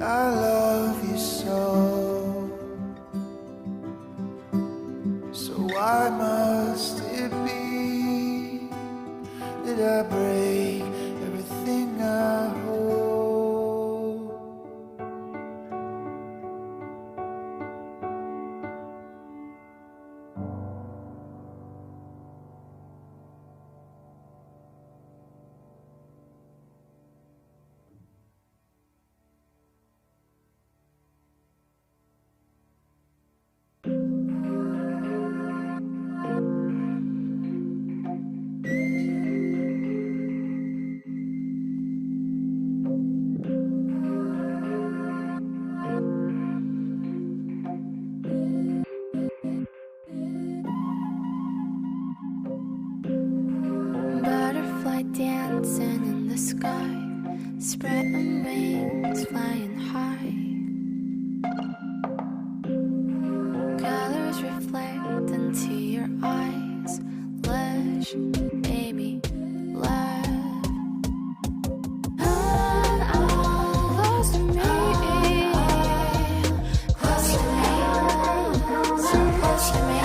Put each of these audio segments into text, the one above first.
I love you so. So why must it be that I break everything I hold? Butterfly dancing in the sky, spreading wings, flying high. Colors reflect into your eyes, lush, baby, love. Close to me, close to me, so close to me.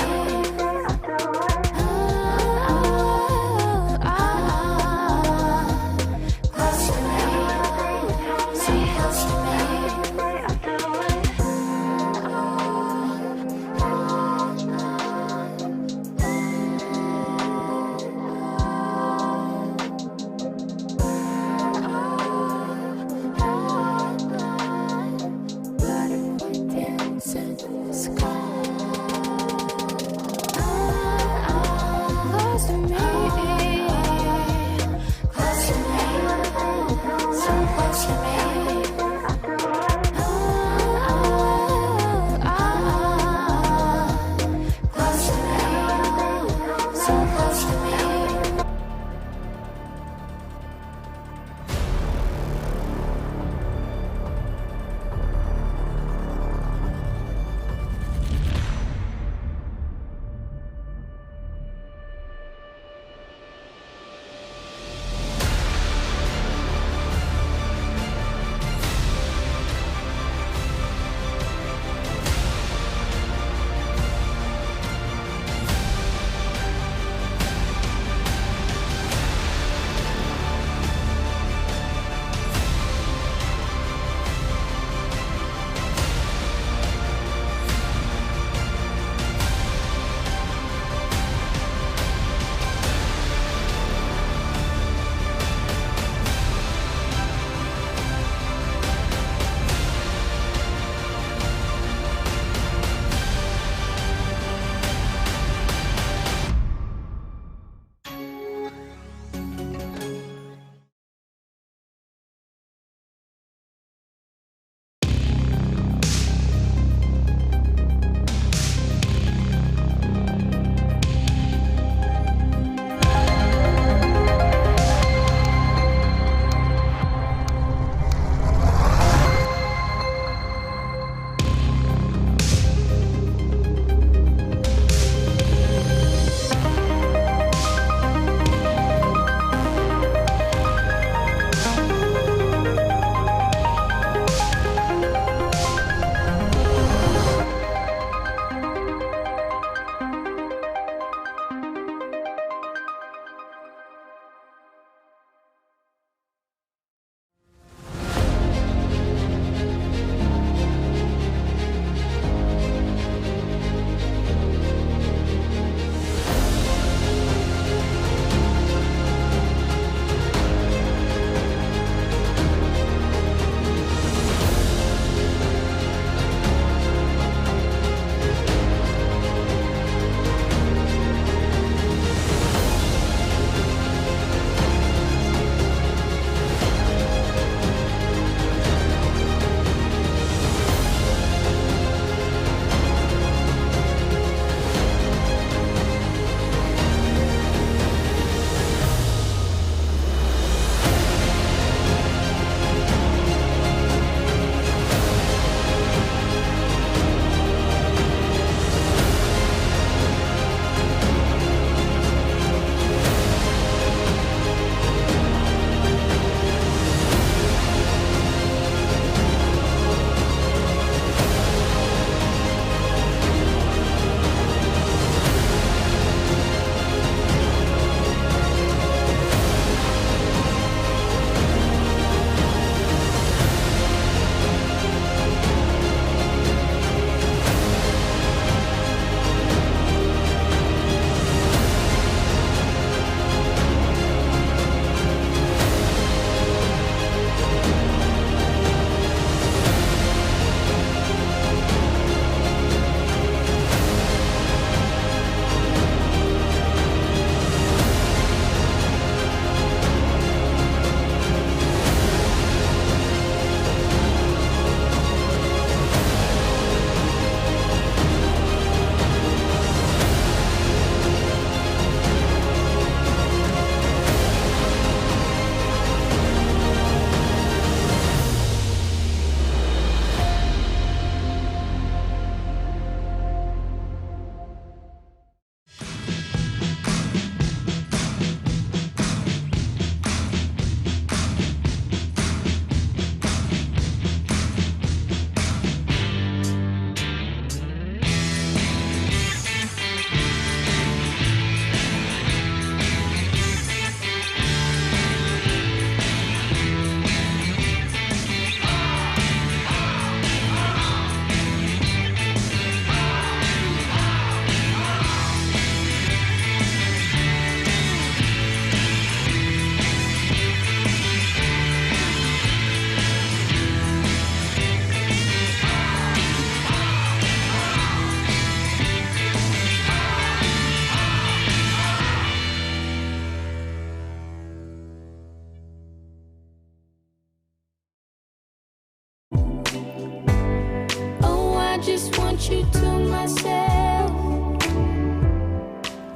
want you to myself.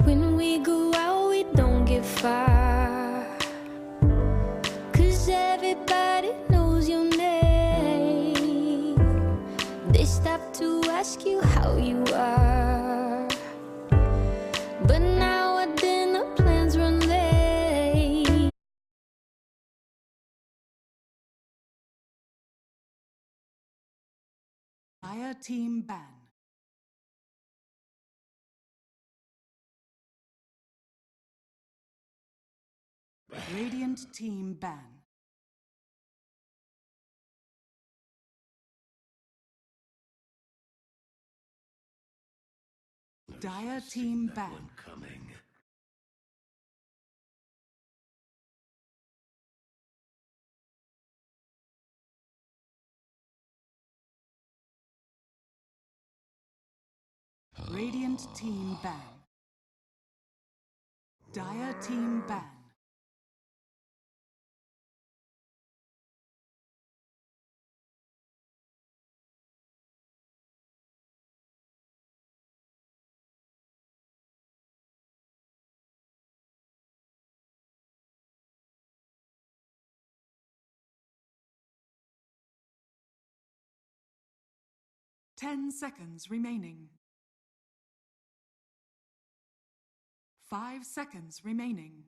When we go out, we don't get far, 'cause everybody knows your name. They stop to ask you how you are, but now our dinner plans run late. Fire team ban. Radiant team ban. Dire team ban. Coming. Radiant team ban. Dire team ban. Ten seconds remaining. 5 seconds remaining.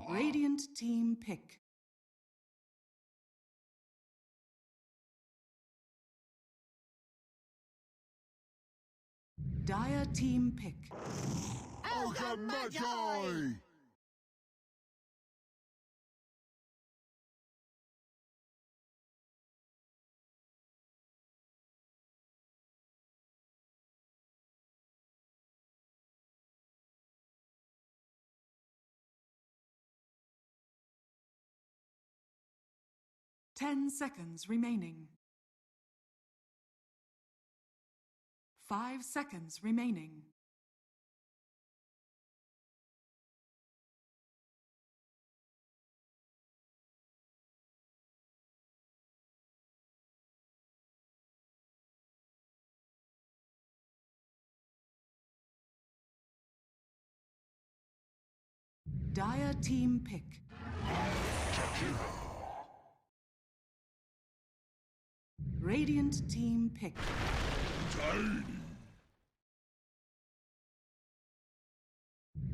Radiant team pick. Dire team pick. Ogre Magi! Ten seconds remaining. 5 seconds remaining. Dire team pick. Radiant team pick.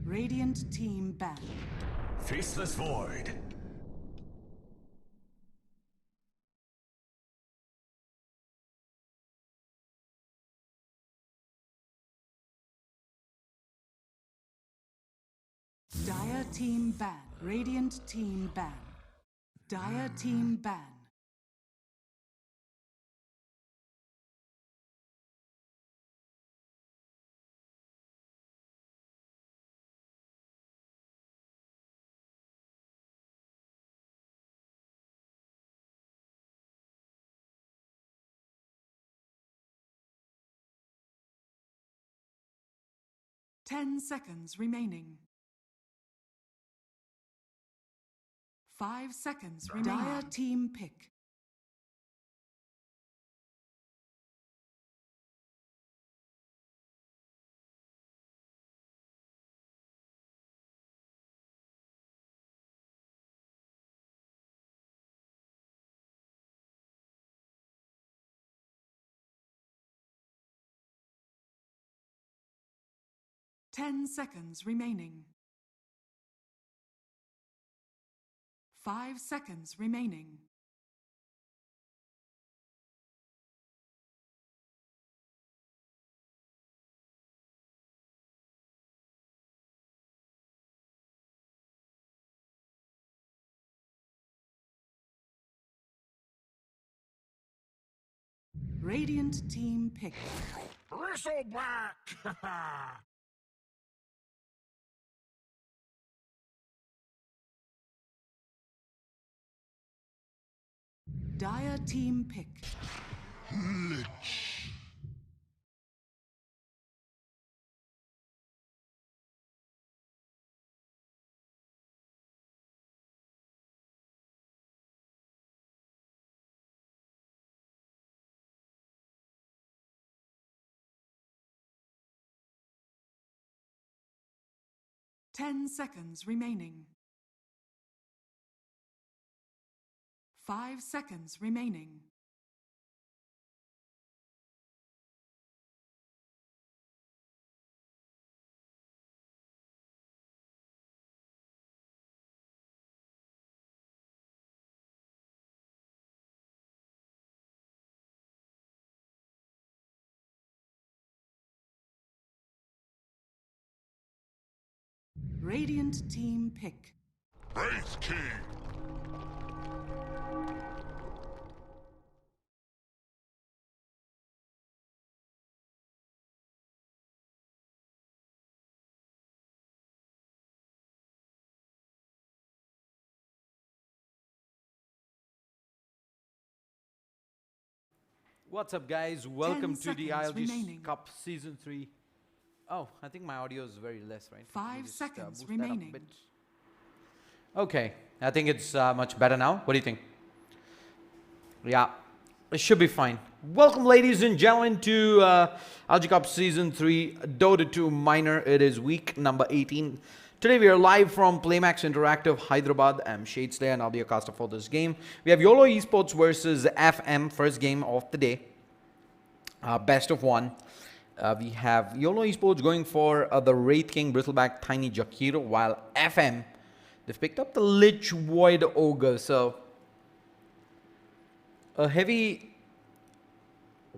Radiant team ban. Faceless Void. Dire team ban. Radiant team ban. Dire team ban. Ten seconds remaining. 5 seconds remaining. Dire team pick. Ten seconds remaining. 5 seconds remaining. Radiant team pick. Bristleback! Dire team pick. Lich! 10 seconds remaining. 5 seconds remaining. Radiant team pick. Race King. What's up, guys? Welcome to the seconds ILG remaining. Cup Season 3. Oh, I think my audio is very less, right? 5 Just, seconds boost that up a remaining. bit. Okay, I think it's much better now. What do you think? Yeah, it should be fine. Welcome, ladies and gentlemen, to ILG Cup Season 3 Dota 2 Minor. It is week number 18. Today we are live from PLAYMAX Interactive, Hyderabad. I'm Shadeslayer and I'll be a caster for this game. We have YOLO Esports versus FM, first game of the day. Best of one. We have YOLO Esports going for the Wraith King, Bristleback, Tiny GPro, while FM, they've picked up the Lich Void Ogre. So, a heavy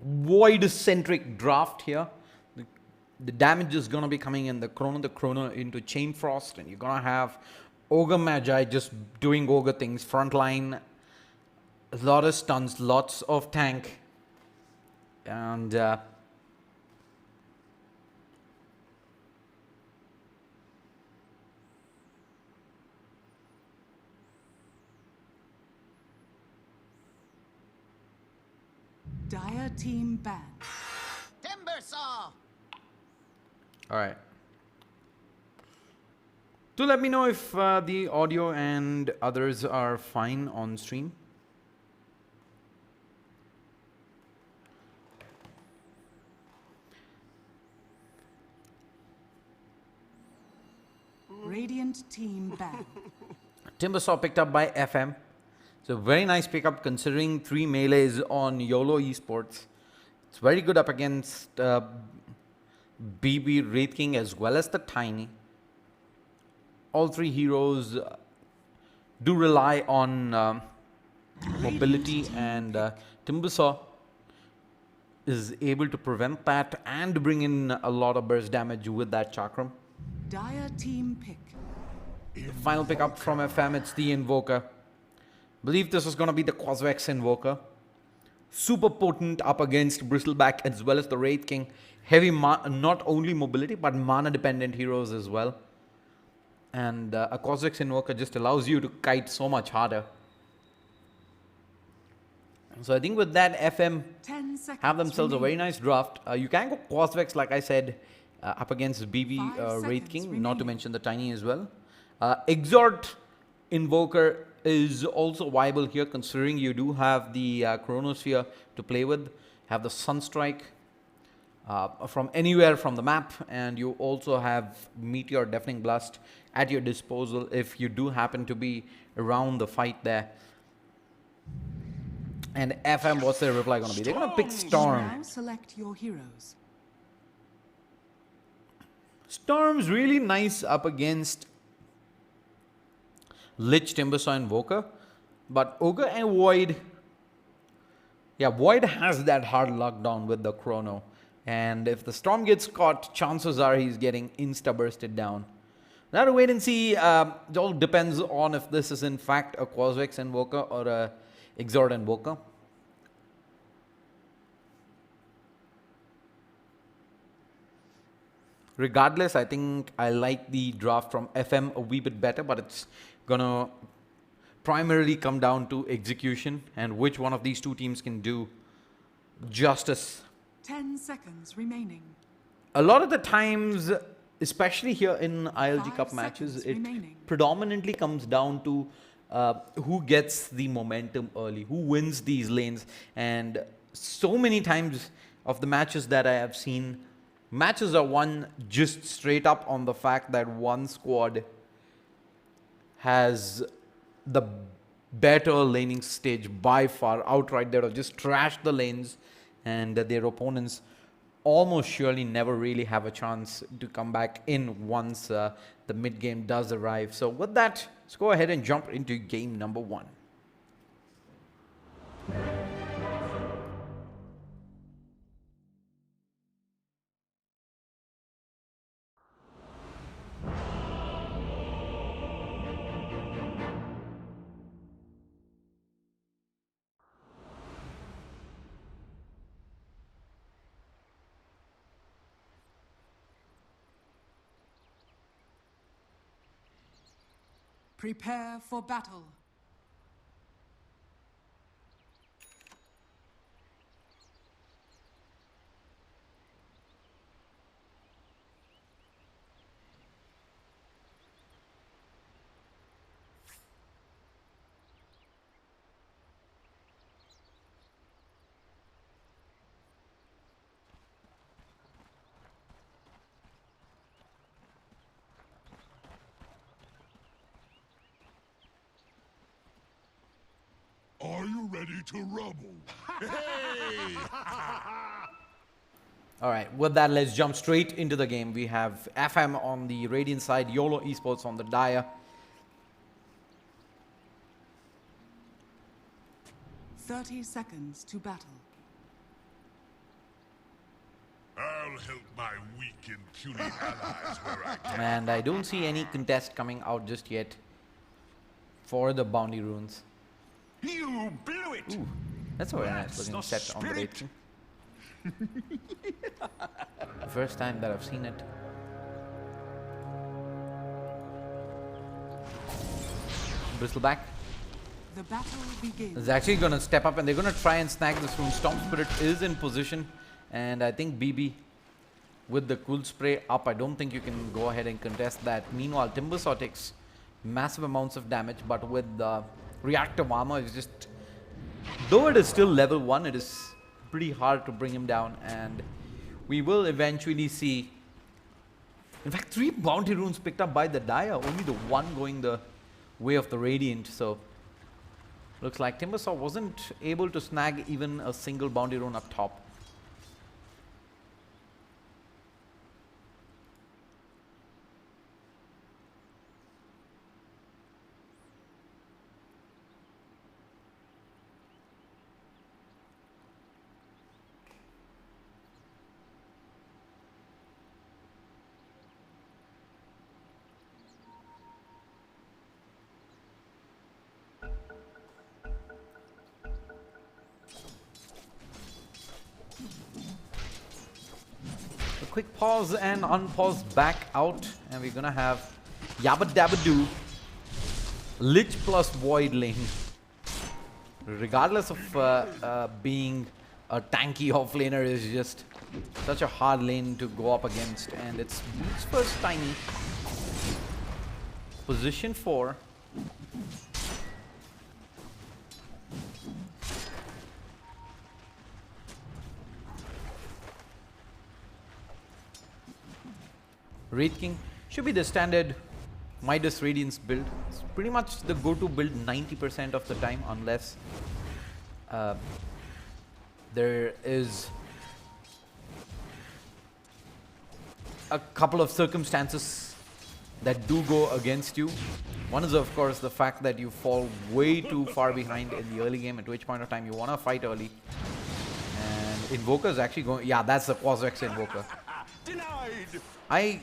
Void-centric draft here. The damage is going to be coming in the Chrono into Chain Frost, and you're going to have Ogre Magi just doing Ogre things. Frontline, a lot of stuns, lots of tank, and Dire team ban. all right. Do let me know if the audio and others are fine on stream. Radiant team ban. Timbersaw picked up by FM. So very nice pickup considering 3 melees on YOLO Esports. It's very good up against BB, Wraith King as well as the Tiny. All 3 heroes do rely on mobility, and Timbersaw is able to prevent that and bring in a lot of burst damage with that Chakram. Dire team pick. Final pickup from FM, it's the Invoker. Believe this is going to be the Quasvex Invoker. Super potent up against Bristleback as well as the Wraith King. Heavy, not only mobility, but mana dependent heroes as well. And a Quasvex Invoker just allows you to kite so much harder. So I think with that, FM 10 seconds have themselves a very remaining. nice draft. You can go Quasvex, like I said, up against BB 5 Wraith seconds King, not to remaining. mention the Tiny as well. Exhort Invoker is also viable here, considering you do have the Chronosphere to play with, have the Sunstrike from anywhere from the map, and you also have Meteor Deafening Blast at your disposal if you do happen to be around the fight there. And FM, what's their reply going to be? They're going to pick Storm. Now select your heroes. Storm's really nice up against Lich, Timbersaw, Invoker. But Ogre and Void, yeah, Void has that hard lockdown with the Chrono. And if the Storm gets caught, chances are he's getting insta-bursted down. Now to wait and see. It all depends on if this is in fact a Quasvex Invoker or a Exhort Invoker. Regardless, I think I like the draft from FM a wee bit better, but it's gonna primarily come down to execution and which one of these two teams can do justice. 10 seconds remaining. A lot of the times, especially here in ILG 5 Cup matches, seconds it remaining. predominantly comes down to who gets the momentum early, who wins these lanes. And so many times of the matches that I have seen, Matches are won just straight up on the fact that one squad has the better laning stage by far outright. They have just trashed the lanes, and their opponents almost surely never really have a chance to come back in once the mid game does arrive. So with that, let's go ahead and jump into game number 1. Prepare for battle. Are you ready to rumble? Hey! All right, with that, let's jump straight into the game. We have FM on the Radiant side, YOLO Esports on the Dire. 30 seconds to battle. I'll help my weak and puny allies where I can. And I don't see any contest coming out just yet for the bounty runes. You blew it! Ooh, that's a very nice That's looking the set on the spirit. Radiant. First time that I've seen it. Bristleback The battle begins. is actually going to step up, and they're going to try and snag this rune. Storm Spirit is in position, and I think BB with the cool spray up, I don't think you can go ahead and contest that. Meanwhile, Timbersaw takes massive amounts of damage, but with the reactive armor, it's just, though it is still level 1, it is pretty hard to bring him down, and we will eventually see, in fact, 3 bounty runes picked up by the Dire, only the one going the way of the Radiant. So looks like Timbersaw wasn't able to snag even a single bounty rune up top. A quick pause and unpause back out, and we're gonna have Yabba Dabba Doo, Lich plus Void lane. Regardless of being a tanky offlaner, is just such a hard lane to go up against, and it's Boots first Tiny. Position 4. Wraith King should be the standard Midas Radiance build. It's pretty much the go-to build 90% of the time, unless there is a couple of circumstances that do go against you. One is, of course, the fact that you fall way too far behind in the early game, at which point of time you want to fight early. And Invoker is actually going... Yeah, that's the Quasvex Invoker. Denied! I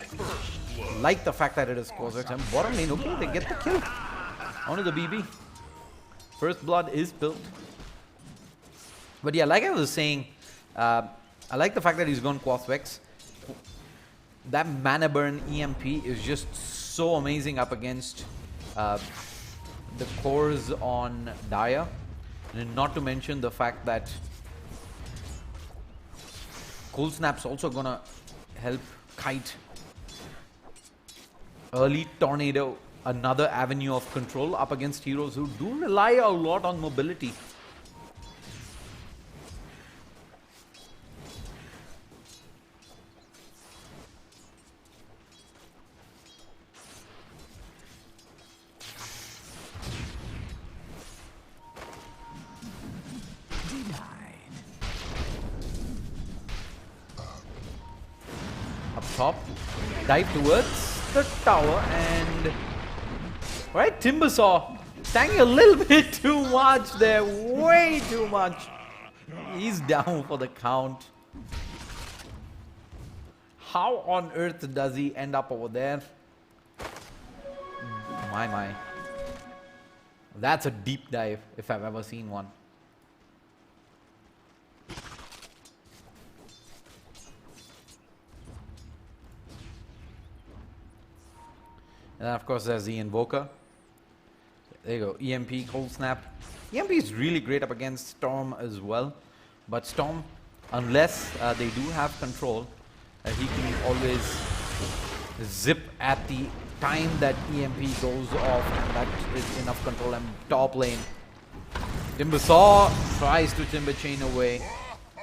like the fact that it is Quasvex. And bottom lane, okay, they get the kill. Onto the BB. First blood is built. But yeah, like I was saying, I like the fact that he's gone Quasvex. That mana burn EMP is just so amazing up against the cores on Dire. And not to mention the fact that Cold Snap's also gonna help Kite. Early Tornado, another avenue of control up against heroes who do rely a lot on mobility. top. Dive towards the tower and... Right, Timbersaw taking a little bit too much there. Way too much. He's down for the count. How on earth does he end up over there? My. That's a deep dive if I've ever seen one. And then of course there's the Invoker. There you go, EMP, Cold Snap. EMP is really great up against Storm as well. But Storm, unless they do have control, he can always zip at the time that EMP goes off, and that is enough control. And top lane, Timbersaw tries to Timber Chain away.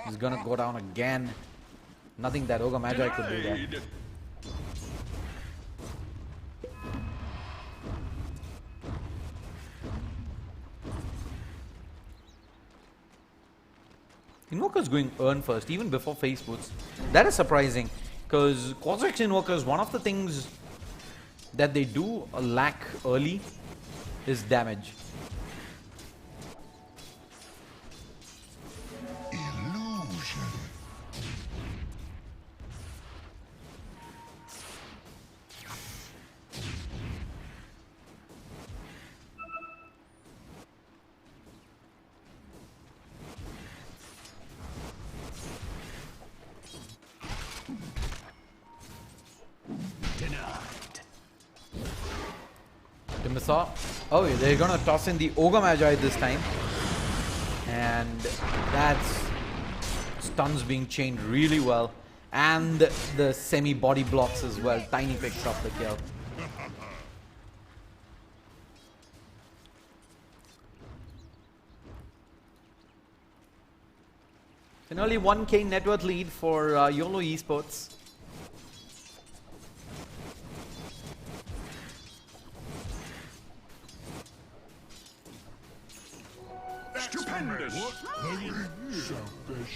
He's gonna go down again. Nothing that Ogre Magi could do there. Invoker's going earn first, even before face boots. That is surprising, because Quadrix Invokers, one of the things that they do lack early is damage. Illusion. Timbersaw. Oh, they're gonna toss in the Ogre Magi this time. And that's stuns being chained really well. And the semi-body blocks as well. Tiny picks up the kill. An early 1K net worth lead for YOLO Esports. Stupendous. Selfish.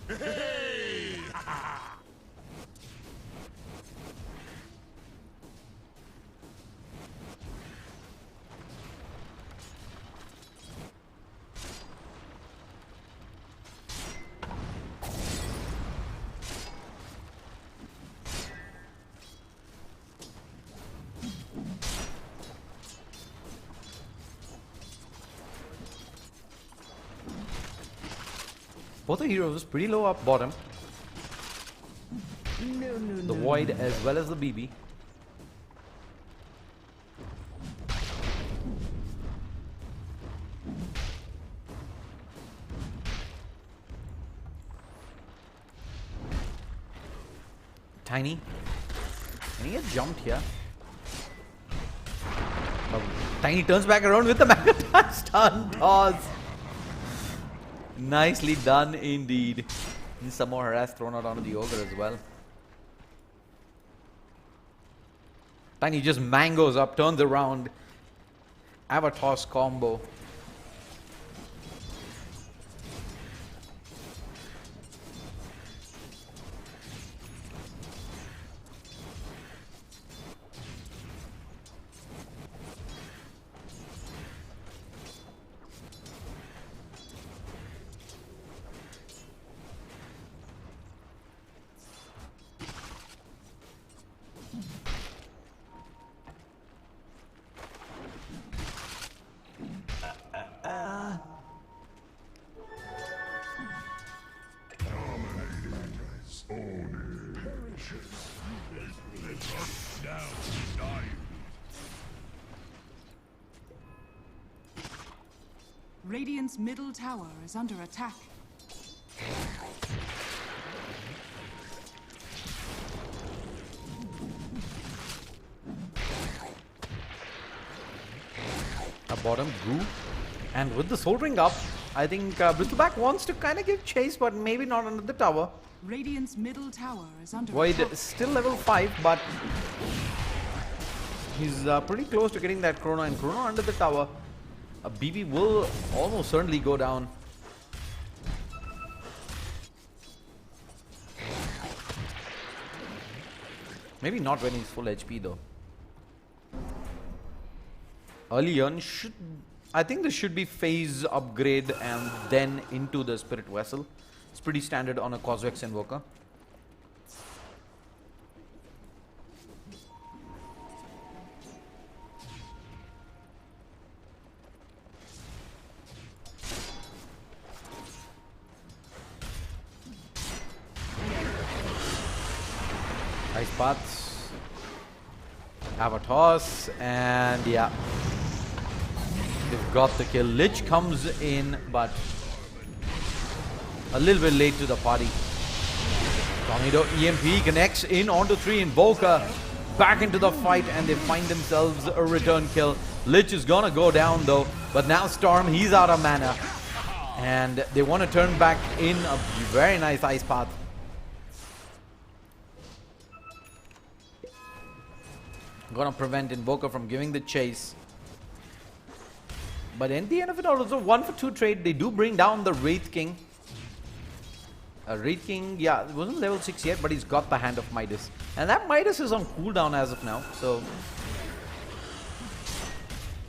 Hey! Both the heroes pretty low up bottom. The Void as well as the BB. Tiny. And he gets jumped here. Tiny turns back around with the Magaton stun toss. Nicely done indeed. And some more harass thrown out onto the Ogre as well. Tiny just mangoes up, turns around. Avatar's combo. Radiant's middle tower is under attack. A bottom grew, and with the soul ring up, I think Bristleback wants to kind of give chase, but maybe not under the tower. Radiant's middle tower is under Void attack. is still level 5, but he's pretty close to getting that Chrono, and Chrono under the tower. A BB will almost certainly go down. Maybe not when he's full HP though. Early on should... I think this should be phase upgrade and then into the Spirit Vessel. It's pretty standard on a Cosvex Invoker. Ice Paths. Have a toss and yeah. They've got the kill. Lich comes in, but a little bit late to the party. Tornado EMP connects in onto 3 Invoker. Back into the fight, and they find themselves a return kill. Lich is gonna go down though, but now Storm, he's out of mana. And they want to turn back in a very nice Ice Path. Gonna prevent Invoker from giving the chase. But in the end of it all, also 1 for 2 trade. They do bring down the Wraith King. Wraith King, yeah, it wasn't level 6 yet, but he's got the Hand of Midas. And that Midas is on cooldown as of now, so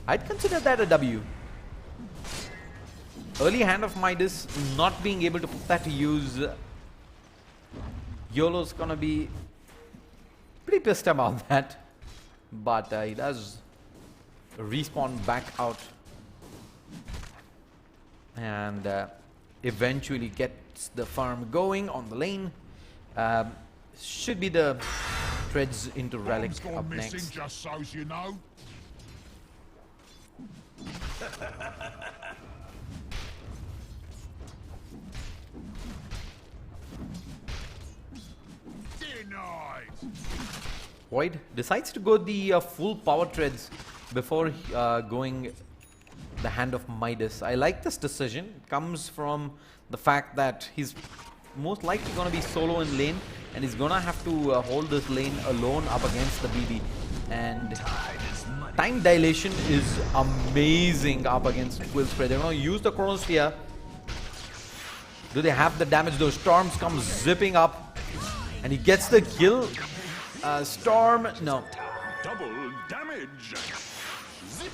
I'd consider that a W. Early Hand of Midas, not being able to put that to use. YOLO's gonna be pretty pissed about that. But he does respawn back out. And eventually gets the farm going on the lane. Should be the treads into Relic up next. Just so you know. Denied. Void decides to go the full power treads before going the Hand of Midas. I like this decision. It comes from the fact that he's most likely going to be solo in lane, and he's going to have to hold this lane alone up against the BB. And time dilation is amazing up against Quill Spray. They're going to use the Chronosphere. Do they have the damage? Those Storms come zipping up, and he gets the kill. Storm, no. Double damage. Zip.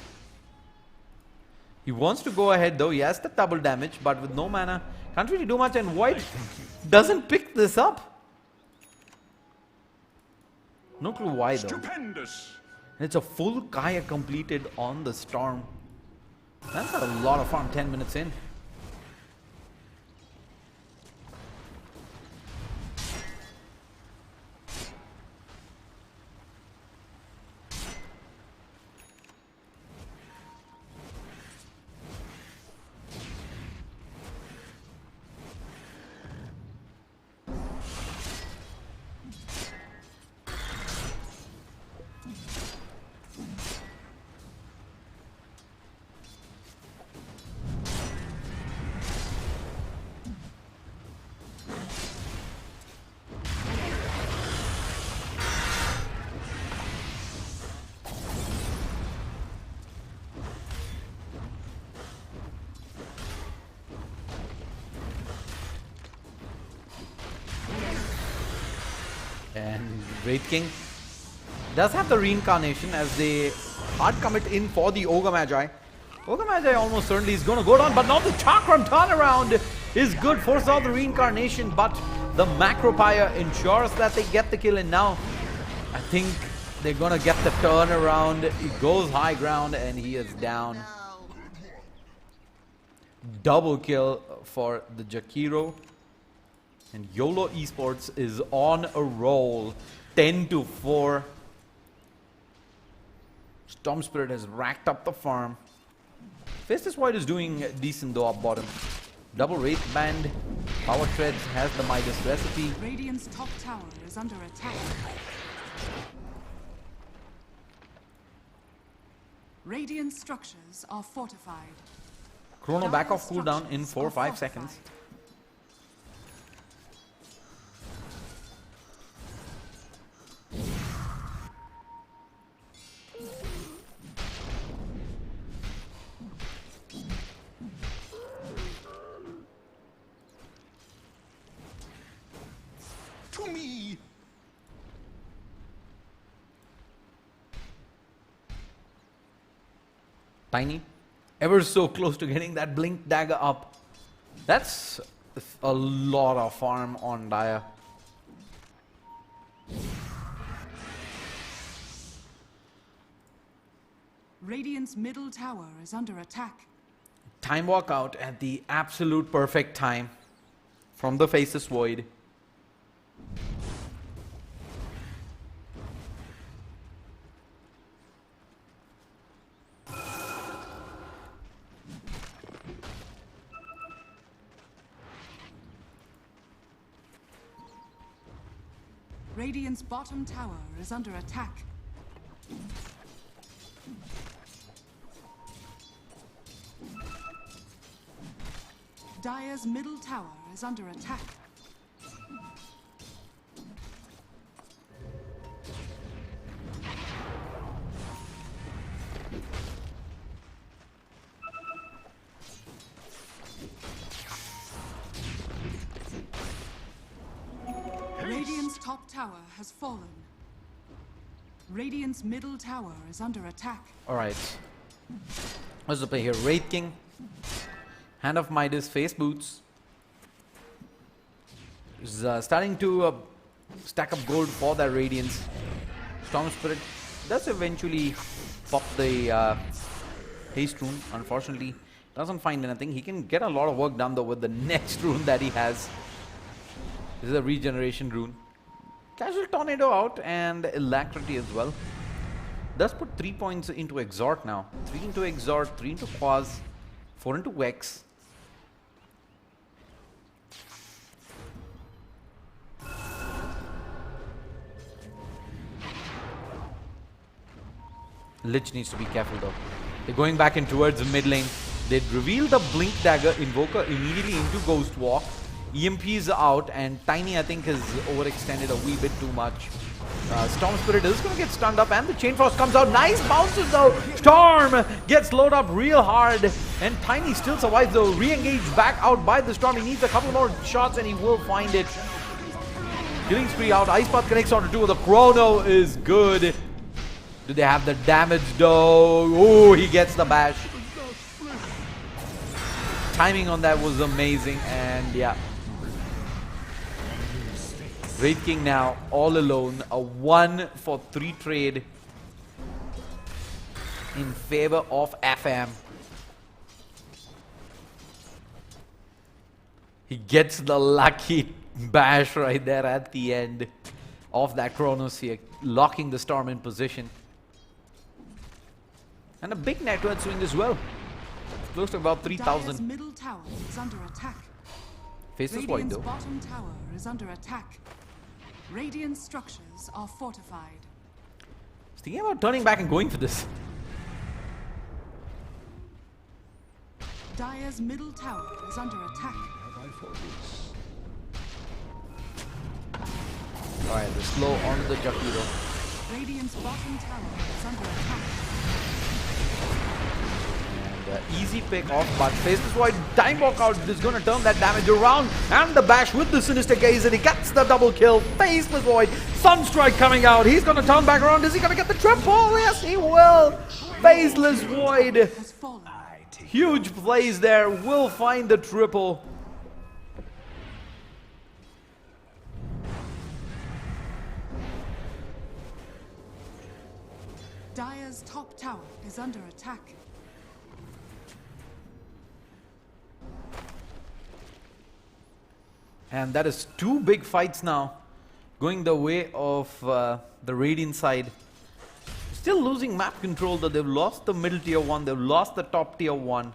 He wants to go ahead though. He has the double damage, but with no mana, can't really do much. And Void doesn't pick this up. No clue why though. Stupendous. And it's a full Kaya completed on the Storm. That's a lot of farm 10 minutes in. And Wraith King does have the reincarnation as they hard commit in for the Ogre Magi. Ogre Magi almost certainly is going to go down, but not the Chakram turnaround is good. Forces out the reincarnation, but the Macropire ensures that they get the kill. And now I think they're going to get the turnaround. He goes high ground and he is down. Double kill for the Jakiro. And YOLO Esports is on a roll. 10-4. Storm Spirit has racked up the farm. Festus Void is doing decent though up bottom. Double Wraith Band. Power Treads has the Midas recipe. Radiant's top tower is under attack. Radiant structures are fortified. Chrono back off cooldown in 4-5 seconds. To me. Tiny, ever so close to getting that blink dagger up. That's a lot of farm on Dire. Radiant's middle tower is under attack. Time walk out at the absolute perfect time from the Faceless Void. Radiant's bottom tower is under attack. Dire's middle tower is under attack. Radiant's top tower has fallen. Radiant's middle tower is under attack. Alright. What's the play here? Wraith King. Hand of Midas, face boots. Is starting to stack up gold for that Radiance. Storm Spirit does eventually pop the haste rune. Unfortunately, doesn't find anything. He can get a lot of work done though with the next rune that he has. This is a regeneration rune. Casual Tornado out and Alacrity as well. Does put 3 points into Exhort now. 3 into Exhort, 3 into Quaz, 4 into Vex. Lich needs to be careful though. They're going back in towards the mid lane. They'd reveal the Blink Dagger, Invoker immediately into Ghost Walk. EMPs are out and Tiny I think has overextended a wee bit too much. Storm Spirit is going to get stunned up and the Chain Frost comes out. Nice bounces though. Storm gets loaded up real hard and Tiny still survives though. Re-engaged back out by the Storm. He needs a couple more shots and he will find it. Killing spree out. Ice Path connects onto 2. The Chrono is good. Do they have the damage though? Oh, he gets the bash. Timing on that was amazing and yeah. Wraith King now all alone. A 1 for 3 trade in favor of FM. He gets the lucky bash right there at the end of that Chronosphere, locking the Storm in position. And a big network swing as well. Close to about 3,000. Middle tower is under attack. Faceless Void though. Bottom tower is under attack. Radiant structures are fortified. He's thinking about turning back and going for this. Dire's middle tower is under attack. Alright, the slow on the Jakiro. Radiant's bottom tower is under attack. Easy pick off, but Faceless Void time walk out is going to turn that damage around, and the bash with the Sinister Gaze, and he gets the double kill. Faceless Void, Sunstrike coming out. He's going to turn back around. Is he going to get the triple? Yes, he will. Faceless Void, huge plays there, will find the triple. Dire's top tower is under attack. And that is 2 big fights now going the way of the Radiant side. Still losing map control though. They've lost the middle tier 1. They've lost the top tier 1.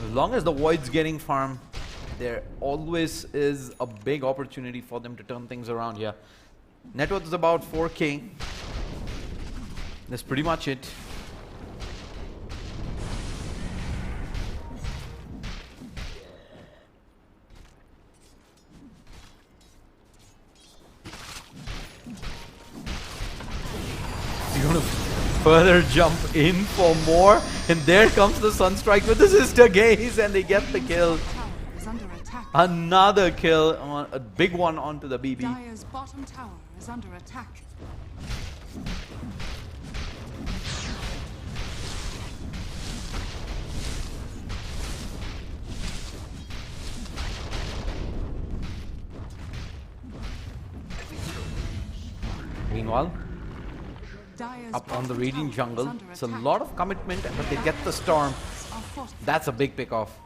As long as the Void's getting farm, there always is a big opportunity for them to turn things around here. Net worth is about 4k. That's pretty much it. Going to further jump in for more, and there comes the Sunstrike with the Sister Gaze, and they get the kill. Another kill, on a big one onto the BB. Dire's bottom tower is under attack. Meanwhile, Dire's up on the bottom Radiant tower is jungle, under it's a attack. lot of commitment, but they get the storm. Are fortified. That's a big pick off.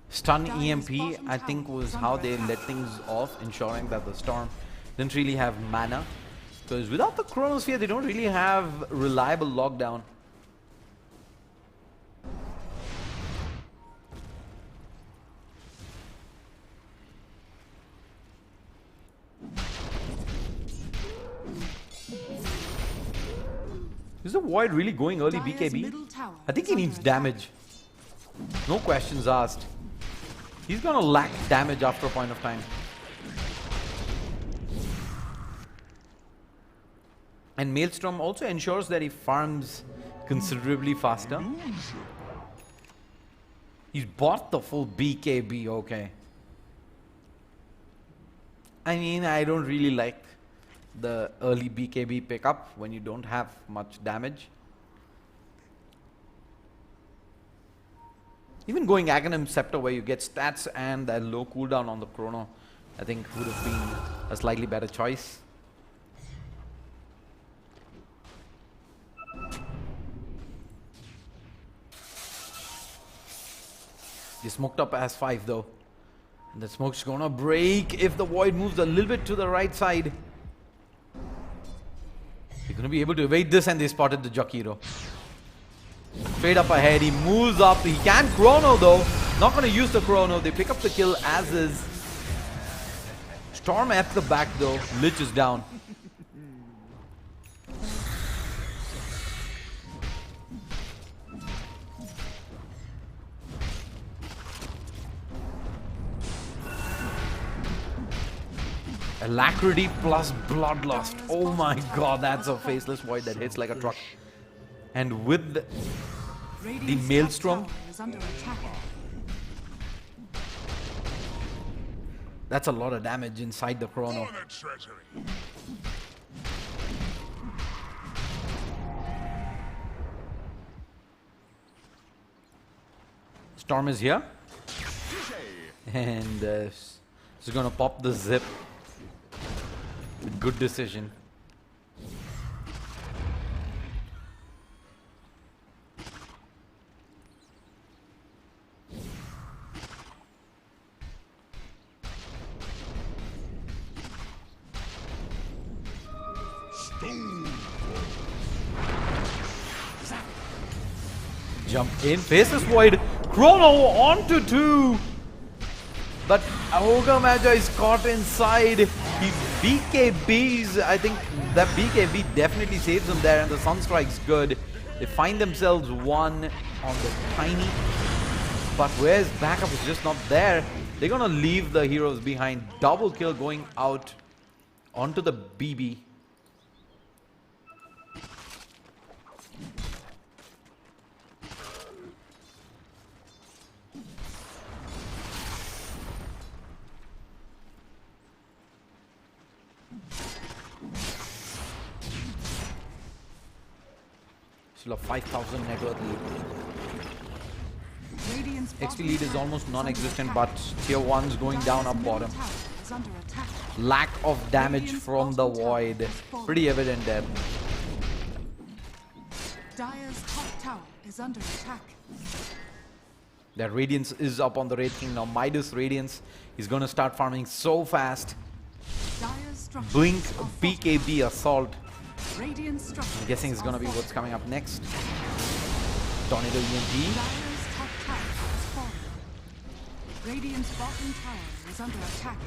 Stun EMP, I think, was how they let things off, ensuring that the storm didn't really have mana. Because without the Chronosphere, they don't really have reliable lockdown. Is the Void really going early Dire's BKB? middle tower I think is he under needs attack. damage. No questions asked. He's gonna lack damage after a point of time. And Maelstrom also ensures that he farms considerably faster. He's bought the full BKB, okay. I mean, I don't really like the early BKB pickup when you don't have much damage. Even going Aghanim Scepter where you get stats and a low cooldown on the chrono, I think would have been a slightly better choice. They smoked up as 5 though. And the smoke's gonna break if the Void moves a little bit to the right side. They're gonna be able to evade this, and they spotted the Jakiro. Straight up ahead, he moves up. He can chrono though. Not gonna use the chrono. They pick up the kill as is. Storm at the back though. Lich is down. Alacrity plus Bloodlust. Oh my god, that's a faceless Void that hits like a truck. And with the Radiant's top Maelstrom, tower is under attack. that's a lot of damage inside the chrono. For the treasury. Storm is here. And he's gonna pop the zip. Good decision. Jump in, faceless Void. Chrono onto 2. But Ogre Magi is caught inside. He BKBs. I think that BKB definitely saves him there, and the Sunstrike's good. They find themselves one on the tiny. But where's backup is just not there. They're gonna leave the heroes behind. Double kill going out onto the BB. Still a 5,000 net worth lead. Radiant's XP bottom lead is tower almost under non-existent, attack. but tier 1's going down up Dire's middle bottom. tower is under attack. Lack of damage from the Void. Pretty evident there. Dire's top tower is under attack. That Radiance is up on the Wraith King now. Midas Radiance is gonna start farming so fast. Dire's structures Blink are BKB Assault. fortified. Radiant structures I'm guessing it's gonna be are what's coming up next. Tornado EMP. Dire's top tower has fallen. Radiant's bottom tower is under attack.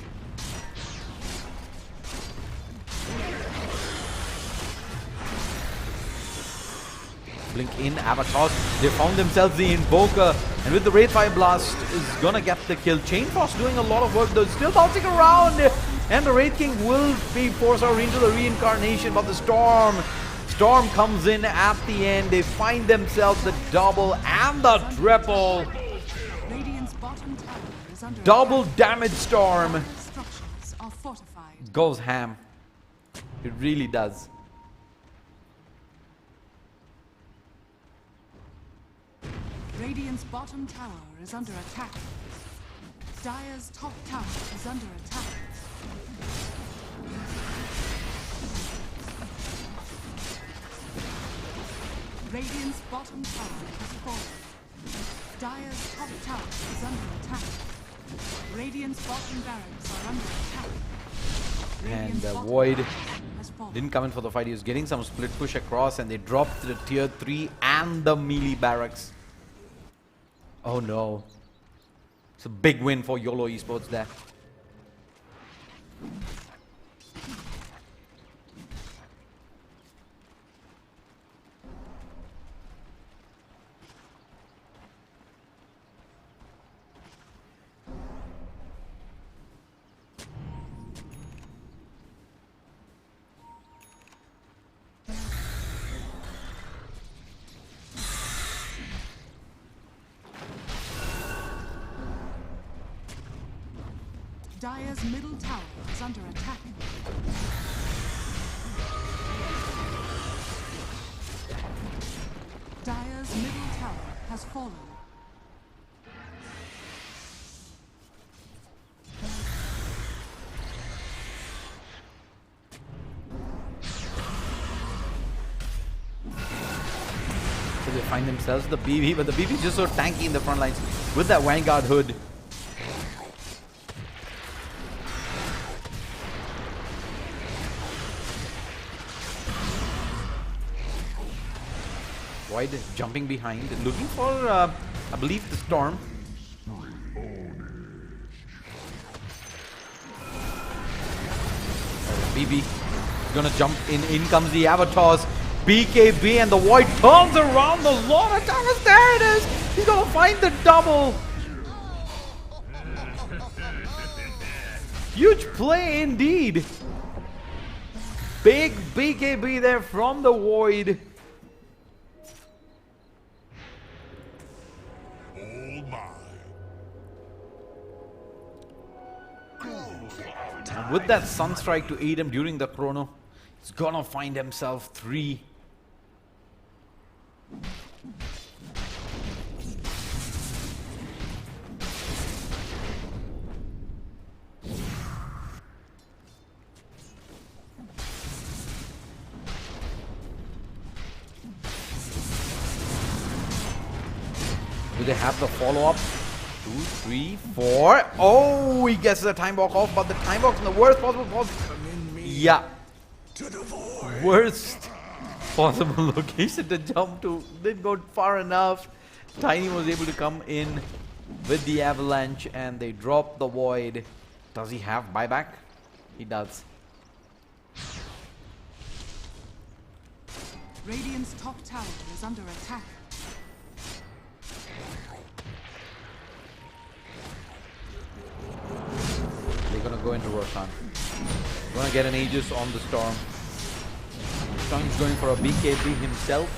Blink in, Avatars. They found themselves the Invoker. And with the Wraith Fire Blast is gonna get the kill. Chain Frost doing a lot of work though. Still bouncing around. And the Wraith King will be forced out into the reincarnation. But the Storm comes in at the end. They find themselves the double and the triple. Radiant's bottom tower is under Double attack. damage Storm. Dire's structures are fortified. Goes ham. It really does. Radiant's bottom tower is under attack. Dire's top tower is under attack. Radiant's bottom tower has fallen. Dire's top tower is under attack. Radiant's bottom barracks are under attack. And Radiant's bottom Void barracks has fallen. didn't come in for the fight. He was getting some split push across, and they dropped the tier 3 and the melee barracks. Oh no. It's a big win for YOLO Esports there. Dire's middle tower is under attack. Dire's middle tower has fallen. So they find themselves the BB, but the BB is just so tanky in the front lines with that Vanguard hood. Void jumping behind, looking for, I believe, the storm. BB gonna jump in. In comes the avatars. BKB and the Void turns around. The Lord of Towers. There it is. He's gonna find the double. Huge play indeed. Big BKB there from the Void. And with that Sunstrike to aid him during the chrono, he's gonna find himself 3. Do they have the follow-up? 2, 3, 4. Oh, he gets the time walk off, but the time walk's in the worst possible Yeah. Worst possible location to jump to. Didn't go far enough. Tiny was able to come in with the avalanche, and they drop the Void. Does he have buyback? He does. Radiant's top tower is under attack. They're gonna go into Roshan. Gonna get an Aegis on the Storm. Storm's going for a BKB himself.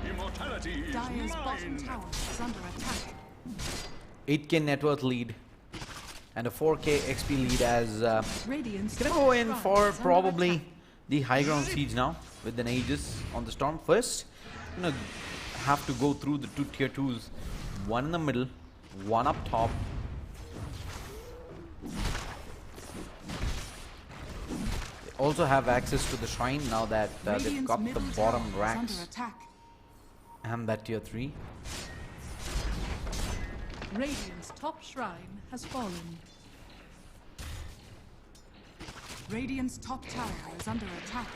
Immortality is Dire's bottom mine. tower is under attack. 8k net worth lead. And a 4k XP lead as Radiant's gonna top go in tower for is under probably attack. the high ground siege now with an Aegis on the Storm. First, gonna have to go through the 2 tier 2s. One in the middle, one up top. They also have access to the shrine now that they've Radiant's got the middle bottom tower is racks under attack. and that tier 3. Radiant's top shrine has fallen. Radiant's top tower is under attack.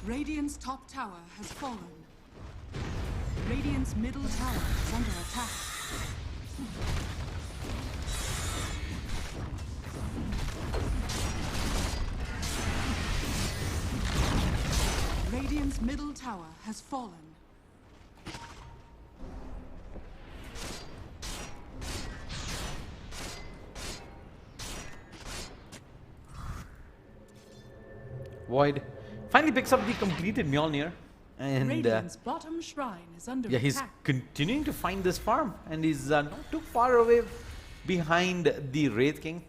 Radiant's top tower has fallen. Radiant's middle tower is under attack. Radiant's middle tower has fallen. Void finally picks up the completed Mjolnir, and Radiant's bottom shrine is under yeah, he's attack. continuing to find this farm, and he's not too far away behind the Wraith King.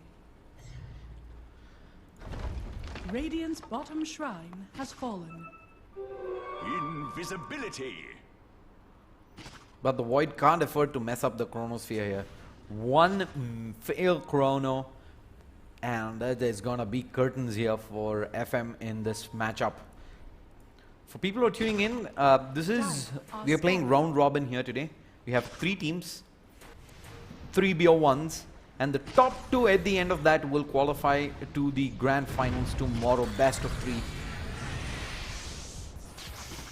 Radiant's bottom shrine has fallen. Invisibility. But the Void can't afford to mess up the Chronosphere here. One failed Chrono, and there's gonna be curtains here for FM in this matchup. For people who are tuning in, we are playing round robin here today. We have 3 teams, 3 BO1s, and the top 2 at the end of that will qualify to the grand finals tomorrow, best of 3.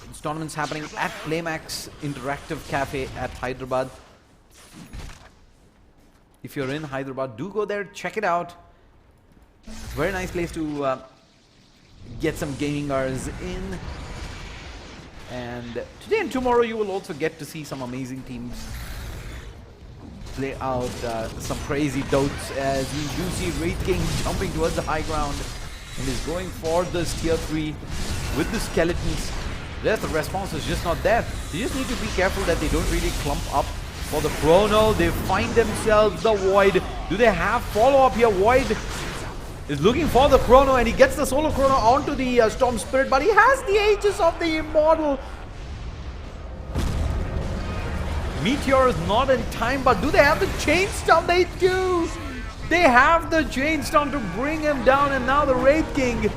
This tournament's happening at PLAYMAX Interactive Cafe at Hyderabad. If you're in Hyderabad, do go there, check it out. Very nice place to get some gaming hours in. And today and tomorrow you will also get to see some amazing teams play out some crazy dotes, as you do see Wraith King jumping towards the high ground and is going for this tier 3 with the skeletons. There, the response is just not there. You just need to be careful that they don't really clump up for the Chrono. They find themselves the Void. Do they have follow-up here? Void is looking for the Chrono, and he gets the solo Chrono onto the Storm Spirit, but he has the Aegis of the Immortal. Meteor is not in time, but do they have the Chain Storm? They do! They have the Chain Storm to bring him down, and now the Wraith King.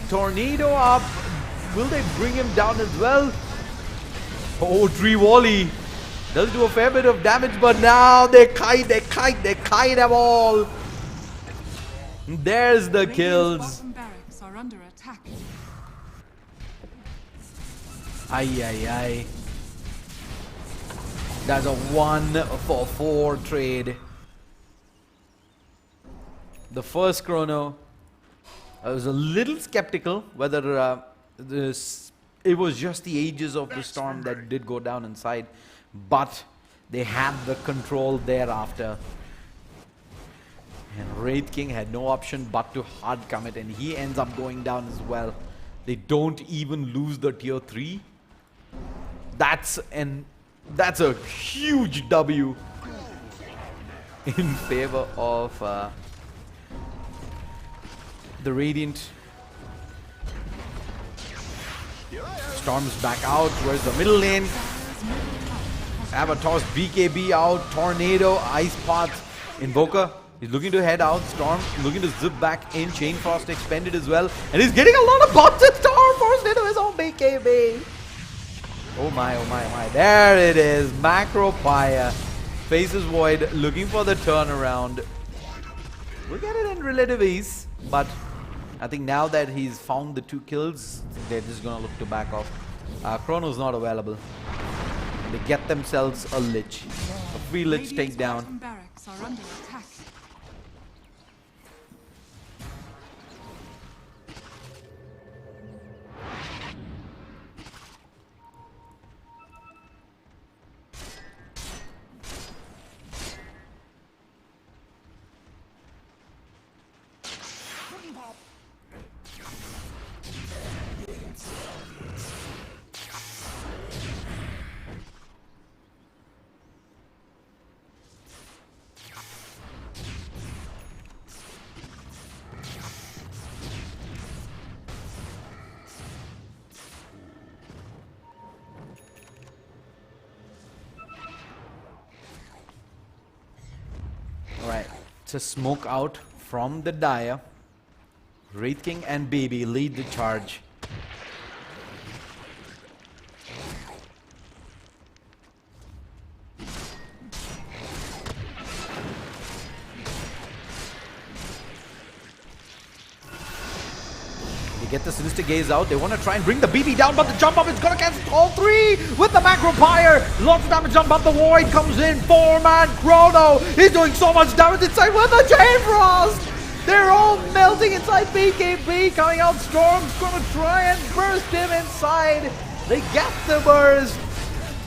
Tornado up. Will they bring him down as well? Oh, Tree Volley does do a fair bit of damage, but now they kite them all. There's the kills. Bottom barracks are under attack. Ay. That's a 1-for-4 trade. The first Chrono, I was a little skeptical whether it was just the Aegis of the Storm that did go down inside, but they had the control thereafter. And Wraith King had no option but to hard commit, and he ends up going down as well. They don't even lose the tier 3. That's a huge W in favor of the Radiant. Storm's back out towards the middle lane. Avatar's BKB out. Tornado, Ice Path, Invoker. He's looking to head out. Storm looking to zip back in. Chain Frost expended as well. And he's getting a lot of bots, and Storm forced into his own BKB. Oh my. There it is. Macropire faces Void, looking for the turnaround. We'll get it in relative ease, but I think now that he's found the 2 kills, they're just gonna look to back off. Chrono's not available. They get themselves a Lich. A free Lich Radiant's takedown. bottom barracks are under attack. Alright, it's a smoke out from the Dire. Wraith King and Baby lead the charge. They get the Sinister Gaze out. They want to try and bring the BB down, but the jump up is going to cancel all 3 with the Macro Pyre. Lots of damage done, but the Void comes in. 4-man Chrono. He's doing so much damage inside with the Chain Frost. They're all melting inside BKB. Coming out, Storm's going to try and burst him inside. They get the burst.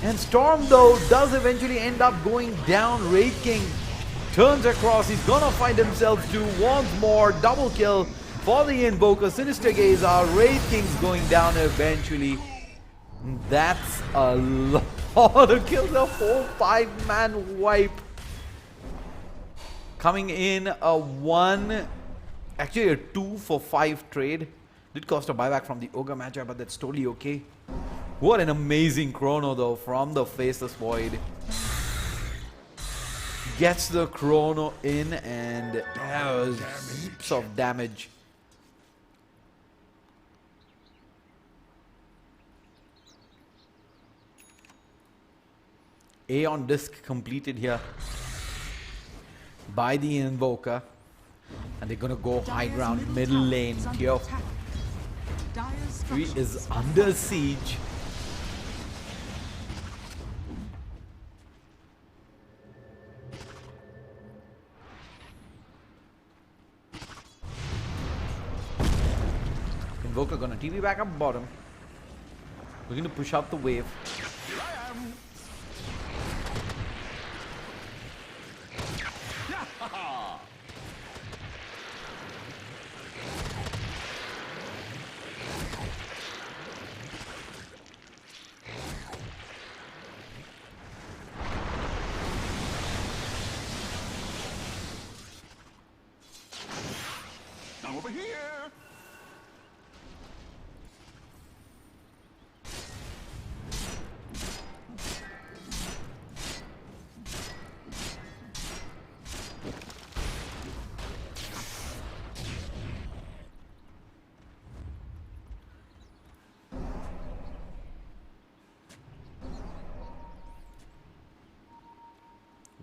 And Storm, though, does eventually end up going down. Wraith King turns across. He's going to find himself 2 once more. Double kill for the Invoker. Sinister Gaze out. Wraith King's going down eventually. That's a lot of kills. A whole 5-man wipe. Coming in a 1 Actually, a 2 for 5 trade. Did cost a buyback from the Ogre matchup, but that's totally okay. What an amazing chrono though from the Faceless Void. Gets the chrono in and heaps of damage. A on disc completed here by the Invoker. And they're gonna go high ground, middle lane. Tier 3 is under siege. Invoker gonna TP back up bottom. We're gonna push out the wave. Here I am. Now over here.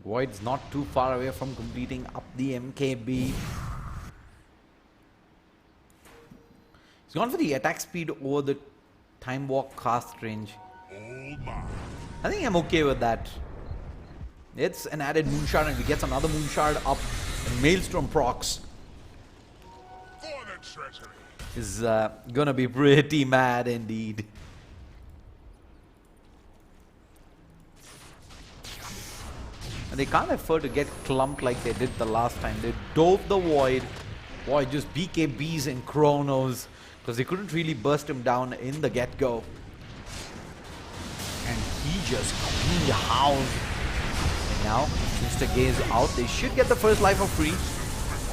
Void's not too far away from completing up the MKB. He's gone for the attack speed over the time walk cast range. All mine. I think I'm okay with that. It's an added Moonshard and we get another Moonshard up. And Maelstrom procs For the treasury. is gonna be pretty mad indeed. And they can't afford to get clumped like they did the last time. They dove the Void. Void just BKBs and Chronos because they couldn't really burst him down in the get-go. And he just cleaned house. And now, Mr. Gay is out. They should get the first life for free.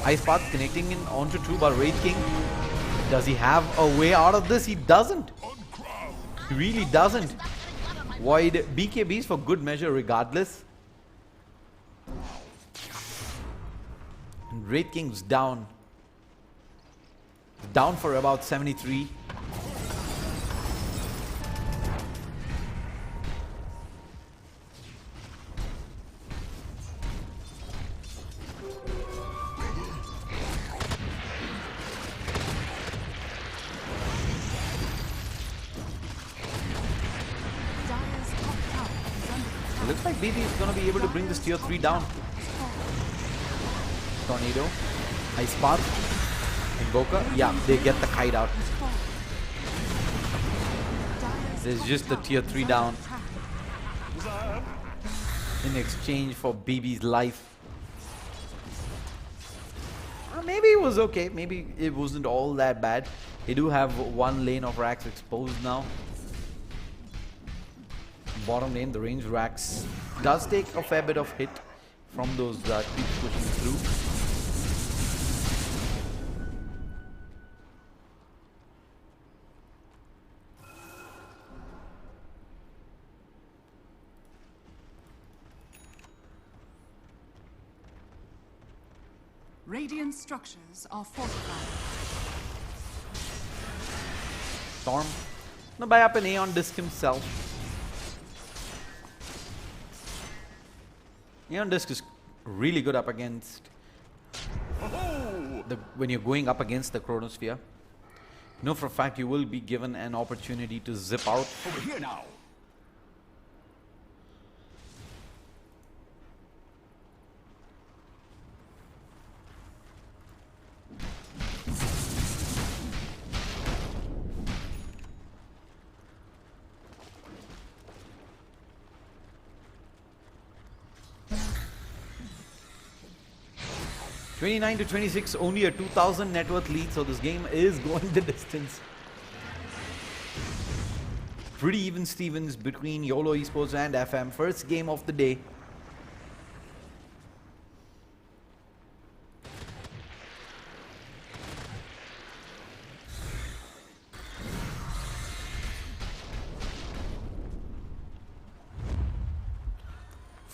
Ice Path connecting in onto 2 by Wraith King. Does he have a way out of this? He doesn't. He really doesn't. Void BKBs for good measure regardless. And Wraith King's down. Down for about 73. It looks like BB is going to be able to bring this tier 3 down. Tornado, Ice Path, Invoker. Yeah, they get the kite out. There's just the tier 3 down in exchange for BB's life. Maybe it was okay. Maybe it wasn't all that bad. They do have one lane of racks exposed now. Bottom lane, the range racks does take a fair bit of hit from those creeps pushing through. Radiant structures are fortified. Storm. No, buy up an Aeon Disc himself. Aeon Disc is really good up against when you're going up against the Chronosphere. You know for a fact you will be given an opportunity to zip out. Over here now. $29 to $26, only a 2,000 net worth lead, so this game is going the distance. Pretty even Stevens between YOLO Esports and FM. First game of the day.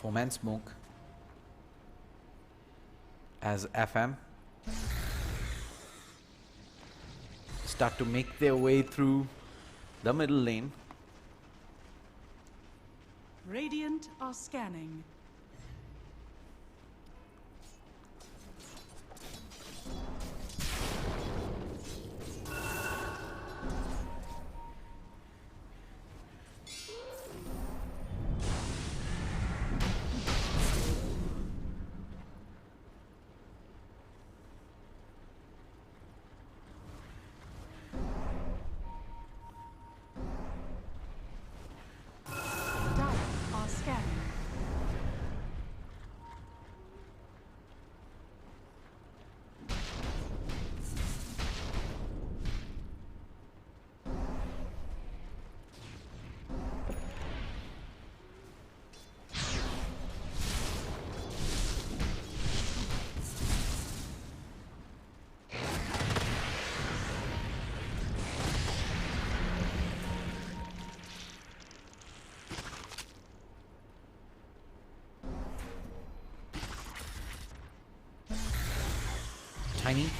4-man smoke as FM start to make their way through the middle lane. Radiant are scanning. Tiny.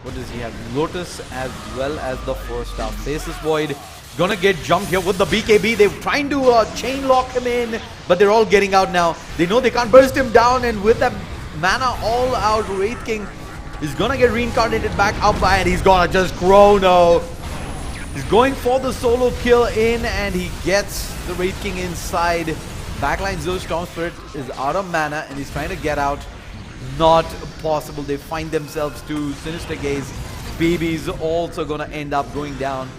What does he have? Lotus as well as the first up. Faceless Void gonna get jumped here with the BKB. They're trying to chain lock him in, but they're all getting out now. They know they can't burst him down, and with that mana all out, Wraith King is gonna get reincarnated back up, and he's gonna just chrono. He's going for the solo kill in, and he gets the Wraith King inside. Backline Zo Storm Spirit is out of mana, and he's trying to get out. Not possible. They find themselves to Sinister Gaze. BB's also gonna end up going down.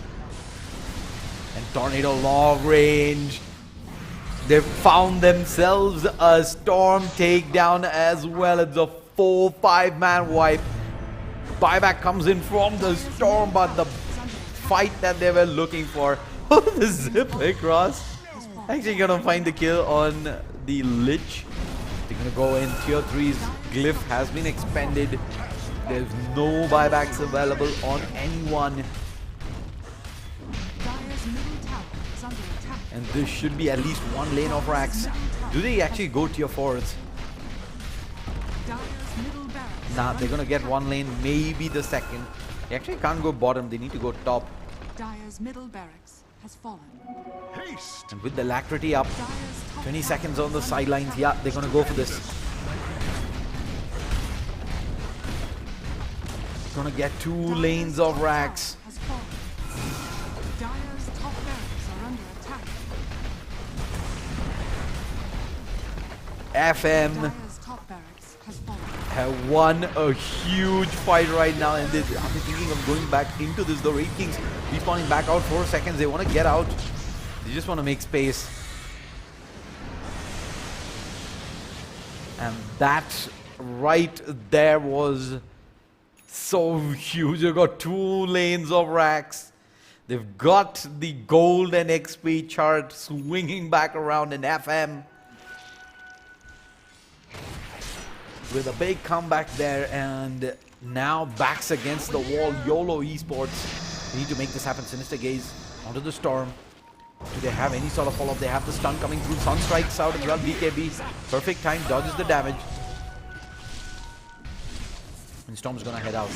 And Tornado long range. They've found themselves a Storm takedown as well. It's a 4-5 man wipe. Buyback comes in from the Storm, but the fight that they were looking for. Oh, the zip across. Actually gonna find the kill on the Lich. They're gonna go in tier 3's glyph has been expended. There's no buybacks available on anyone. And this should be at least one lane of racks. Do they actually go tier 4s? Nah, they're gonna get one lane, maybe the second. They actually can't go bottom, they need to go top. Dire's middle barracks has fallen. Haste! And with the alacrity up, 20 seconds on the sidelines. Yeah, they're gonna go for this. Gonna get 2 lanes of racks. Dire's top barracks are under attack. FM Dire's top barracks has fallen. have won a huge fight right now, and they're thinking of going back into this. The Wraith Kings respawning back out 4 seconds. They want to get out. They just want to make space. And that right there was so huge. They've got 2 lanes of racks. They've got the gold and XP chart swinging back around in FM. With a big comeback there, and now backs against the wall. YOLO Esports. They need to make this happen. Sinister Gaze onto the Storm. Do they have any sort of follow-up? They have the stun coming through. Sun strikes out as well. BKB. Perfect time. Dodges the damage. And Storm's gonna head out.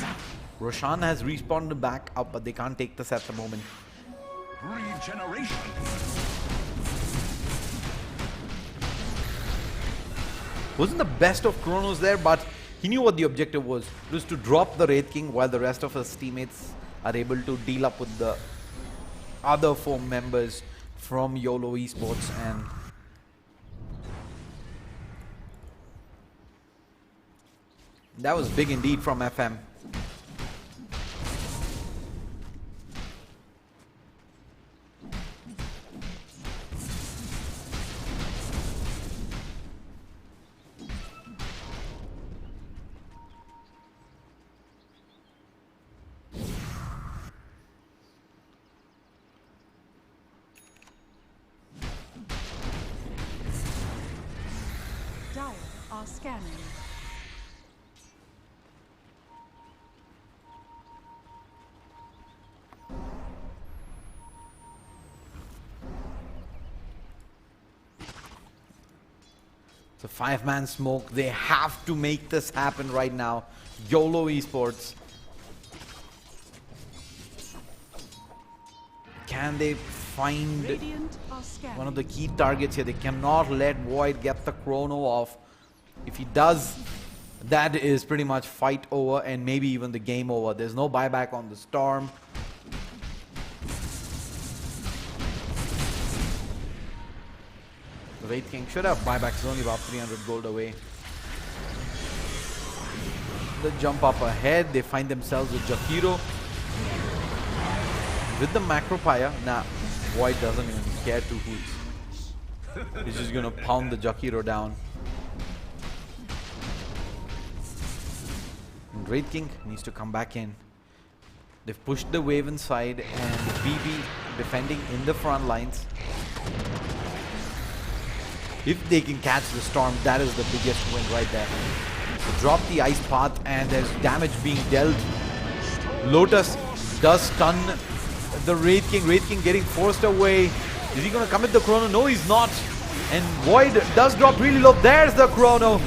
Roshan has respawned back up, but they can't take this at the moment. Regeneration! Wasn't the best of Chronos there, but he knew what the objective was. It was to drop the Wraith King while the rest of his teammates are able to deal up with the other 4 members from YOLO Esports. And that was big indeed from FM. Dire are scanning. It's a 5-man smoke. They have to make this happen right now. YOLO Esports. Can they find Radiant are scared. one of the key targets here? They cannot let Void get the chrono off. If he does, that is pretty much fight over and maybe even the game over. There's no buyback on the Storm. The Wraith King should have buyback. It's only about 300 gold away. The jump up ahead. They find themselves with GPro. With the macro pyre. Nah, Void doesn't even care two hoots. He's just gonna pound the GPro down. And Wraith King needs to come back in. They've pushed the wave inside and BB defending in the front lines. If they can catch the Storm, that is the biggest win right there. They drop the ice path and there's damage being dealt. Lotus does stun the Wraith King. Wraith King getting forced away. Is he going to commit the chrono? No, he's not. And Void does drop really low. There's the chrono.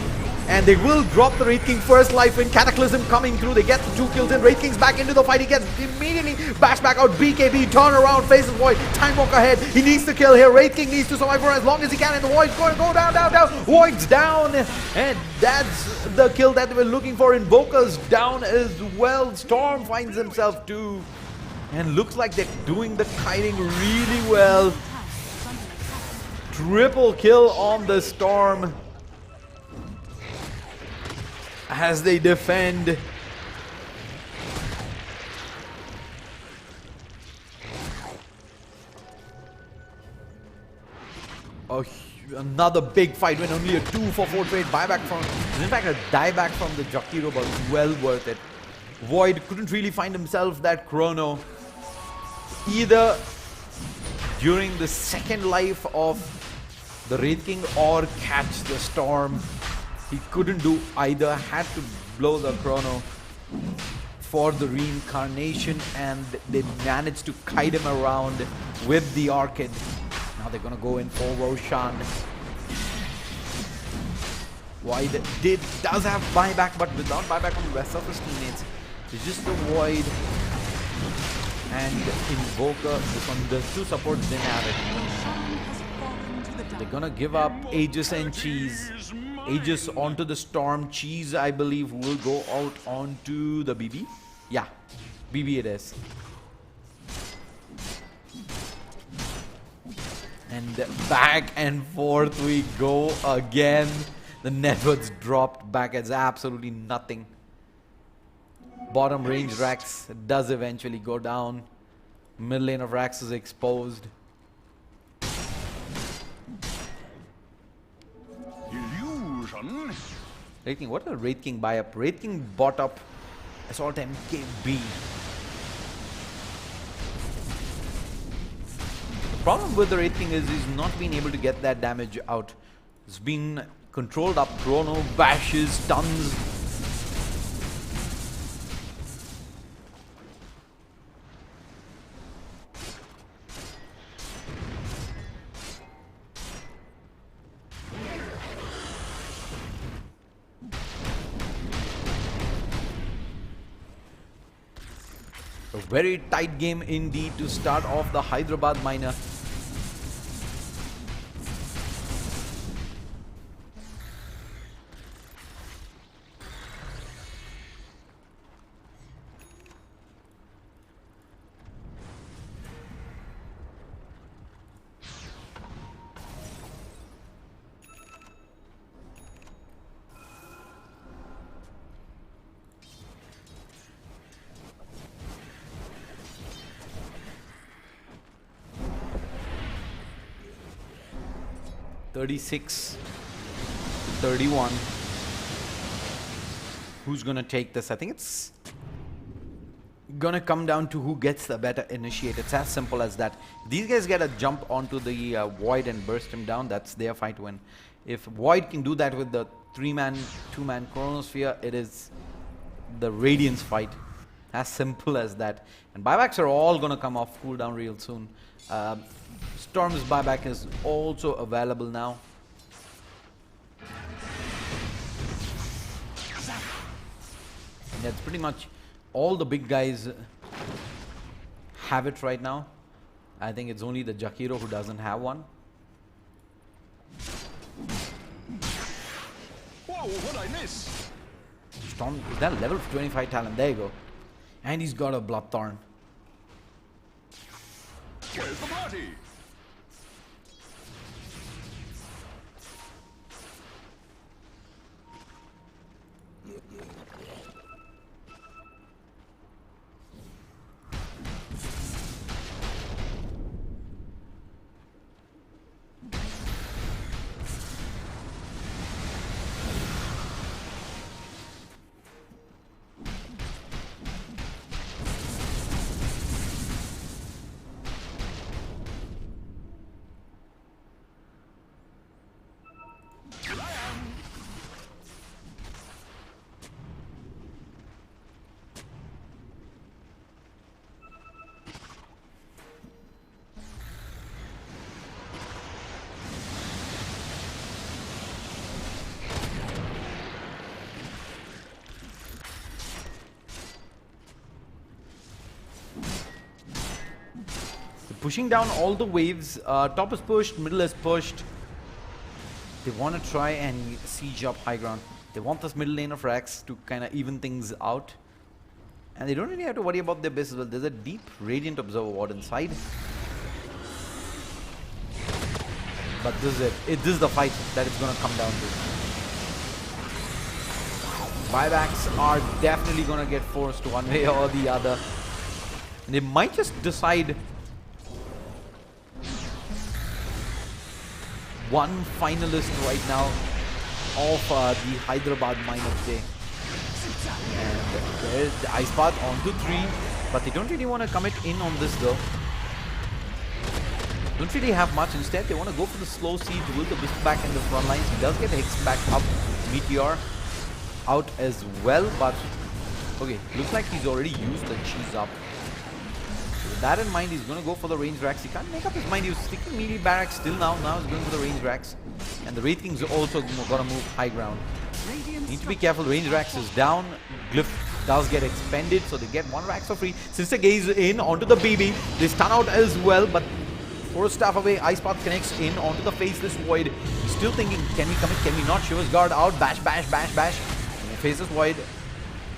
And they will drop the Wraith King first life in. Cataclysm coming through. They get the 2 kills in. Wraith King's back into the fight. He gets immediately bashed back out. BKB turn around, faces Void. Time walk ahead. He needs to kill here. Wraith King needs to survive for as long as he can. And the Void's going to go down, down, down. Void's down. And that's the kill that they were looking for. Invoker's down as well. Storm finds himself too. And looks like they're doing the kiting really well. Triple kill on the Storm. As they defend. Oh, another big fight win. Only a 2 for 4 trade buyback from. In fact, a dieback from the GPro, but well worth it. Void couldn't really find himself that chrono either during the second life of the Wraith King or catch the Storm. He couldn't do either, had to blow the chrono for the reincarnation, and they managed to kite him around with the Orchid. Now they're gonna go in for Roshan. Void does have buyback, but without buyback on the rest of his teammates. It's just the Void and Invoker. This one, the 2 supports didn't have it. They're gonna give up Aegis and Cheese. Aegis onto the Storm. Cheese, I believe, will go out onto the BB. Yeah, BB it is. And back and forth we go again. The net worth dropped back as absolutely nothing. Bottom range Rax does eventually go down. Mid lane of Rax is exposed. Wraith King, what did the Wraith King buy up? Wraith King bought up Assault MKB. The problem with the Wraith King is he's not been able to get that damage out. It's been controlled up chrono, bashes, stuns. A very tight game indeed to start off the Hyderabad minor. (36 to 31). Who's gonna take this? I think it's gonna come down to who gets the better initiate. It's as simple as that. If these guys get a jump onto the Void and burst him down, that's their fight win. If Void can do that with the 3-man, 2-man Chronosphere, it is the Radiance fight. As simple as that. And buybacks are all gonna come off cooldown real soon. Storm's buyback is also available now. That's pretty much all the big guys have it right now. I think it's only the GPro who doesn't have one. Whoa, what'd I miss? Storm, is that level 25 talent? There you go. And he's got a Bloodthorn. Where's the party? Pushing down all the waves. Top is pushed, middle is pushed. They want to try and siege up high ground. They want this middle lane of Rex to kind of even things out. And they don't really have to worry about their base as well. There's a deep Radiant Observer Ward inside. But this is it. This is the fight that it's going to come down to. Buybacks are definitely going to get forced one way or the other. And they might just decide one finalist right now of the Hyderabad mine of day. And there's the Ice Path onto 3, but they don't really want to commit in on this though. Don't really have much. Instead, they want to go for the slow siege with the Wisp back in the front lines. He does get Hex back up, Meteor out as well, but okay, looks like he's already used the cheese up. With that in mind, he's going to go for the range racks. He can't make up his mind. He was sticking melee barracks till now. Now he's going for the range racks. And the Wraith King's also got to move high ground. Need to be careful. Range racks is down. Glyph does get expended, so they get 1 racks for free. Sister Gaze in onto the BB. They stun out as well, but Force Staff away. Ice Path connects in onto the Faceless Void. He's still thinking, can we commit? Can we not? Shiva's Guard out. Bash, bash, bash, bash. And Faceless Void.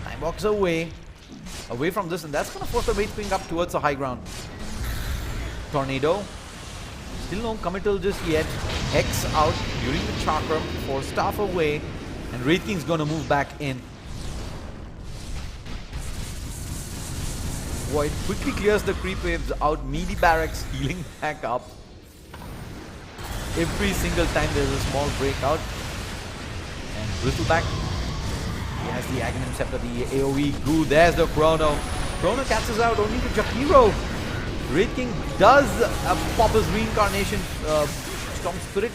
Time walks away from this, and that's going to force the Wraith King up towards the high ground. Tornado. Still no committal just yet. Hex out during the chakram. Force Staff away. And Wraith King's going to move back in. Void quickly clears the creep waves out. Meaty Barracks healing back up. Every single time there's a small breakout. And Bristleback. He has the Aghanim Scepter, the AoE goo. There's the Chrono. Chrono catches out only to GPro. Wraith King does pop his reincarnation. Storm Spirit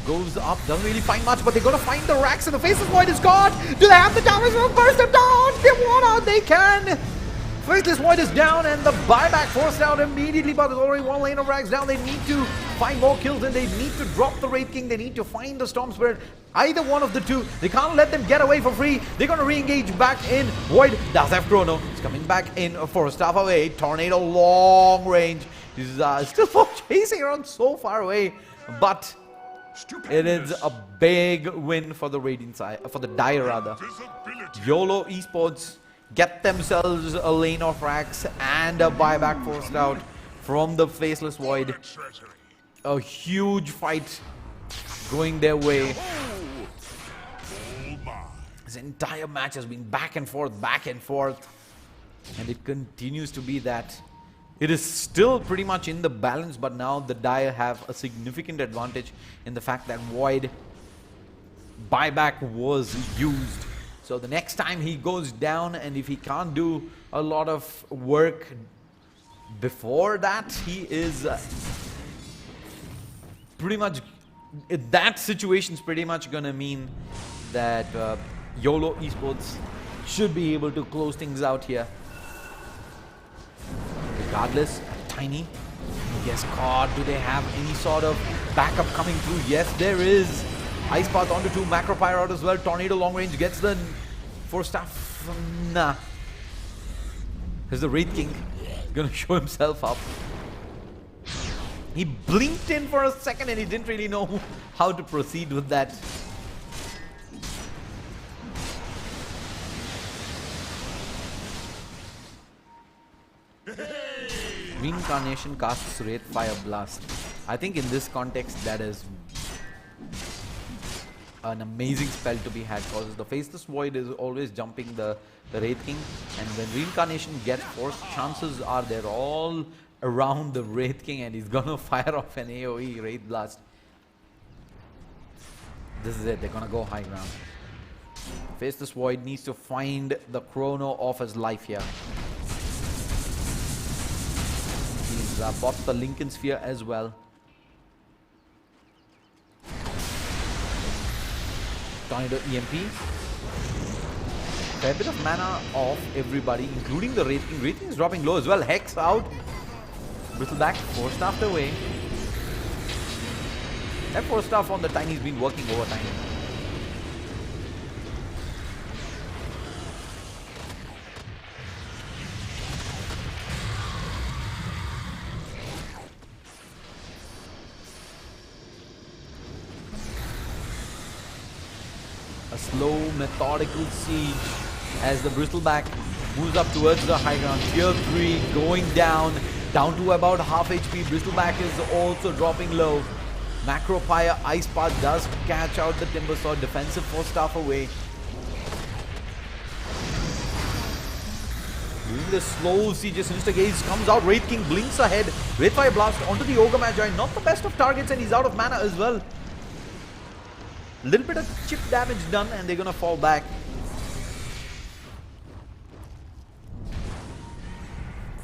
goes up, doesn't really find much, but they're gonna find the racks, and the Faceless Void is gone. Do they have the damage to burst them down? Get one out, they can. Faceless Void is down, and the buyback forced out immediately, but there's already 1 lane of racks down. They need to find more kills, and they need to drop the Wraith King. They need to find the Storm Spirit. Either one of the two. They can't let them get away for free. They're gonna re-engage back in. Void does have Chrono. He's coming back in for a staff away. Tornado long range. He's still chasing around so far away, but it is a big win for the Radiant side, for the Dire rather. YOLO Esports get themselves a lane of racks and a buyback forced out from the Faceless Void. A huge fight going their way. This entire match has been back and forth, and it continues to be that. It is still pretty much in the balance, but now the Dire have a significant advantage in the fact that Void buyback was used. So the next time he goes down, and if he can't do a lot of work before that, he is pretty much, that situation's pretty much gonna mean that YOLO Esports should be able to close things out here. Regardless, Tiny gets caught. Do they have any sort of backup coming through? Yes, there is. Ice Path onto 2, Macro Pyre out as well. Tornado long range gets the 4 staff Nah. Here's the Wraith King. Gonna show himself up. He blinked in for a second and he didn't really know how to proceed with that. Reincarnation casts Wraith Fire Blast. I think in this context that is an amazing spell to be had, because the Faceless Void is always jumping the Wraith King, and when Reincarnation gets forced, chances are they're all around the Wraith King and he's gonna fire off an AoE Wraith Blast. This is it, they're gonna go high ground. Faceless Void needs to find the chrono of his life here. He's bought the Lincoln Sphere as well. Tornado EMP. Fair bit of mana off everybody, including the Wraith King. Wraith King is dropping low as well. Hex out. Bristleback, 4-staffed away. That 4-staff on the Tiny's been working overtime. A slow, methodical siege as the Bristleback moves up towards the high ground. Tier 3 going down to about half HP. Bristleback is also dropping low. Macropire Ice Path does catch out the Timber Sword. Defensive 4-staff away. Doing the slow siege, Sinister Gaze comes out. Wraith King blinks ahead. Wraith Fire Blast onto the Ogre Magi. Not the best of targets, and he's out of mana as well. A little bit of chip damage done and they're gonna fall back.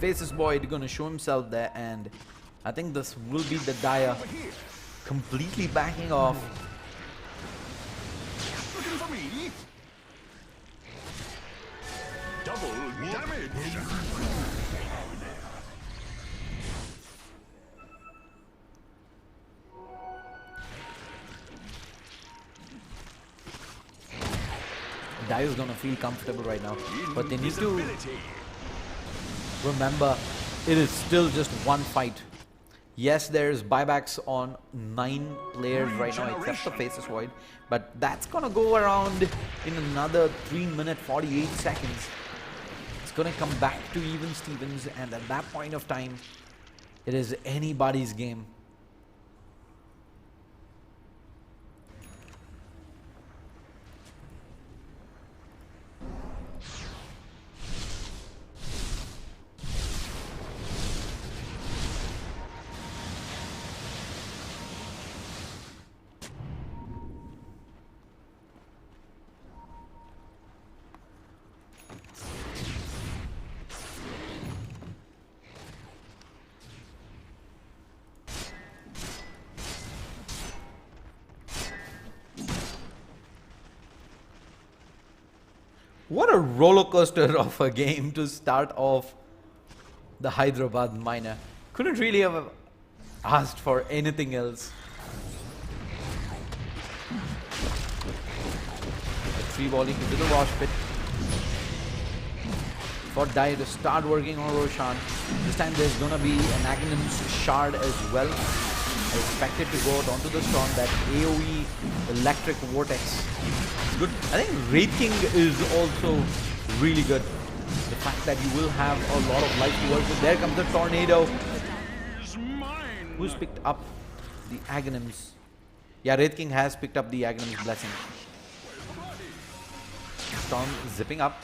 Faceless Void gonna show himself there, and I think this will be the Dire completely backing off. Looking for me? Double damage. Dire's gonna feel comfortable right now, but they need to remember it is still just one fight. Yes, there's buybacks on 9 players right now except the Faceless Void, but that's gonna go around in another 3 minutes 48 seconds. It's gonna come back to even Stevens, and at that point of time it is anybody's game. What a roller coaster of a game to start off the Hyderabad Miner. Couldn't really have asked for anything else. Free balling into the wash pit. For Dire to start working on Roshan. This time there's gonna be an Agnum's Shard as well. I expect it to go out onto the storm. That AoE electric vortex. Good. I think Wraith King is also really good. The fact that you will have a lot of life to work with. There comes the tornado. Who's picked up the Agnum's? Yeah, Wraith King has picked up the Agnum's Blessing. Storm zipping up,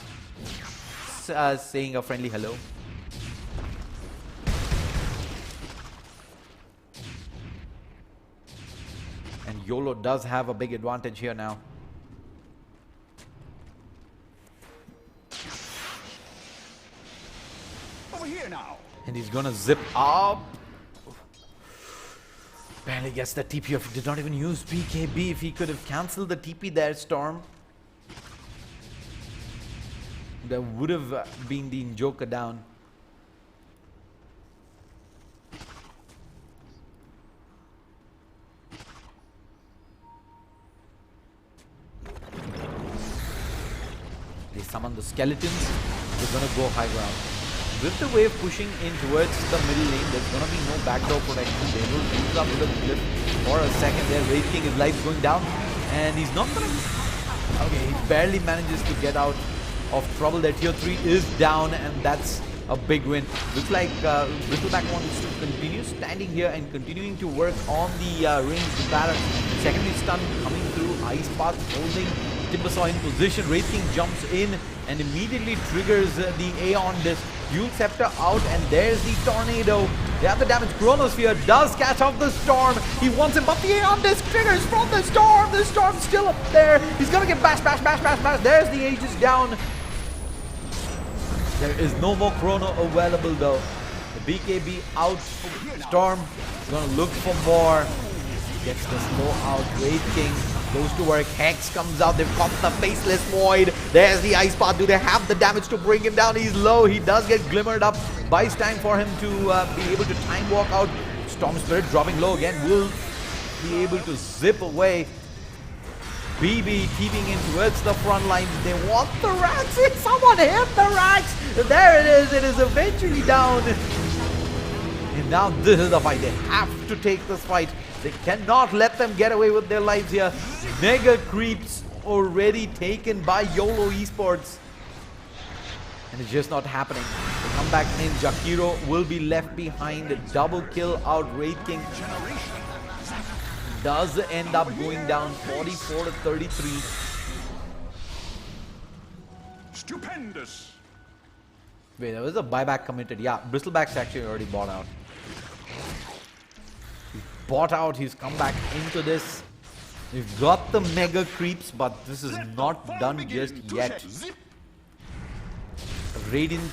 saying a friendly hello. And YOLO does have a big advantage here now. Over here now. And he's gonna zip up. Barely gets the TP. If he did not even use PKB, if he could have cancelled the TP there, Storm, there would have been the Injoker down. They summon the skeletons. They're gonna go high ground. With the wave pushing in towards the middle lane, there's gonna be no backdoor protection. They will use up the cliff for a second there. Wraith King, his life's going down, and he's not gonna. Okay, he barely manages to get out of trouble. That tier 3 is down, and that's a big win. Looks like Bristleback wants to continue standing here and continuing to work on the ranged batter. Secondary stun coming through. Ice Path holding Timbersaw in position. Wraith King jumps in and immediately triggers the Aeon Disc. Dual Scepter out, and there's the Tornado. They have the damage. Chronosphere does catch off the Storm. He wants him, but the Aeon Disc triggers from the Storm. The Storm's still up there. He's gonna get bash, bash, bash, bash, bash. There's the Aegis down. There is no more Chrono available though. The BKB out. Storm is gonna look for more. Gets the slow out. Wraith King goes to work. Hex comes out. They've got the Faceless Void. There's the Ice Path. Do they have the damage to bring him down? He's low. He does get glimmered up. Buys time for him to be able to time walk out. Storm Spirit dropping low again. Will be able to zip away. BB keeping in towards the front line. They want the racks. Someone hit the racks. There it is. It is eventually down. And now this is the fight. They have to take this fight. They cannot let them get away with their lives here. Mega creeps already taken by YOLO Esports. And it's just not happening. They come back in. GPro will be left behind. A double kill out. Wraith King does end up going down 44 to 33. Stupendous. Wait, there was a buyback committed. Yeah, Bristleback's actually already bought out. He's bought out. He's come back into this. We've got the mega creeps, but this is not done just yet. Radiant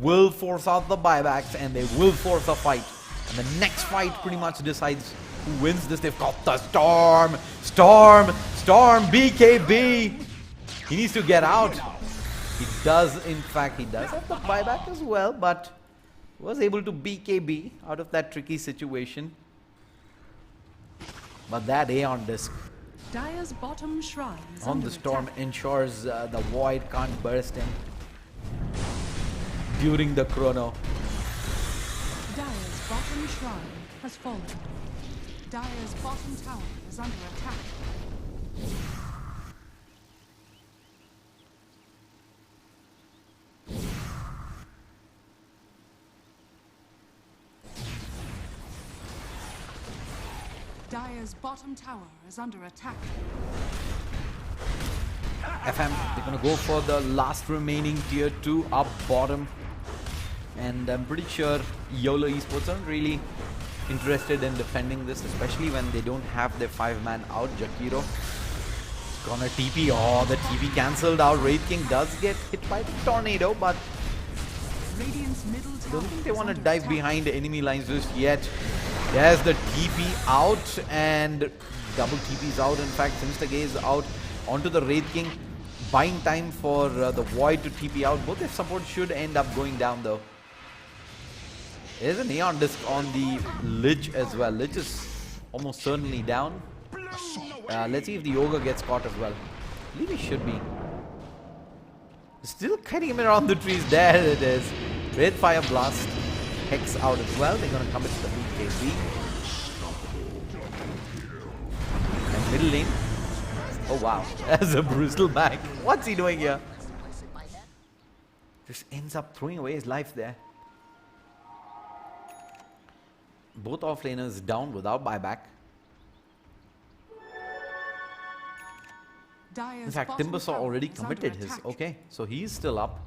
will force out the buybacks, and they will force a fight. And the next fight pretty much decides who wins this. They've got the Storm. Storm, BKB. He needs to get out. He does, in fact, he does have the buyback as well, but was able to BKB out of that tricky situation. But that Aeon Disc Dire's bottom shrine is on under the Storm attack. ensures the Void can't burst in during the Chrono. Dire's bottom shrine has fallen. Dire's bottom tower is under attack. Dire's bottom tower is under attack. FM, they're gonna go for the last remaining tier 2 up bottom. And I'm pretty sure YOLO Esports aren't really interested in defending this, especially when they don't have their 5-man out. GPro gonna TP. Oh, the TP cancelled out. Wraith King does get hit by the Tornado, but Radiant's middle I tower don't think they is want to under dive attack. behind the enemy lines just yet. There's the TP out, and double TP's out. In fact, Sinister Gaze out onto the Wraith King. Buying time for the Void to TP out. Both their support should end up going down though. There's an Aeon Disc on the Lich as well. Lich is almost certainly down. Let's see if the Ogre gets caught as well. I believe he should be. Still cutting him around the trees. There it is. Red Fire Blast. Hex out as well. They're going to come into the BKB. And middle lane. Oh wow. There's a Bristleback. What's he doing here? Just ends up throwing away his life there. Both offlaners down without buyback. Dire's In fact, bottom Timbersaw tower already is under committed his. attack. Okay, so he's still up.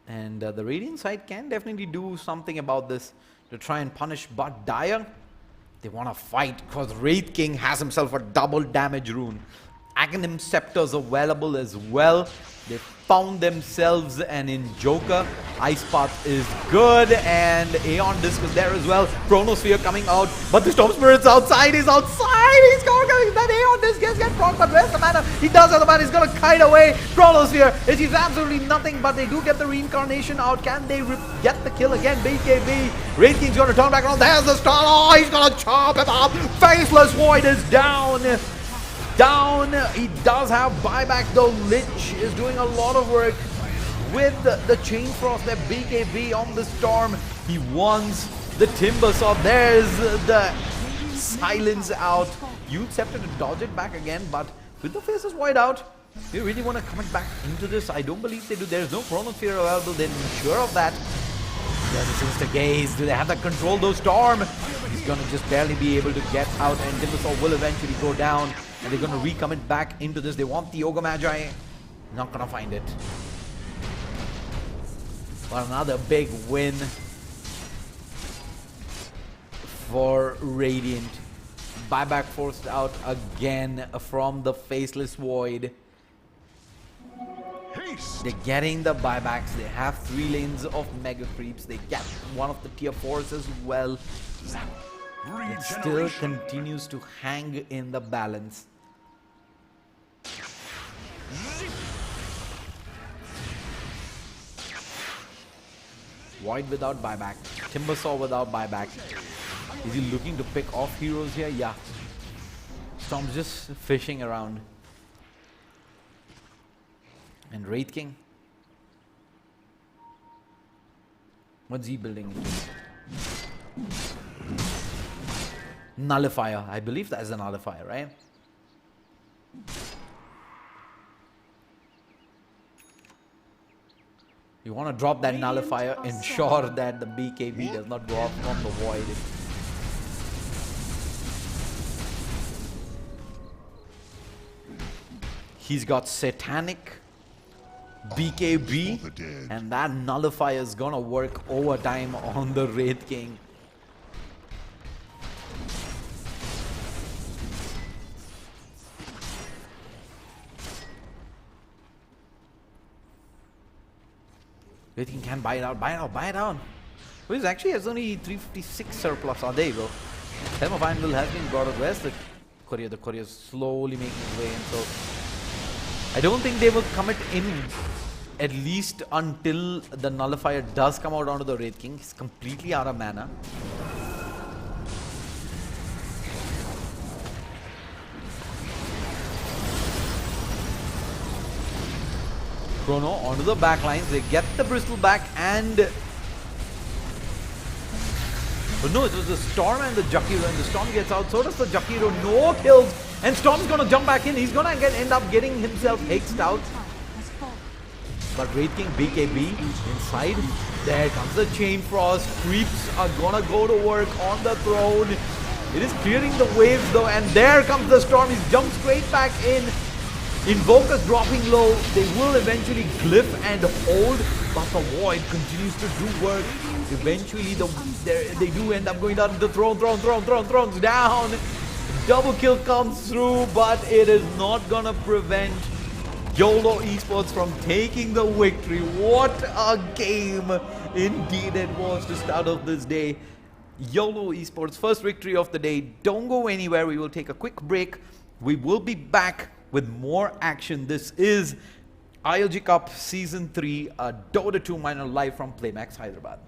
And the Radiant side can definitely do something about this to try and punish. But Dire, they want to fight because Wraith King has himself a double damage rune. Aghanim Scepters available as well. They found themselves an in Joker. Ice Path is good, and Aeon Disc is there as well. Chronosphere coming out, but the Storm Spirit's outside. He's outside. He's going. That Aeon Disc gets proc, but where's the mana? He does have the mana. He's gonna kite away. Chronosphere achieves absolutely nothing, but they do get the reincarnation out. Can they get the kill again? BKB. Wraith King's gonna turn back around. There's the star. Oh, he's gonna chop him up. Faceless Void is down. down. He does have buyback though. Lich is doing a lot of work with the Chain Frost, their BKB on the Storm. He wants the Timber Saw. There's the silence out. You accepted to dodge it back again, but with the faces wide out, they really want to commit back into this. I don't believe they do. There's no Chronosphere available. They're sure of that. There's a Sinister Gaze. Do they have that control though? Storm, he's going to just barely be able to get out, and Timbersaw will eventually go down, and they're going to recommit back into this. They want the Ogre Magi. Not going to find it. But another big win for Radiant. Buyback forced out again from the Faceless Void. Haste! They're getting the buybacks. They have 3 lanes of Mega Creeps. They get one of the tier 4s as well. It still continues to hang in the balance. Void without buyback. Timbersaw without buyback. Is he looking to pick off heroes here? Yeah. Storm's just fishing around. And Wraith King? What's he building into? Nullifier. I believe that's a nullifier, right? You want to drop that nullifier, ensure that the BKB does not go off from the void. He's got Satanic, BKB, and that nullifier is gonna work overtime on the Wraith King. Wraith King can buy it out, buy it out, buy it out. Well, he actually has only 356 surplus. Oh, there you go. Helm of Anvil has been brought out. Where's the courier is slowly making its way in, so I don't think they will commit in at least until the nullifier does come out onto the Wraith King. He's completely out of mana. Chrono onto the back lines. They get the Bristol back, and but no, it was the Storm and the Jakiro, and the Storm gets out. So does the Jakiro. No kills, and Storm's gonna jump back in. He's gonna end up getting himself hexed out. But Wraith King BKB inside. There comes the Chain Frost. Creeps are gonna go to work on the throne. It is clearing the waves though, and there comes the Storm. He's jumped straight back in. Invoker's dropping low. They will eventually glyph and hold, but the Void continues to do work. Eventually, they do end up going down to the throne's down. Double kill comes through, but it is not gonna prevent YOLO Esports from taking the victory. What a game indeed it was to start off this day. YOLO Esports, first victory of the day. Don't go anywhere. We will take a quick break. We will be back with more action. This is ILG Cup Season 3, a Dota 2 minor live from PLAYMAX Hyderabad.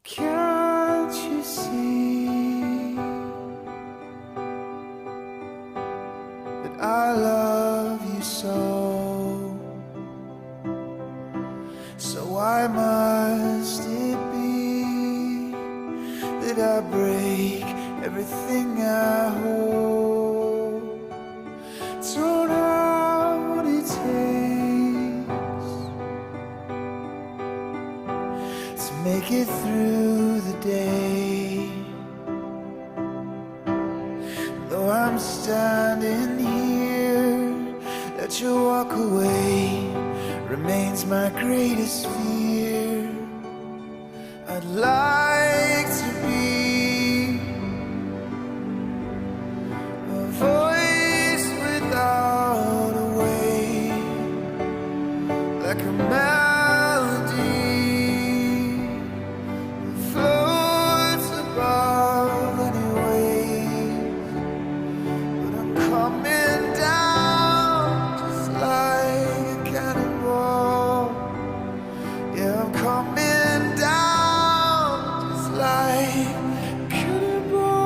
Can't you see that I love you so? So why must it be that I break everything I hold? Don't know what it takes to make it through the day. Though I'm standing here, let you walk away remains my greatest fear. I'd like to be a voice without a way, like a melody floats above any waves, but I'm coming down just like a cannonball. Yeah, I'm coming down just like a cannonball.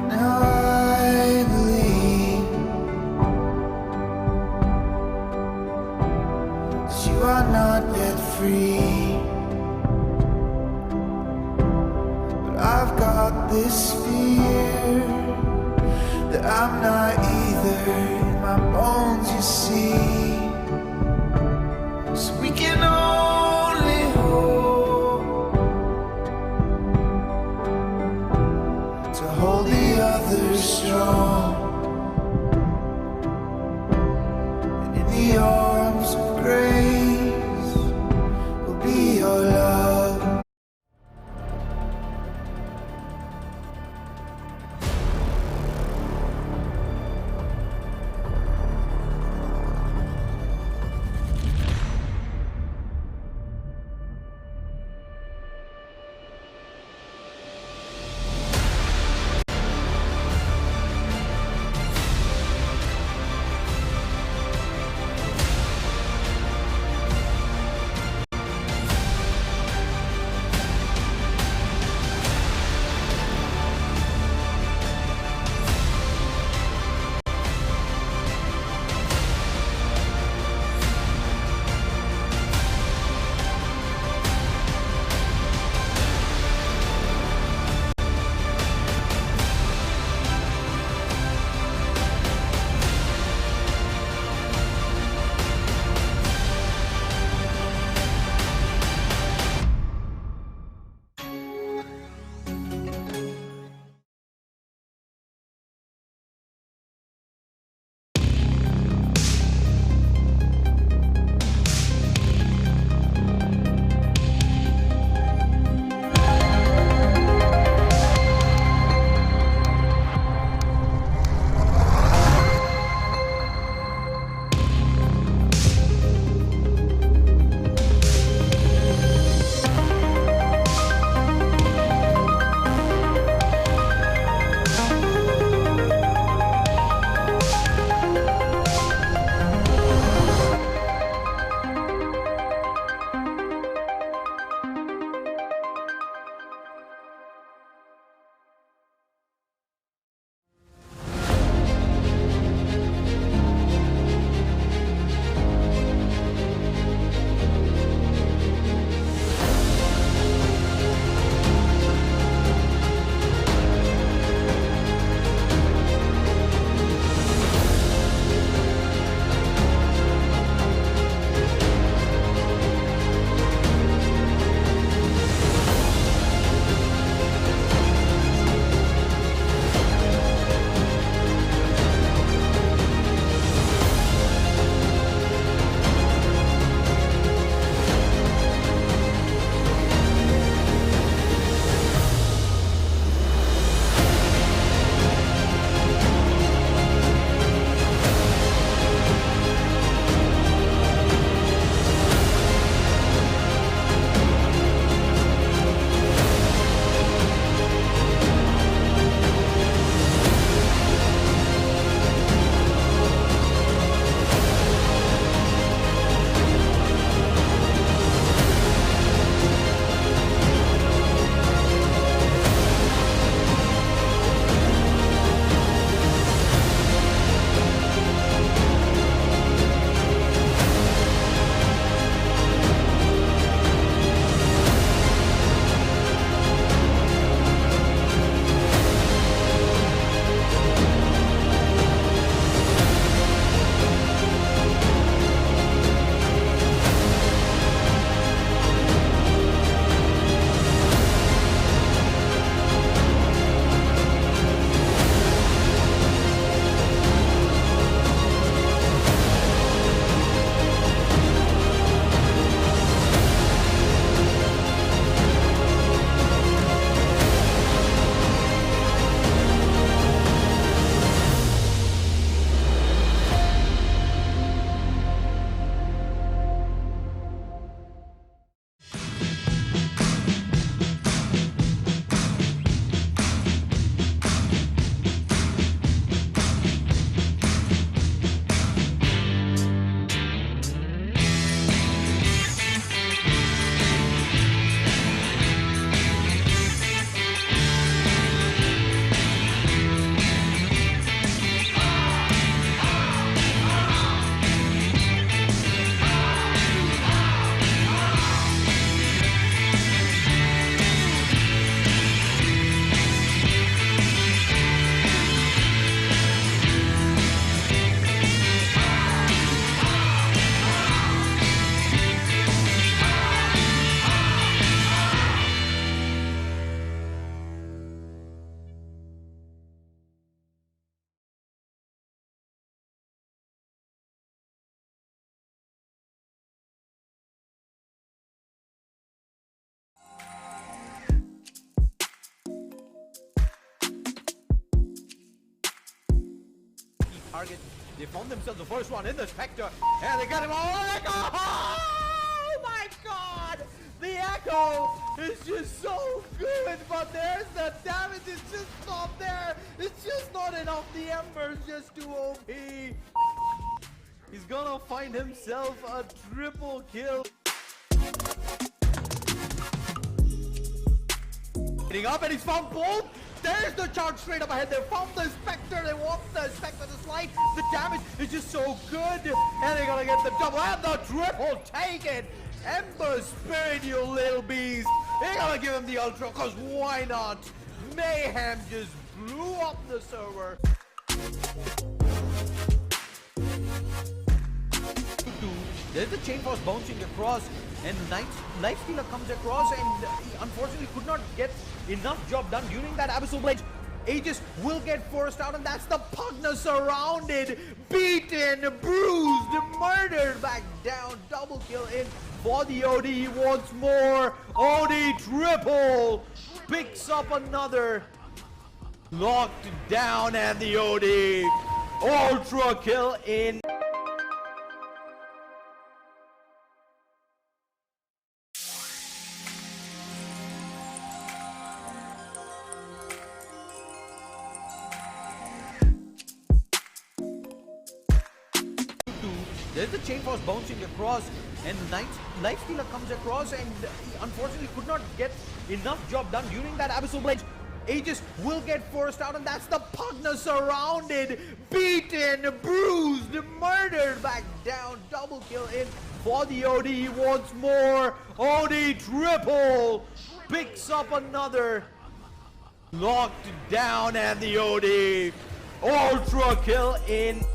Now I believe that you are not yet free, but I've got this fear that I'm not either in my bones, you see. So we can only hope to hold the others strong, and in the arms of grace will be your love. target. They found themselves the first one in the Spectre, and they got him all. Oh my God! The Echo is just so good, but there's the damage. It's just not there. It's just not enough. The Ember's just too OP. He's gonna find himself a triple kill. Hitting up, and he's found both. There's the charge straight up ahead. They found the Spectre. They want the Spectre to slide. The damage is just so good. And they're gonna get the double and the triple. Take it. Ember Spirit, you little beast. They're gonna give him the ultra, cause why not? Mayhem just blew up the server. There's the chain force bouncing across, and Life Stealer comes across, and he unfortunately could not get enough job done during that Abyssal Blade. Aegis will get forced out, and that's the Pugna surrounded, beaten, bruised, murdered, back down. Double kill in for the OD once more. OD triple picks up another. Locked down, and the OD ultra kill in. There's the chain force bouncing across, and Life Stealer comes across, and he unfortunately could not get enough job done during that Abyssal Blade. Aegis will get forced out, and that's the Pugna surrounded, beaten, bruised, murdered, back down. Double kill in for the OD once more. OD triple picks up another. Locked down, and the OD ultra kill in.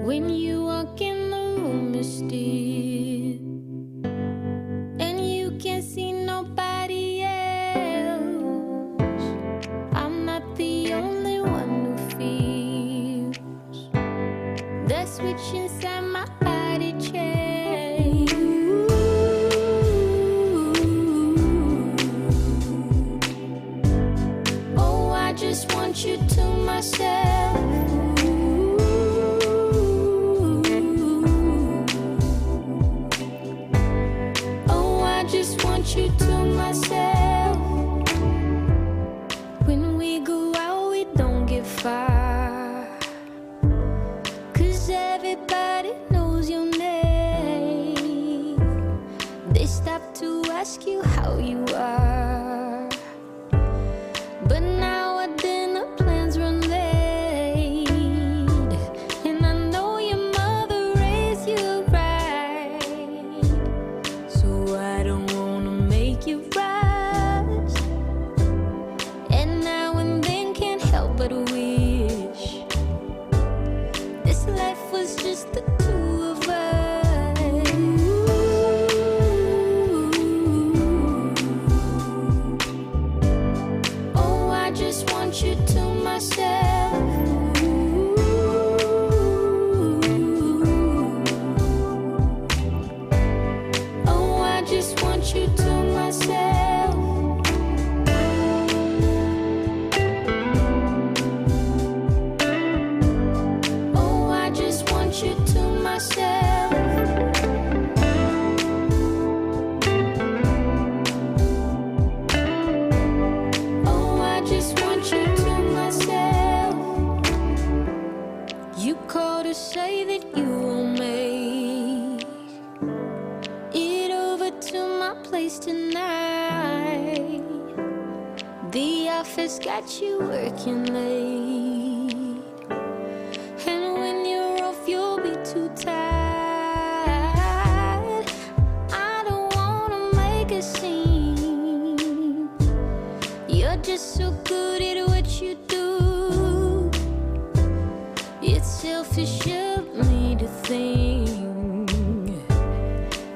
When you walk in the room, it's still, and you can't see nobody else. I'm not the only one who feels the switch inside my body change. Oh, I just want you to myself. You to myself. When we go out, we don't get far, 'cause everybody knows your name. They stop to ask you how you are, but now our dinner plans run late, and I know your mother raised you right, so I don't you rise, and now and then can't help but wish this life was just the two of us. Oh, I just want you to myself. Oh, I just want you to myself. Oh, I just want you to myself. Oh, I just want you to myself. You call to say that you will make it over to my place tonight. The office got you working late, and when you're off, you'll be too tired. I don't wanna make a scene, You're just so good at what you do. It's selfish of me to think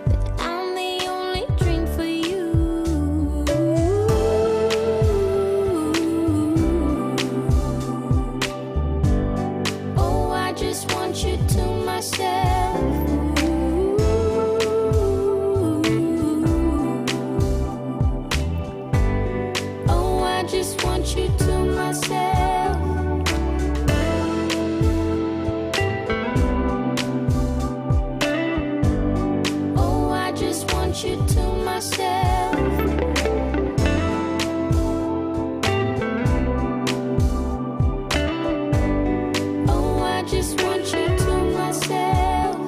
that I'm the only dream for you. Oh, I just want you to myself. Oh, I just want you to myself. Oh, I just want you to myself. Oh, I just want you to myself.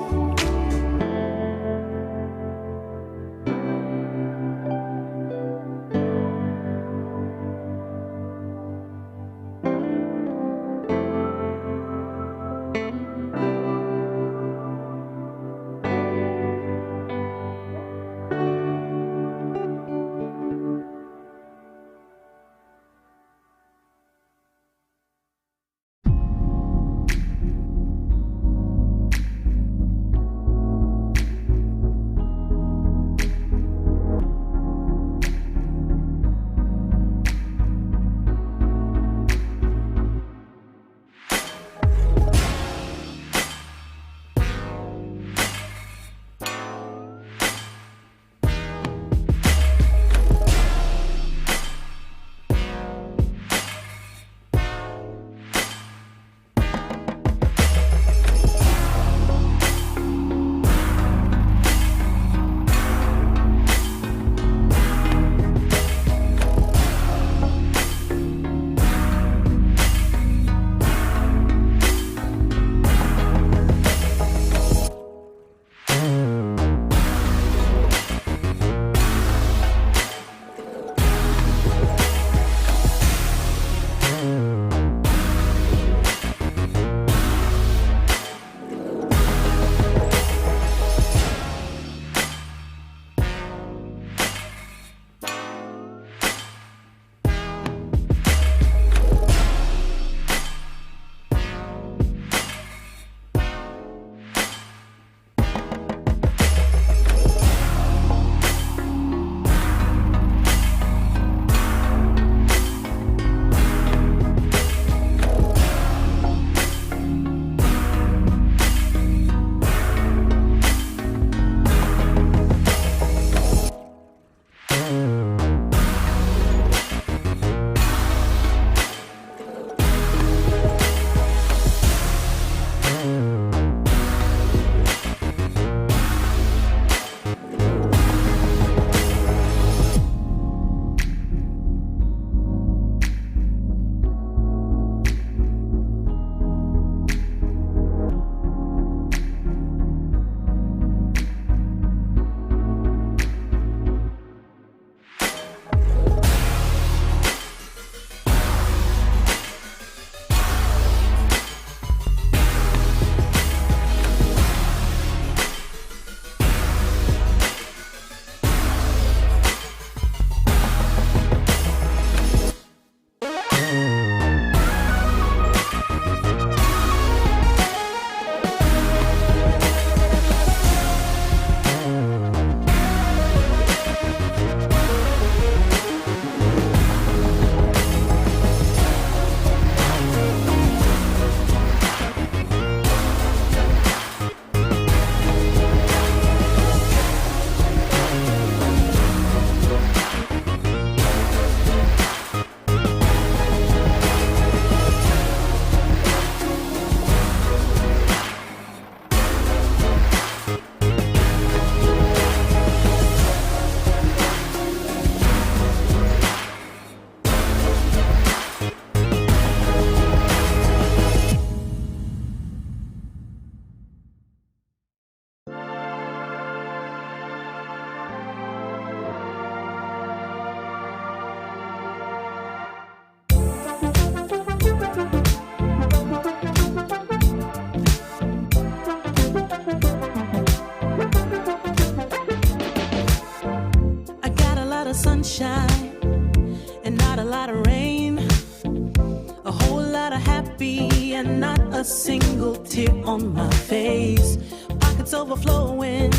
happy and not a single tear on my face. Pockets overflowing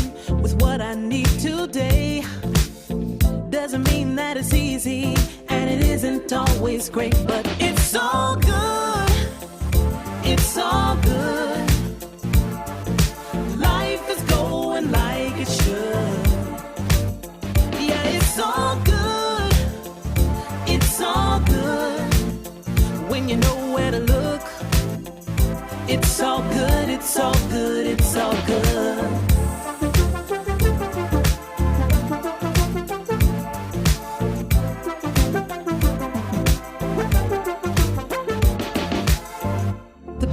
with what I need today. Doesn't mean that it's easy, and it isn't always great, but it's all good. It's all good. Life is going like it should. Yeah, it's all good. It's all good. When you know where to look, it's all good. It's all good. It's all good.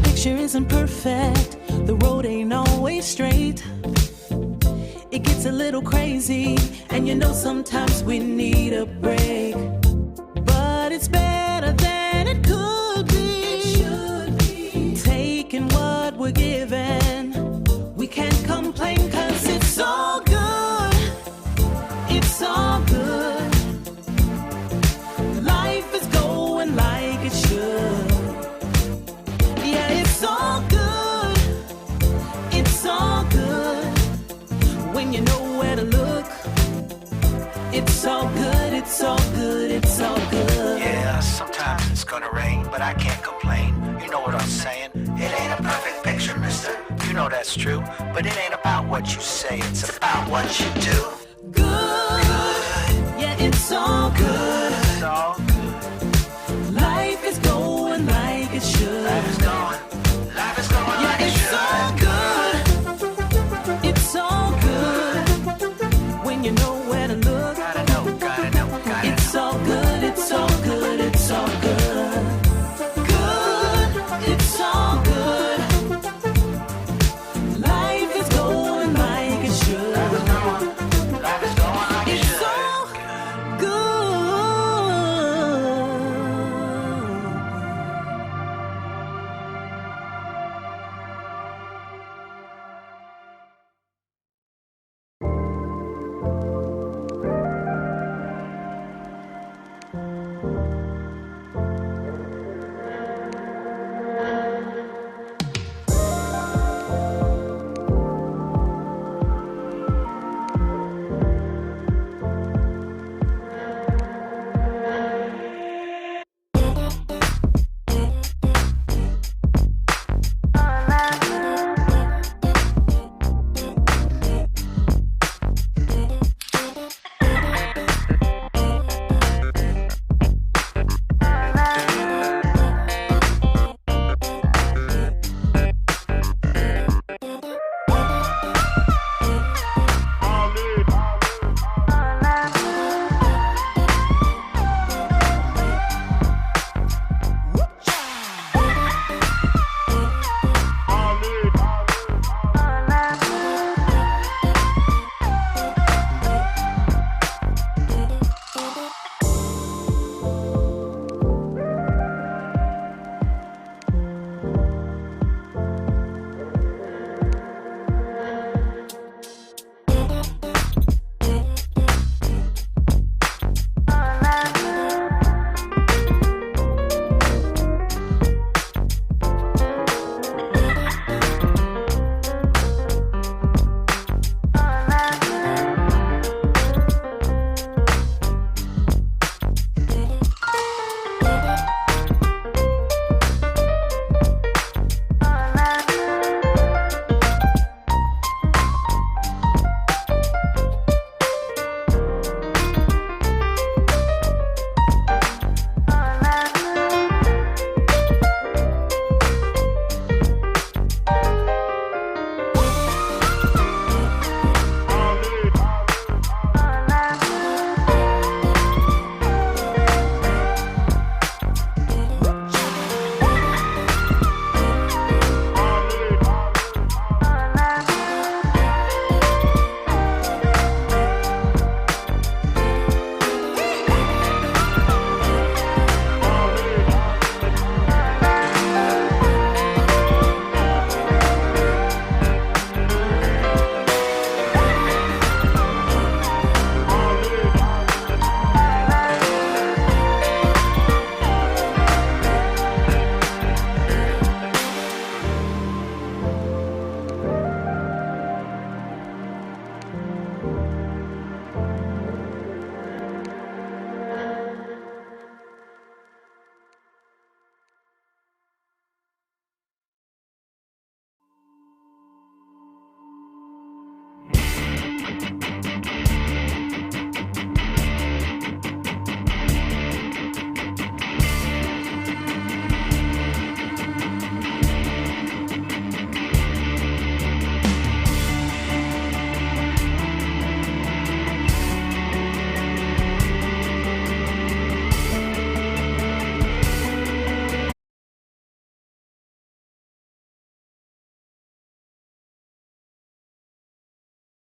Picture isn't perfect, the road ain't always straight. It gets a little crazy, and you know sometimes we need a break. But it's better than it could be. It should be. Taking what we're given, we can't complain, 'cause it's all good. It's all good. Life is going like it should. It's all good. It's all good. When you know where to look, it's all good. It's all good. It's all good. Yeah, sometimes it's gonna rain, but I can't complain. You know what I'm saying? It ain't a perfect picture, mister. You know that's true. But it ain't about what you say, it's about what you do. Good. Yeah, it's all good. It's all good. Life is going like it should. Life is going Yeah, like it it's should. all good. It's all good. When you know where to look, Gotta know. it's all good. It's all good. It's all good. Good. It's all good. Life is going like it should. Life is going like it It's should. all good.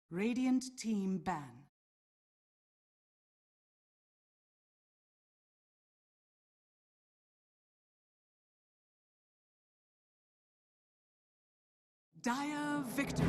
Radiant team ban. Dire victory.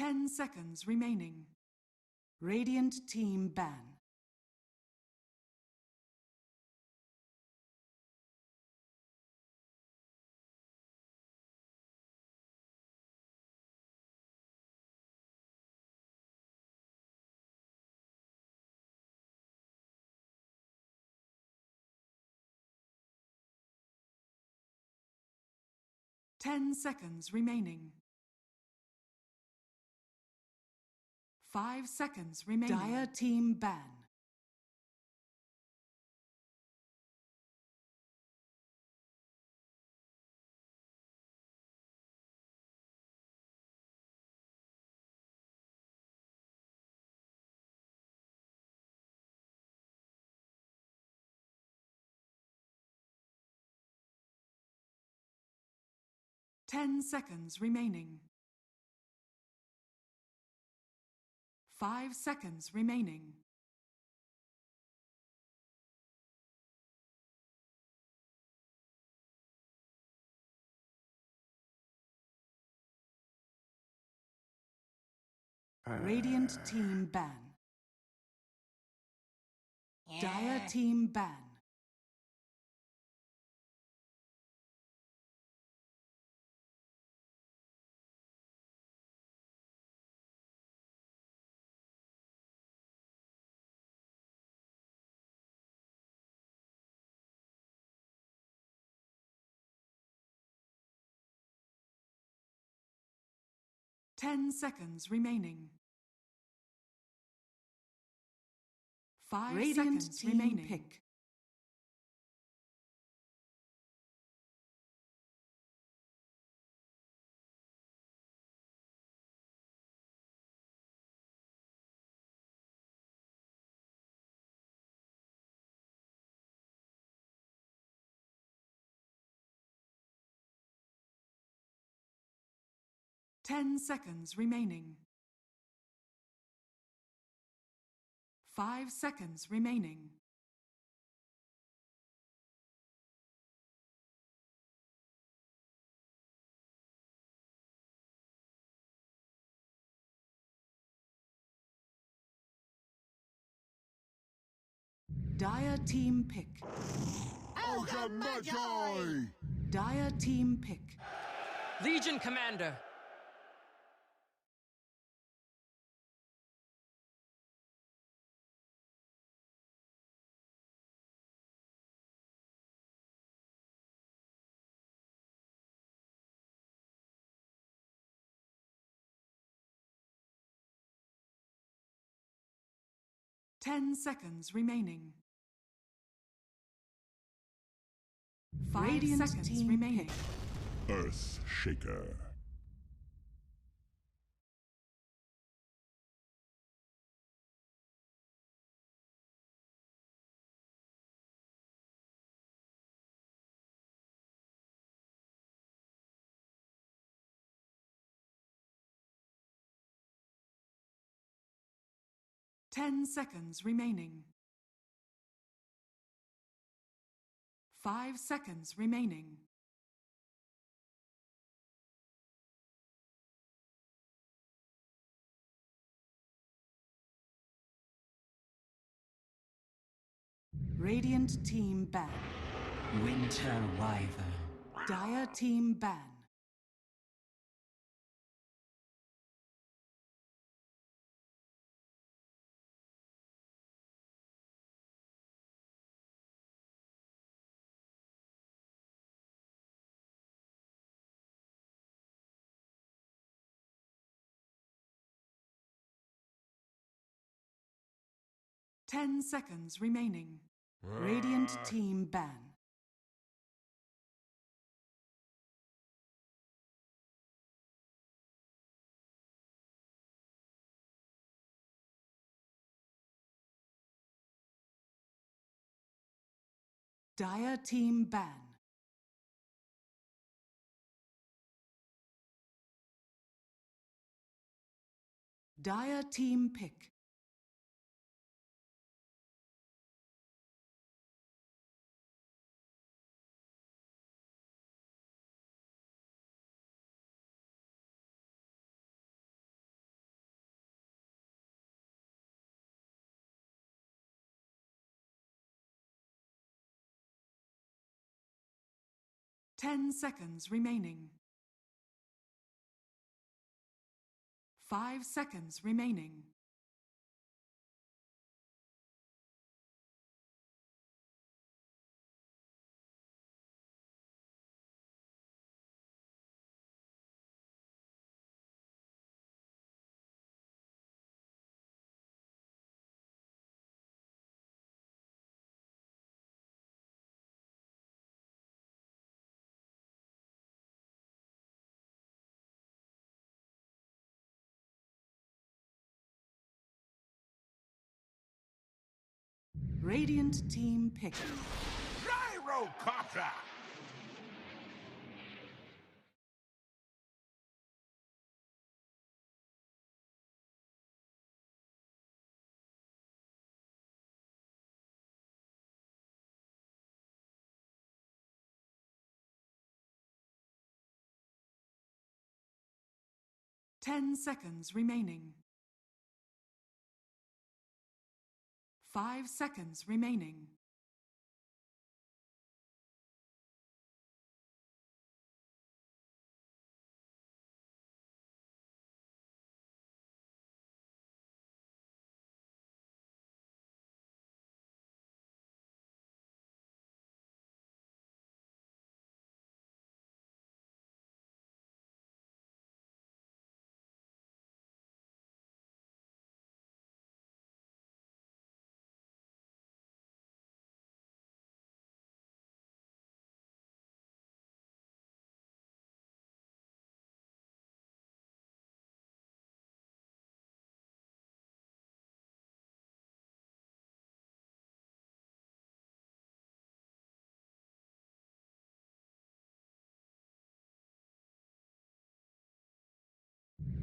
10 seconds remaining. Radiant team ban. Ten seconds remaining. 5 seconds remaining. Dire team ban. Ten seconds remaining. 5 seconds remaining. Radiant team ban. Dire team ban. Ten seconds remaining. 5 Radiant seconds team remaining. pick. Ten seconds remaining. 5 seconds remaining. Dire team pick. Dire team pick. Legion Commander. Ten seconds remaining. 5 Radiant seconds team remaining. pick. Earth Shaker. Ten seconds remaining. 5 seconds remaining. Radiant team ban. Winter Wyvern. Dire team ban. Ten seconds remaining. Radiant team ban. Dire team ban. Dire team pick. 10 seconds remaining. 5 seconds remaining. Radiant team pick. Gyrocopter! 10 seconds remaining. 5 seconds remaining.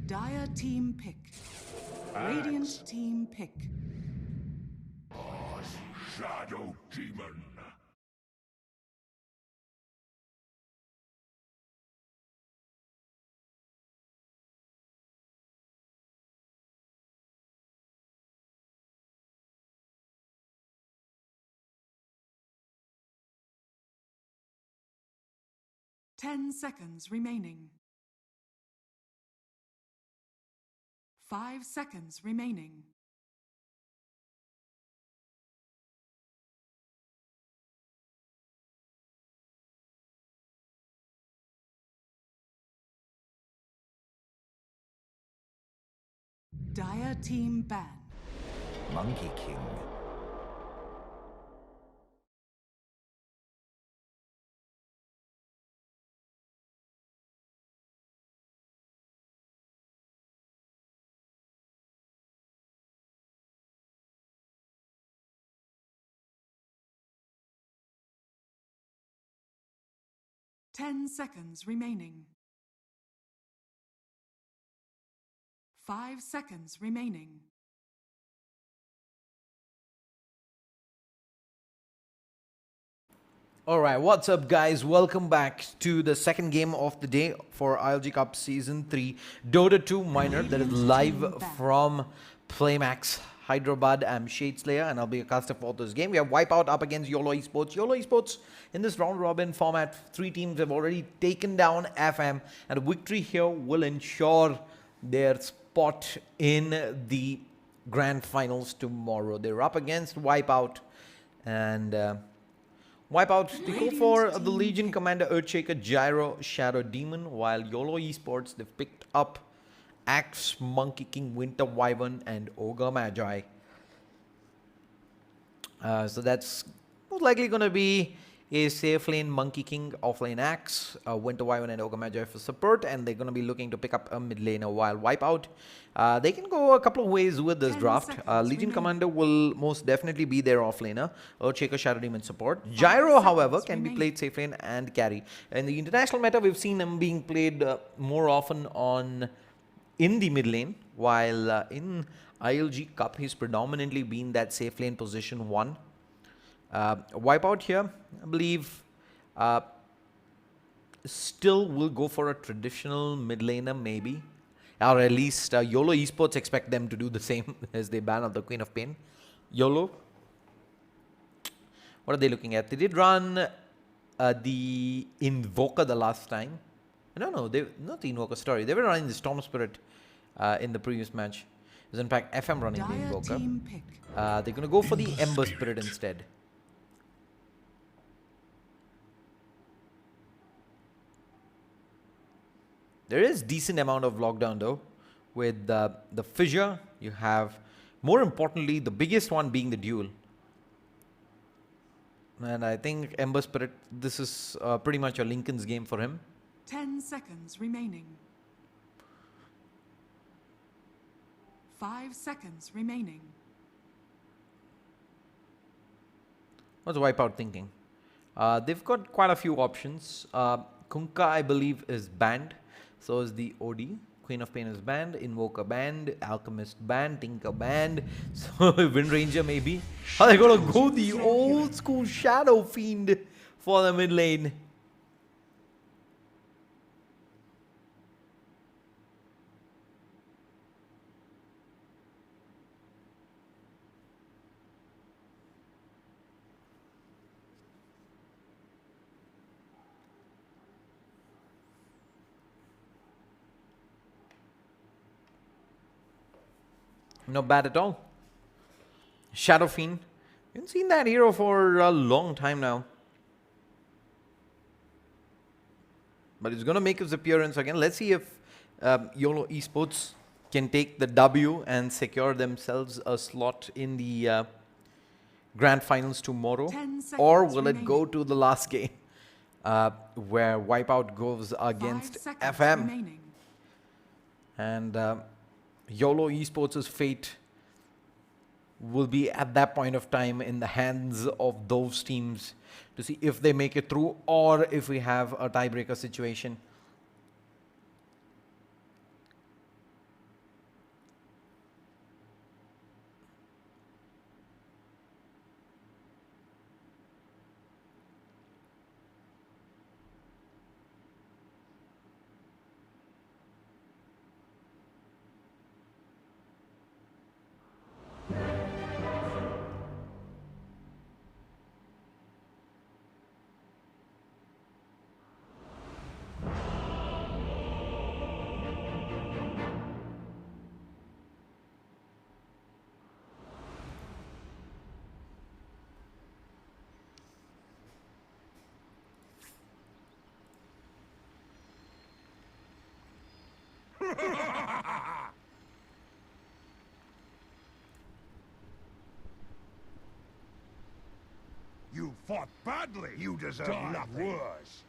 Dire team pick. Radiant team pick. Shadow Demon! 10 seconds remaining. 5 seconds remaining. Dire team ban. Monkey King. Ten seconds remaining. 5 seconds remaining. Alright, what's up guys? Welcome back to the second game of the day for ILG Cup Season 3 Dota 2 Minor that is live from PLAYMAX Hyderabad. I'm Shadeslayer and I'll be a caster for this game. We have Wipeout up against YOLO Esports. YOLO Esports in this round robin format, 3 teams have already taken down FM and a victory here will ensure their spot in the grand finals tomorrow. They're up against Wipeout and Wipeout, they go for the Legion Commander, Earthshaker, Gyro, Shadow Demon, while YOLO Esports, they've picked up Axe, Monkey King, Winter Wyvern, and Ogre Magi. So that's most likely going to be a safe lane Monkey King, offlane Axe, Winter Wyvern, and Ogre Magi for support, and they're going to be looking to pick up a mid laner while Wipeout. They can go a couple of ways with this draft. Legion Commander will most definitely be their offlaner. Earthshaker, Shadow Demon support. Gyro, however, can be played safe lane and carry. In the international meta, we've seen him being played more often in the mid lane, while in ILG Cup, he's predominantly been that safe lane position 1. Wipeout here, I believe, still will go for a traditional mid laner maybe. Or at least YOLO Esports expect them to do the same as they ban out the Queen of Pain. YOLO, what are they looking at? They did run the Invoker the last time. No, they not the Invoker, sorry. They were running the Storm Spirit in the previous match. It was in fact FM running the Dire Invoker. team pick. They're going to go for the Ember Spirit instead. There is decent amount of lockdown though. With the Fissure, you have, more importantly, the biggest one being the Duel. And I think Ember Spirit, this is pretty much a Lincoln's game for him. 10 seconds remaining. 5 seconds remaining. What's Wipeout thinking? They've got quite a few options. Kunkka, I believe, is banned. So is the OD. Queen of Pain is banned. Invoker banned. Alchemist banned. Tinker banned. So Wind Ranger maybe. Are they going to go the old school Shadow Fiend for the mid lane? Not bad at all. Shadow Fiend. We haven't seen that hero for a long time now. But he's going to make his appearance again. Let's see if YOLO Esports can take the W and secure themselves a slot in the Grand Finals tomorrow. Or will it go to the last game where Wipeout goes against FM? Remaining. And YOLO Esports' fate will be at that point of time in the hands of those teams to see if they make it through or if we have a tiebreaker situation. You fought badly. You deserve nothing worse.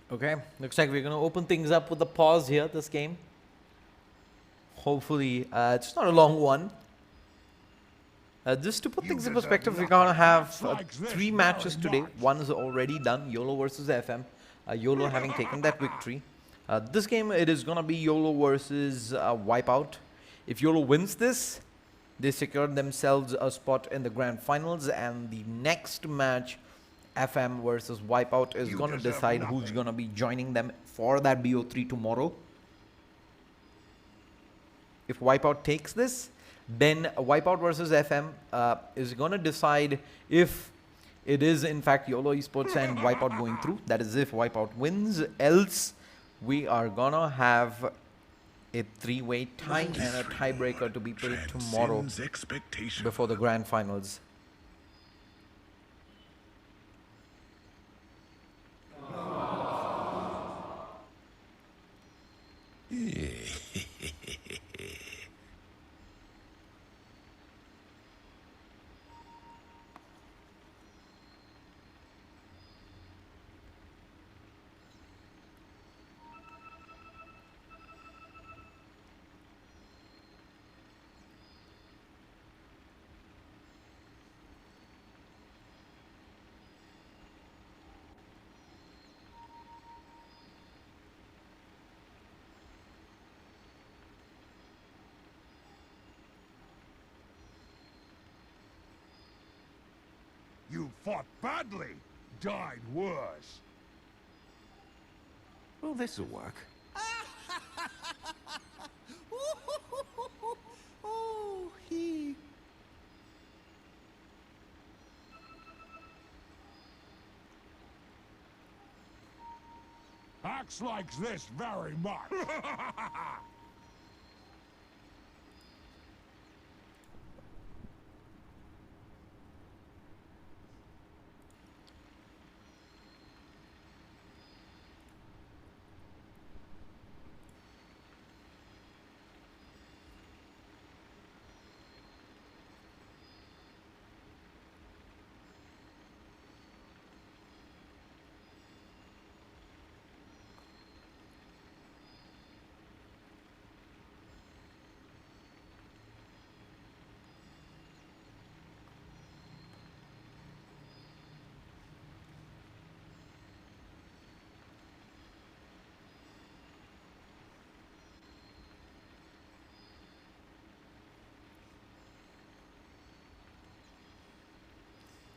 Okay, looks like we're going to open things up with a pause here, this game. Hopefully, it's not a long one. Just to put things in perspective, we're going to have 3 matches today. One is already done, YOLO versus FM. YOLO having taken that victory. This game, it is going to be YOLO versus Wipeout. If YOLO wins this, they secure themselves a spot in the Grand Finals. And the next match, FM versus Wipeout, is going to decide who's going to be joining them for that BO3 tomorrow. If Wipeout takes this, then Wipeout versus FM is going to decide if it is in fact YOLO Esports and Wipeout going through. That is if Wipeout wins. Else, we are going to have a 3-way tie and a tiebreaker to be played tomorrow before the Grand Finals. who fought badly died worse. Well, this'll work. Oh, he. Axe likes this very much.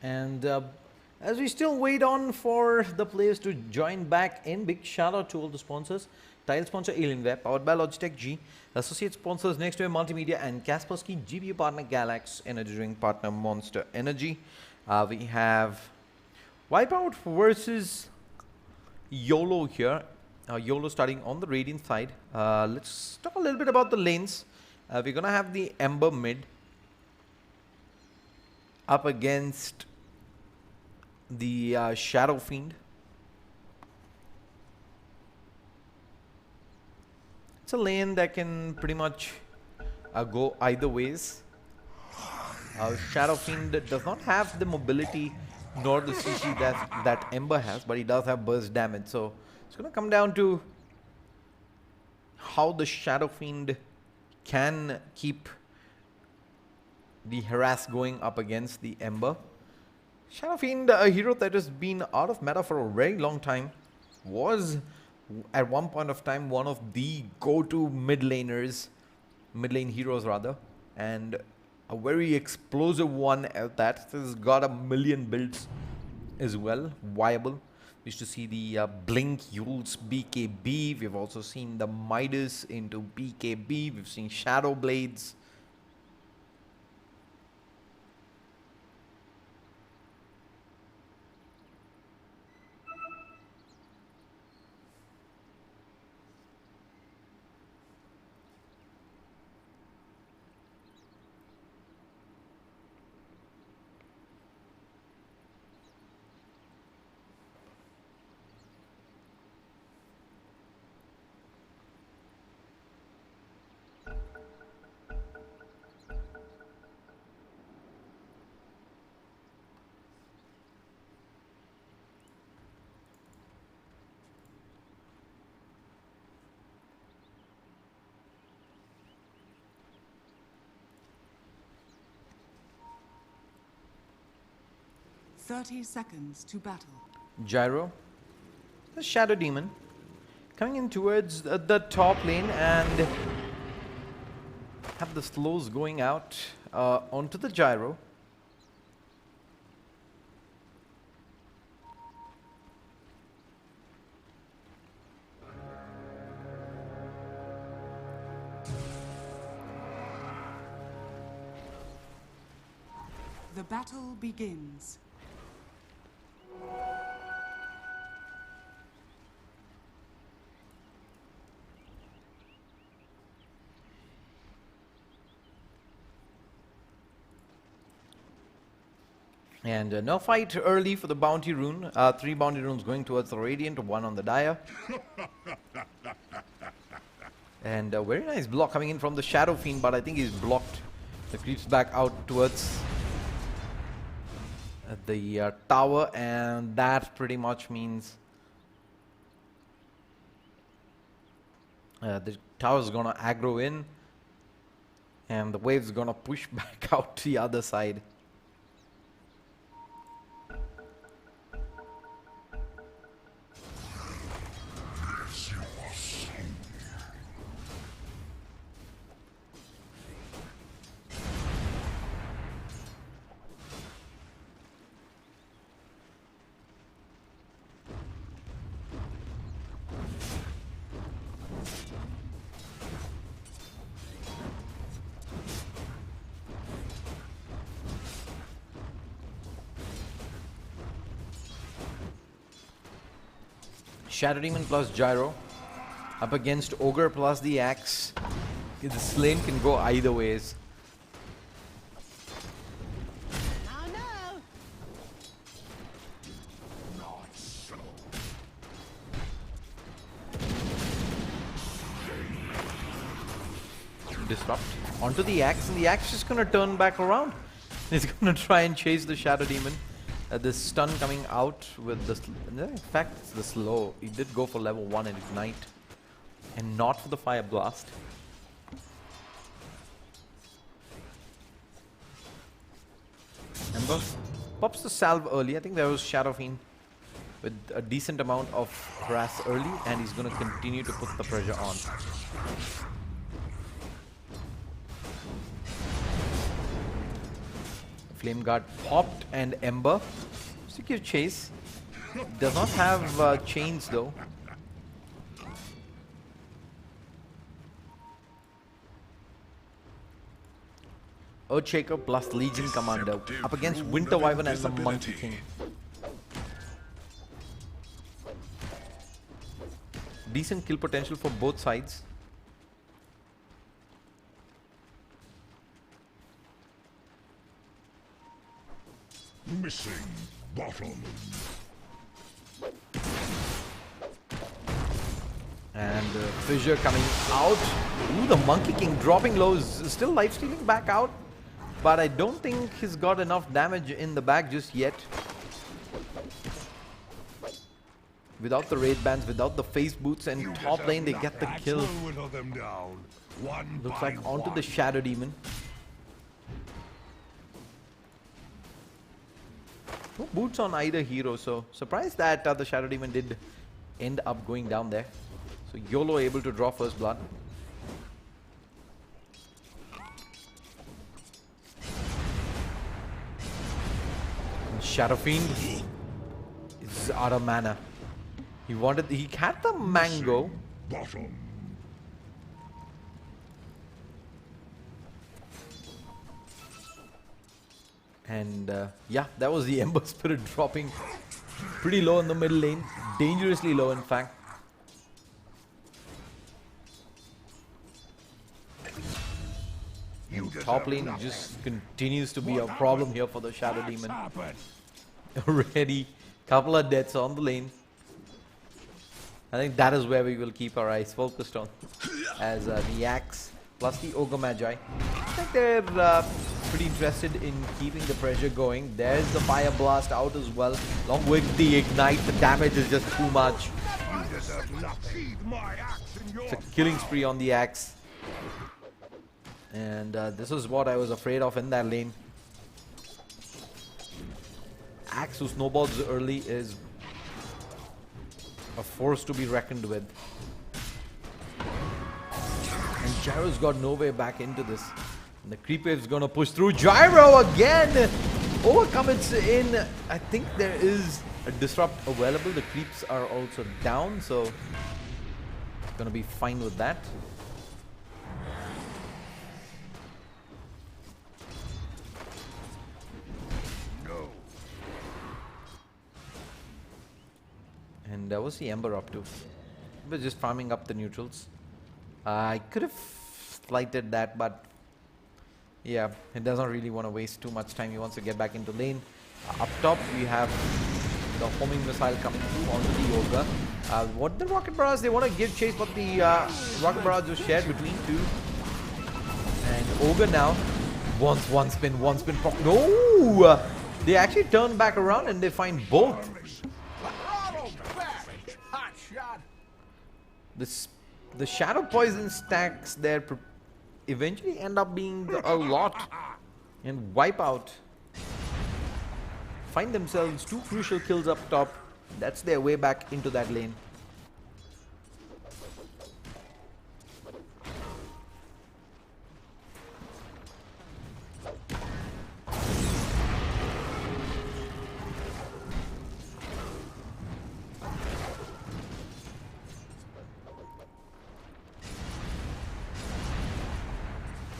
And as we still wait on for the players to join back in, big shout out to all the sponsors. Title sponsor Alienware, powered by Logitech G. Associate sponsors Next Wave Multimedia and Kaspersky. GPU partner Galax. Energy drink partner Monster Energy. We have Wipeout versus YOLO here. YOLO starting on the Radiant side. Let's talk a little bit about the lanes. We're going to have the Ember mid up against the Shadow Fiend. It's a lane that can pretty much go either ways. Shadow Fiend does not have the mobility nor the CC that Ember has, but he does have burst damage. So it's going to come down to how the Shadow Fiend can keep the harass going up against the Ember. Shadow Fiend, a hero that has been out of meta for a very long time, was at one point of time one of the go-to mid lane heroes rather, and a very explosive one at that. Has got 1 million builds as well, viable. We used to see the Blink Yules BKB. We've also seen the Midas into BKB. We've seen Shadow Blades. Thirty seconds to battle. Gyro, the Shadow Demon, coming in towards the top lane and have the slows going out onto the Gyro. The battle begins. And no fight early for the bounty rune. 3 bounty runes going towards the Radiant, 1 on the Dire. And a very nice block coming in from the Shadow Fiend, but I think he's blocked. The creeps back out towards the tower, and that pretty much means the tower's gonna aggro in, and the wave's gonna push back out to the other side. Shadow Demon plus Gyro up against Ogre plus the Axe. This lane can go either ways. Disrupt onto the Axe, and the Axe is gonna turn back around. He's gonna try and chase the Shadow Demon. This stun coming out with the in fact it's the slow. He did go for level 1 and Ignite, and not for the Fire Blast. Ember pops the salve early. I think there was Shadow Fiend with a decent amount of harass early, and he's gonna continue to put the pressure on. Flame Guard popped, and Ember secure chase. Does not have chains though. Earthshaker plus Legion Commander up against Winter Wyvern and the Monkey King. Decent kill potential for both sides. Missing bottom. And Fissure coming out. Ooh, the Monkey King dropping lows. Still life stealing back out. But I don't think he's got enough damage in the bag just yet. Without the raid bans, without the face boots, and top lane they get the kill. Looks like onto the Shadow Demon. No boots on either hero, so surprised that the Shadow Demon did end up going down there. So YOLO able to draw first blood. And Shadow Fiend is out of mana. He had the mango. Bottom. And yeah, that was the Ember Spirit dropping pretty low in the middle lane. Dangerously low, in fact. And top lane just continues to be a problem here for the Shadow Demon. Already couple of deaths on the lane. I think that is where we will keep our eyes focused on, as the Axe plus the Ogre Magi. I think they're pretty interested in keeping the pressure going. There's the Fire Blast out as well, along with the Ignite. The damage is just too much. It's a killing spree on the Axe. And this is what I was afraid of in that lane. Axe who snowballs early is a force to be reckoned with. And Gyro's got no way back into this. And the creep wave's gonna push through. Gyro again! Overcommits in. I think there is a disrupt available. The creeps are also down, so gonna be fine with that. And what's the Ember up to? We're just farming up the neutrals. I could have slighted that, but yeah, it doesn't really want to waste too much time. He wants to get back into lane. Up top, we have the homing missile coming through onto the Ogre. What the Rocket Barrage? They want to give chase, but the Rocket Barrage was shared between two. And Ogre now wants one spin proc. No! They actually turn back around and they find both. The Shadow Poison stacks there eventually end up being a lot, and Wipeout find themselves two crucial kills up top. That's their way back into that lane.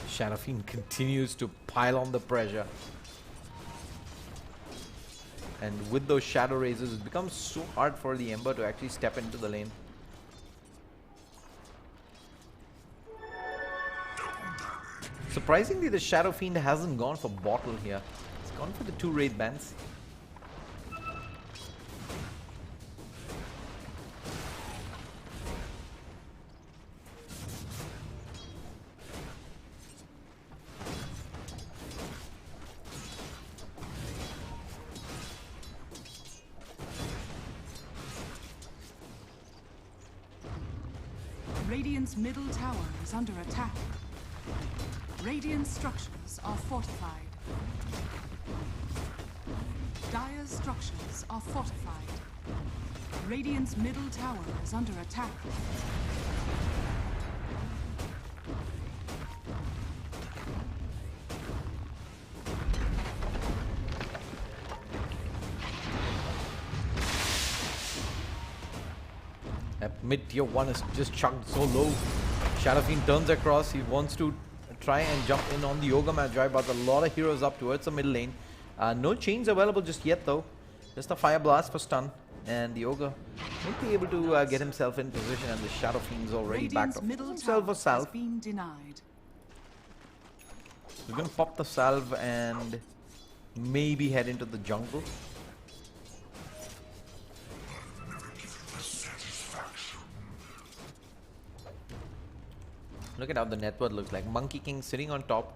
Shadow Fiend continues to pile on the pressure. And with those shadow razors, it becomes so hard for the Ember to actually step into the lane. Surprisingly, the Shadow Fiend hasn't gone for bottle here. It's gone for the 2 Wraith Bands. Radiant's middle tower is under attack. Radiant structures are fortified. Dire's structures are fortified. Radiant's middle tower is under attack. That mid tier 1 is just chugged so low. Shadow Fiend turns across. He wants to try and jump in on the Yoga Magi, but a lot of heroes up towards the middle lane. No chains available just yet though. Just a Fire Blast for stun. And the Yoga won't be able to get himself in position, and the Shadow Fiend's already backed off himself a salve. He's gonna pop the salve and maybe head into the jungle. Look at how the net worth looks like. Monkey King sitting on top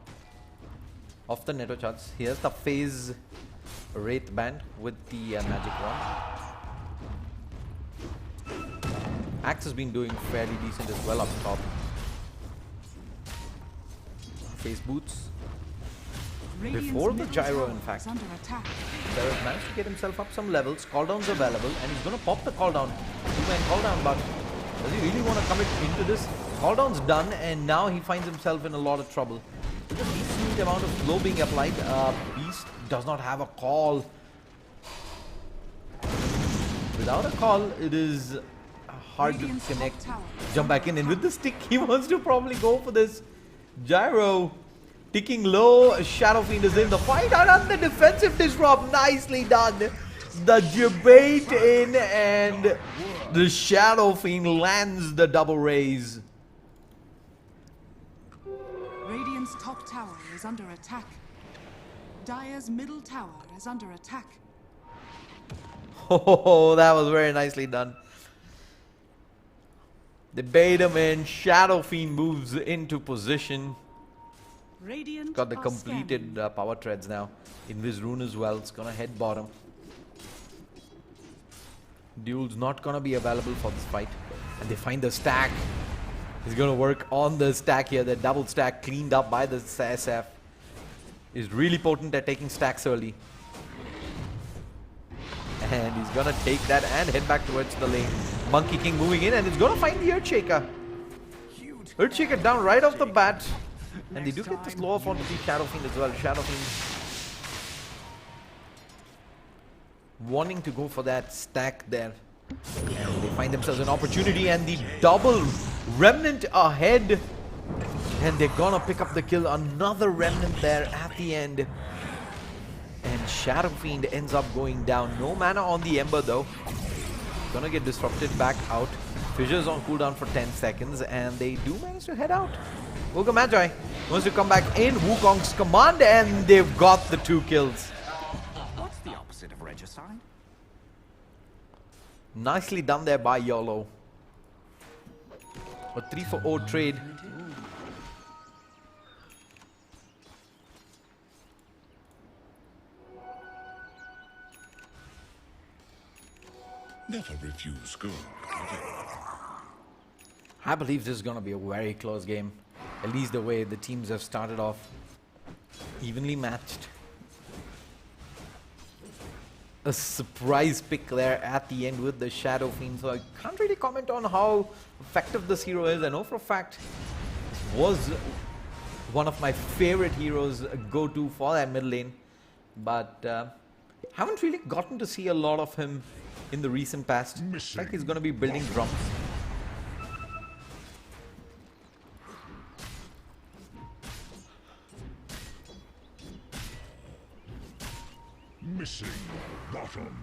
of the netto charts. Here's the phase Wraith Band with the magic wand. Axe has been doing fairly decent as well up top. Phase boots. Before the gyro, in fact. Sarah's managed to get himself up some levels. Cooldowns available, and he's gonna pop the cooldown. 2-man cooldown, but does he really want to commit into this? Cooldown's done, and now he finds himself in a lot of trouble. With a decent amount of flow being applied, Beast does not have a call. Without a call, it is hard to connect. Jump back in, and with the stick, he wants to probably go for this gyro. Ticking low, Shadow Fiend is in the fight, and the defensive disrupt, nicely done. The debate in, and the Shadow Fiend lands the double raise. Radiant's top tower is under attack. Dire's middle tower is under attack. Oh, that was very nicely done. They bait him in. Shadow Fiend moves into position. Radiant Got the completed power treads now. Invis Rune as well. It's gonna head bottom. Duel's not gonna be available for this fight. And they find the stack. He's gonna work on the stack here. The double stack cleaned up by the SF is really potent at taking stacks early. And he's gonna take that and head back towards the lane. Monkey King moving in, and he's gonna find the Earthshaker. Earthshaker down right off the bat. And they do get the slow off onto the Shadow Fiend as well. Shadow Fiend wanting to go for that stack there. And they find themselves an opportunity, and the double Remnant ahead. And they're gonna pick up the kill. Another Remnant there at the end. And Shadow Fiend ends up going down. No mana on the Ember though. Gonna get disrupted back out. Fissure's on cooldown for 10 seconds, and they do manage to head out. Yoga Magi wants to come back in Wukong's command, and they've got the 2 kills. What's the opposite of regicide? Nicely done there by YOLO. A 3-for-0 trade. Never refuse gold. I believe this is going to be a very close game. At least the way the teams have started off. Evenly matched. A surprise pick there at the end with the Shadow Fiend. So I can't really comment on how effective this hero is. I know for a fact this was one of my favorite heroes go-to for that mid lane. But haven't really gotten to see a lot of him in the recent past. Looks like he's going to be building drums. Missing. bottom.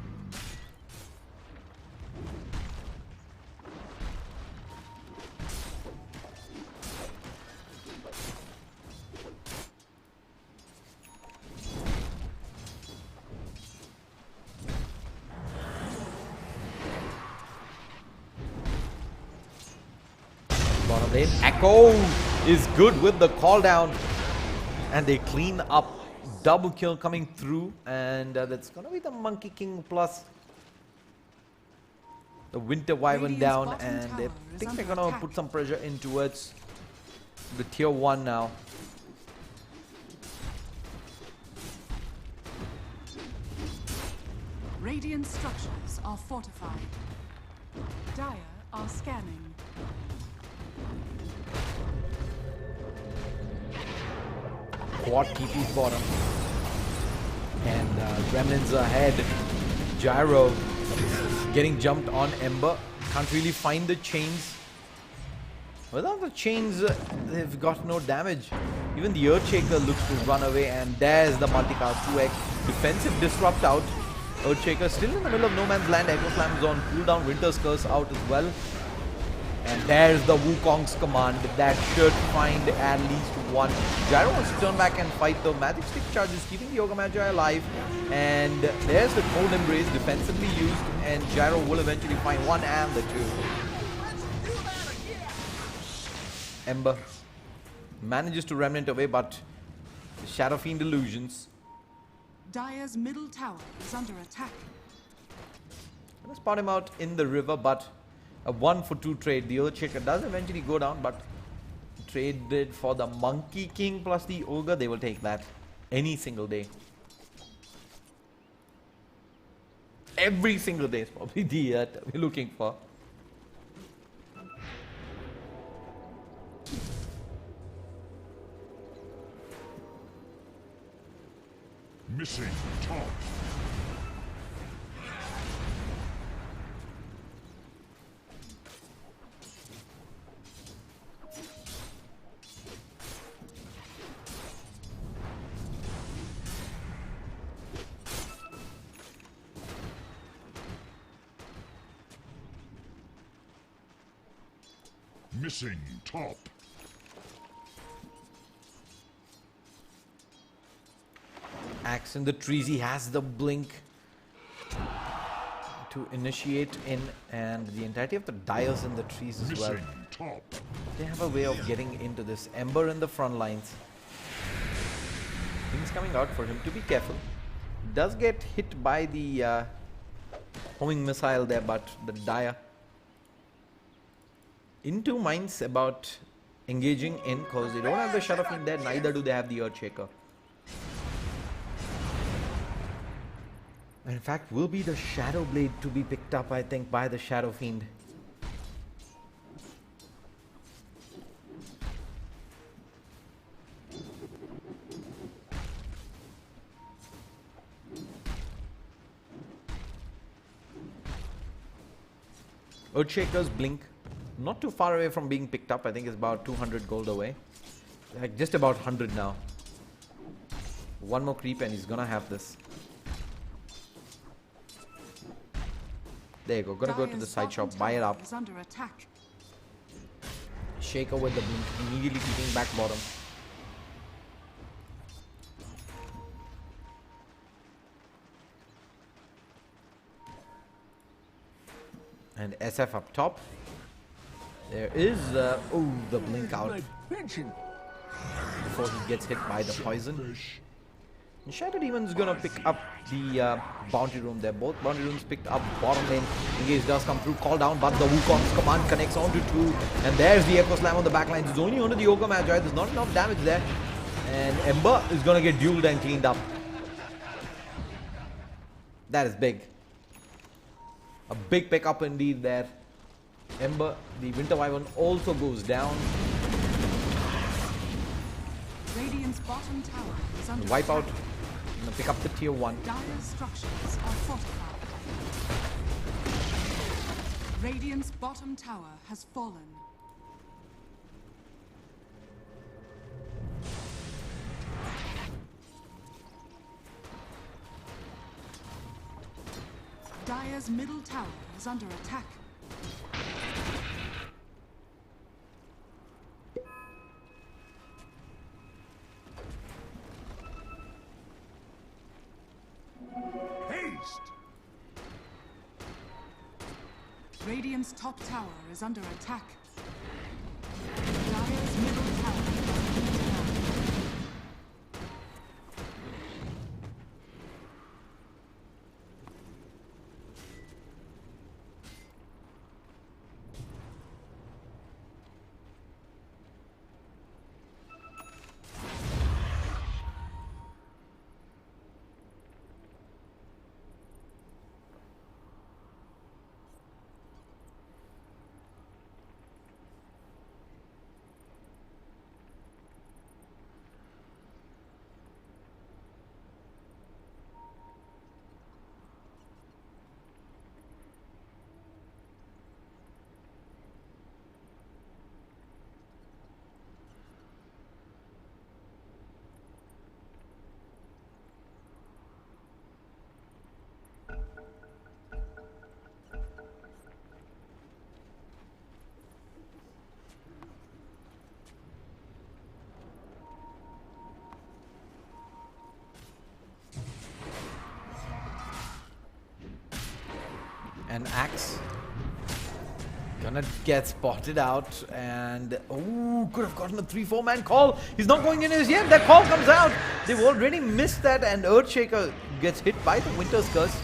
Bottom lane. Echo is good with the call down. And they clean up. Double kill coming through. And that's going to be the Monkey King plus the Winter Wyvern down. And I think they're going to put some pressure in towards the tier 1 now. Radiant structures are fortified. Dire are scanning. Quad TP's bottom. And Gremlins ahead. Gyro getting jumped on Ember. Can't really find the chains. Without the chains, they've got no damage. Even the Earthshaker looks to run away. And there's the multicast 2x. Defensive disrupt out. Earthshaker still in the middle of no man's land. Echo Slam's on cooldown. Winter's Curse out as well. And there's the Wukong's command. That should find at least one. Gyro wants to turn back and fight the magic stick charges, keeping the Yoga Magi alive. And there's the Cold Embrace defensively used. And Gyro will eventually find one and the two. Ember manages to remnant away, but Shadow Fiend illusions. Dire's middle tower is under attack. Gonna spot him out in the river, but a 1-for-2 trade. The Earthshaker does eventually go down, but traded for the Monkey King plus the Ogre. They will take that any single day. Every single day is probably the we're looking for. Missing top. Missing top. Axe in the trees. He has the blink to initiate in, and the entirety of the Dyers in the trees as well. Missing top. They have a way of getting into this. Ember in the front lines. Things coming out for him to be careful. Does get hit by the homing missile there, but the Dyer in two minds about engaging in, because they don't have the Shadow Fiend there, neither do they have the Earthshaker. In fact, will be the Shadow Blade to be picked up, I think, by the Shadow Fiend. Earthshaker's blink, not too far away from being picked up. I think it's about 200 gold away. Like just about 100 now. One more creep and he's gonna have this. There you go. Gonna go to the side shop, buy it up. Under attack. Shaker with the blink, immediately keeping back bottom. And SF up top. There is the blink out before he gets hit by the poison. And Shadow Demon's gonna pick up the bounty room there. Both bounty rooms picked up. Bottom lane engage does come through, call down, but the Wukong's command connects onto two. And there's the Echo Slam on the back lines. It's only onto the Yoga Magi. There's not enough damage there. And Ember is gonna get dueled and cleaned up. That is big. A big pickup indeed there. Ember, the Winter Wyvern also goes down. Radiant's bottom tower is under Wipe out. attack. Gonna pick up the tier 1. Dire structures are fortified. Radiant's bottom tower has fallen. Dire's middle tower is under attack. Haste! Radiant's top tower is under attack. Dire's middle tower is under attack. An axe gonna get spotted out, and oh, could have gotten a 3-4 man call. He's not going in as yet. That call comes out. They've already missed that, and Earthshaker gets hit by the Winter's Curse,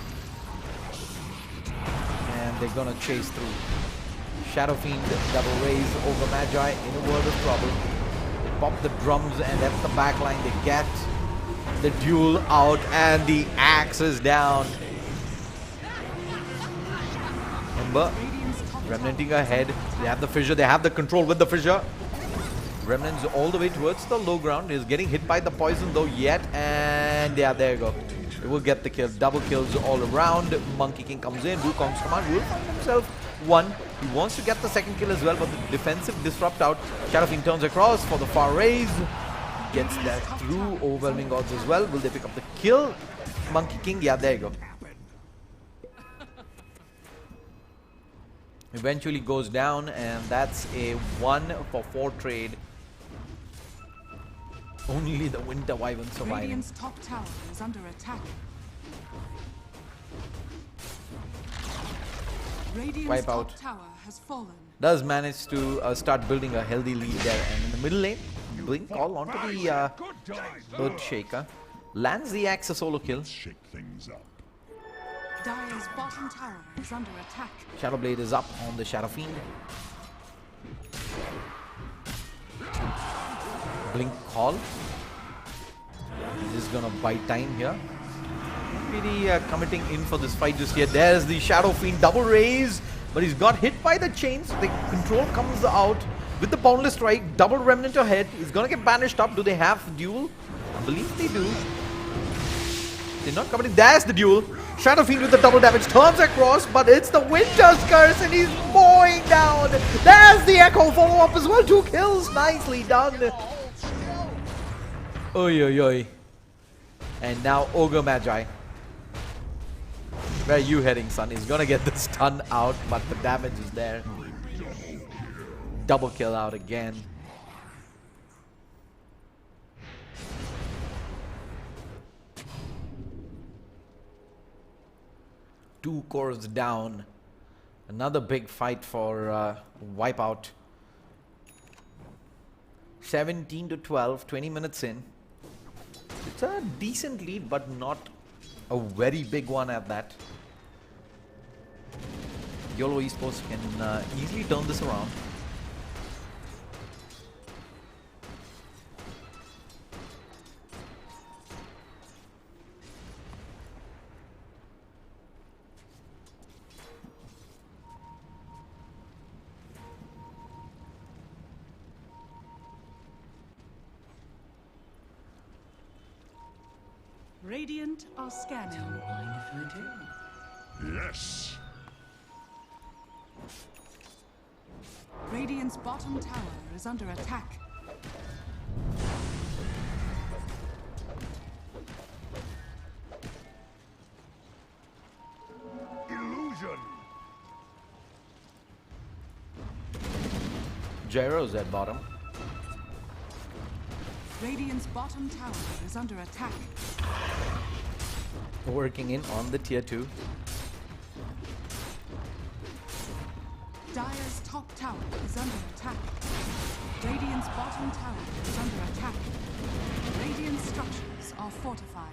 and they're gonna chase through. Shadow Fiend double raise over Magi in a world of trouble. They pop the drums, and at the back line they get the duel out, and the axe is down. Ember Remnanting ahead. They have the fissure. They have the control with the fissure. Remnant's all the way towards the low ground. Is getting hit by the poison though yet. And yeah, there you go. It will get the kill. Double kills all around. Monkey King comes in. Wukong's command will find himself one. He wants to get the second kill as well, but the defensive disrupt out. Shadow Fiend turns across for the far raise. Gets that through. Overwhelming odds as well. Will they pick up the kill? Monkey King, yeah, there you go. Eventually goes down, and that's a 1-for-4 trade. Only the Winter Wyvern surviving. Radiant's top tower is under attack. Radiant's Wipe top out. tower has fallen. Does manage to start building a healthy lead there, and in the middle lane, Blink all onto the Earthshaker. Lands the axe, a solo kill. Shake things up. Dire's bottom tower is under attack. Shadowblade is up on the Shadow Fiend. Blink call. He's just gonna buy time here. Really committing in for this fight just yet. There's the Shadow Fiend double raise, but he's got hit by the chains. The control comes out with the Boundless Strike. Double Remnant ahead. He's gonna get banished up. Do they have duel? I believe they do. They're not coming in. There's the duel. Shadow Fiend with the double damage turns across, but it's the Winter's Curse and he's mowing down. There's the Echo follow-up as well. 2 kills. Nicely done. Oi, oi, oi. And now Ogre Magi. Where are you heading, son? He's gonna get the stun out, but the damage is there. Double kill out again. Two cores down. Another big fight for Wipeout. 17-12, 20 minutes in. It's a decent lead, but not a very big one at that. YOLO Esports can easily turn this around. Radiant are scanning. Yes. Radiant's bottom tower is under attack. Illusion. Gyro's at bottom. Radiant's bottom tower is under attack. Working in on the tier 2. Dire's top tower is under attack. Radiant's bottom tower is under attack. Radiant structures are fortified.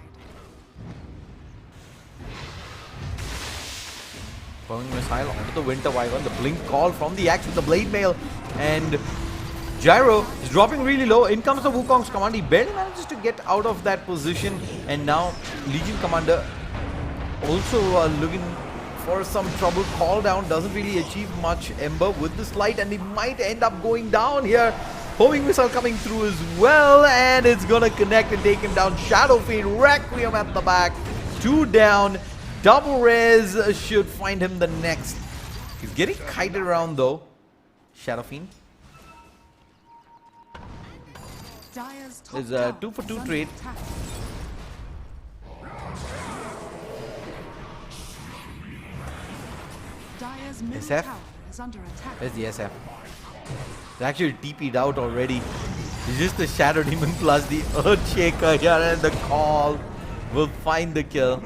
Throwing missile onto the Winter Wyvern. The blink call from the axe with the blade mail. And Gyro is dropping really low. In comes the Wukong's command. He barely manages to get out of that position. And now Legion Commander also looking for some trouble. Call down doesn't really achieve much. Ember with the slide, and he might end up going down here. Homing missile coming through as well, and it's gonna connect and take him down. Shadow Fiend, Requiem at the back. 2 down. Double res should find him the next. He's getting kited around though. Shadow Fiend. Dire's top There's a tower 2 for 2 is under trade. attack. Dire's middle SF? tower is under attack. Where's the SF? It's actually TP'd out already. It's just the Shadow Demon plus the Earthshaker here, and the call will find the kill.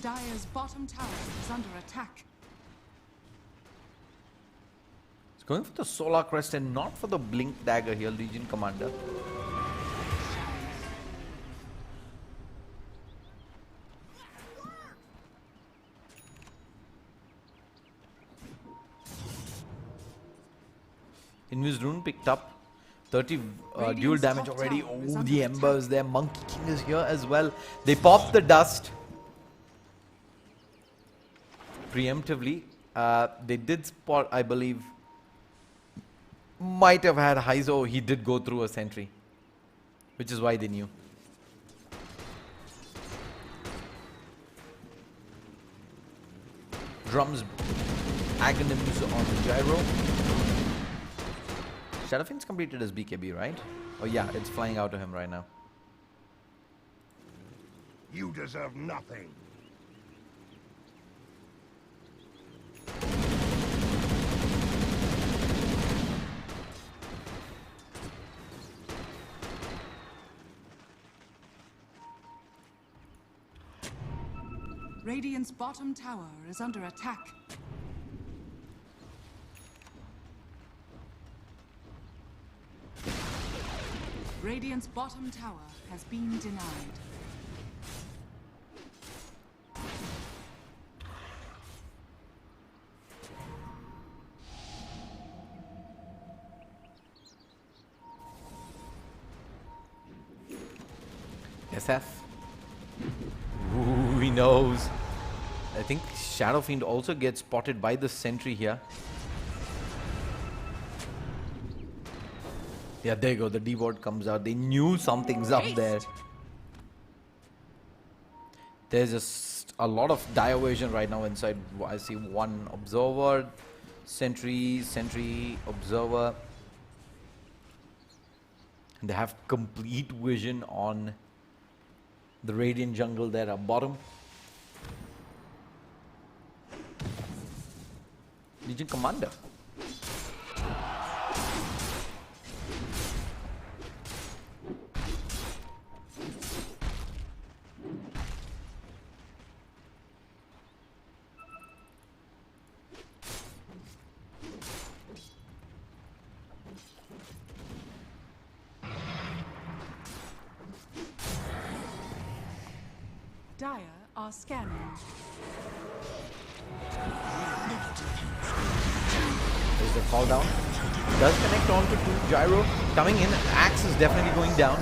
Dire's bottom tower is under attack. It's going for the Solar Crest and not for the Blink Dagger here, Legion Commander. Invis Rune picked up 30 dual damage top already. tower is Oh, under the attack. Embers there. Monkey King is here as well. They popped the dust preemptively. They did spot, I believe, might have had Heizo. He did go through a sentry, which is why they knew. Drums, Aghanim's on the gyro. Shadowfiend's completed his BKB, right? Oh yeah, it's flying out to him right now. You deserve nothing. Radiant's bottom tower is under attack. Radiant's bottom tower has been denied. SF. Ooh, he knows. I think Shadow Fiend also gets spotted by the sentry here. Yeah, there you go. The D ward comes out. They knew something's up there. There's just a lot of diversion right now inside. I see one observer, sentry, observer. And they have complete vision on the Radiant jungle there at bottom. Legion Commander. Dire are scanning. There's the call down. Does connect on to 2. Gyro coming in. Axe is definitely going down.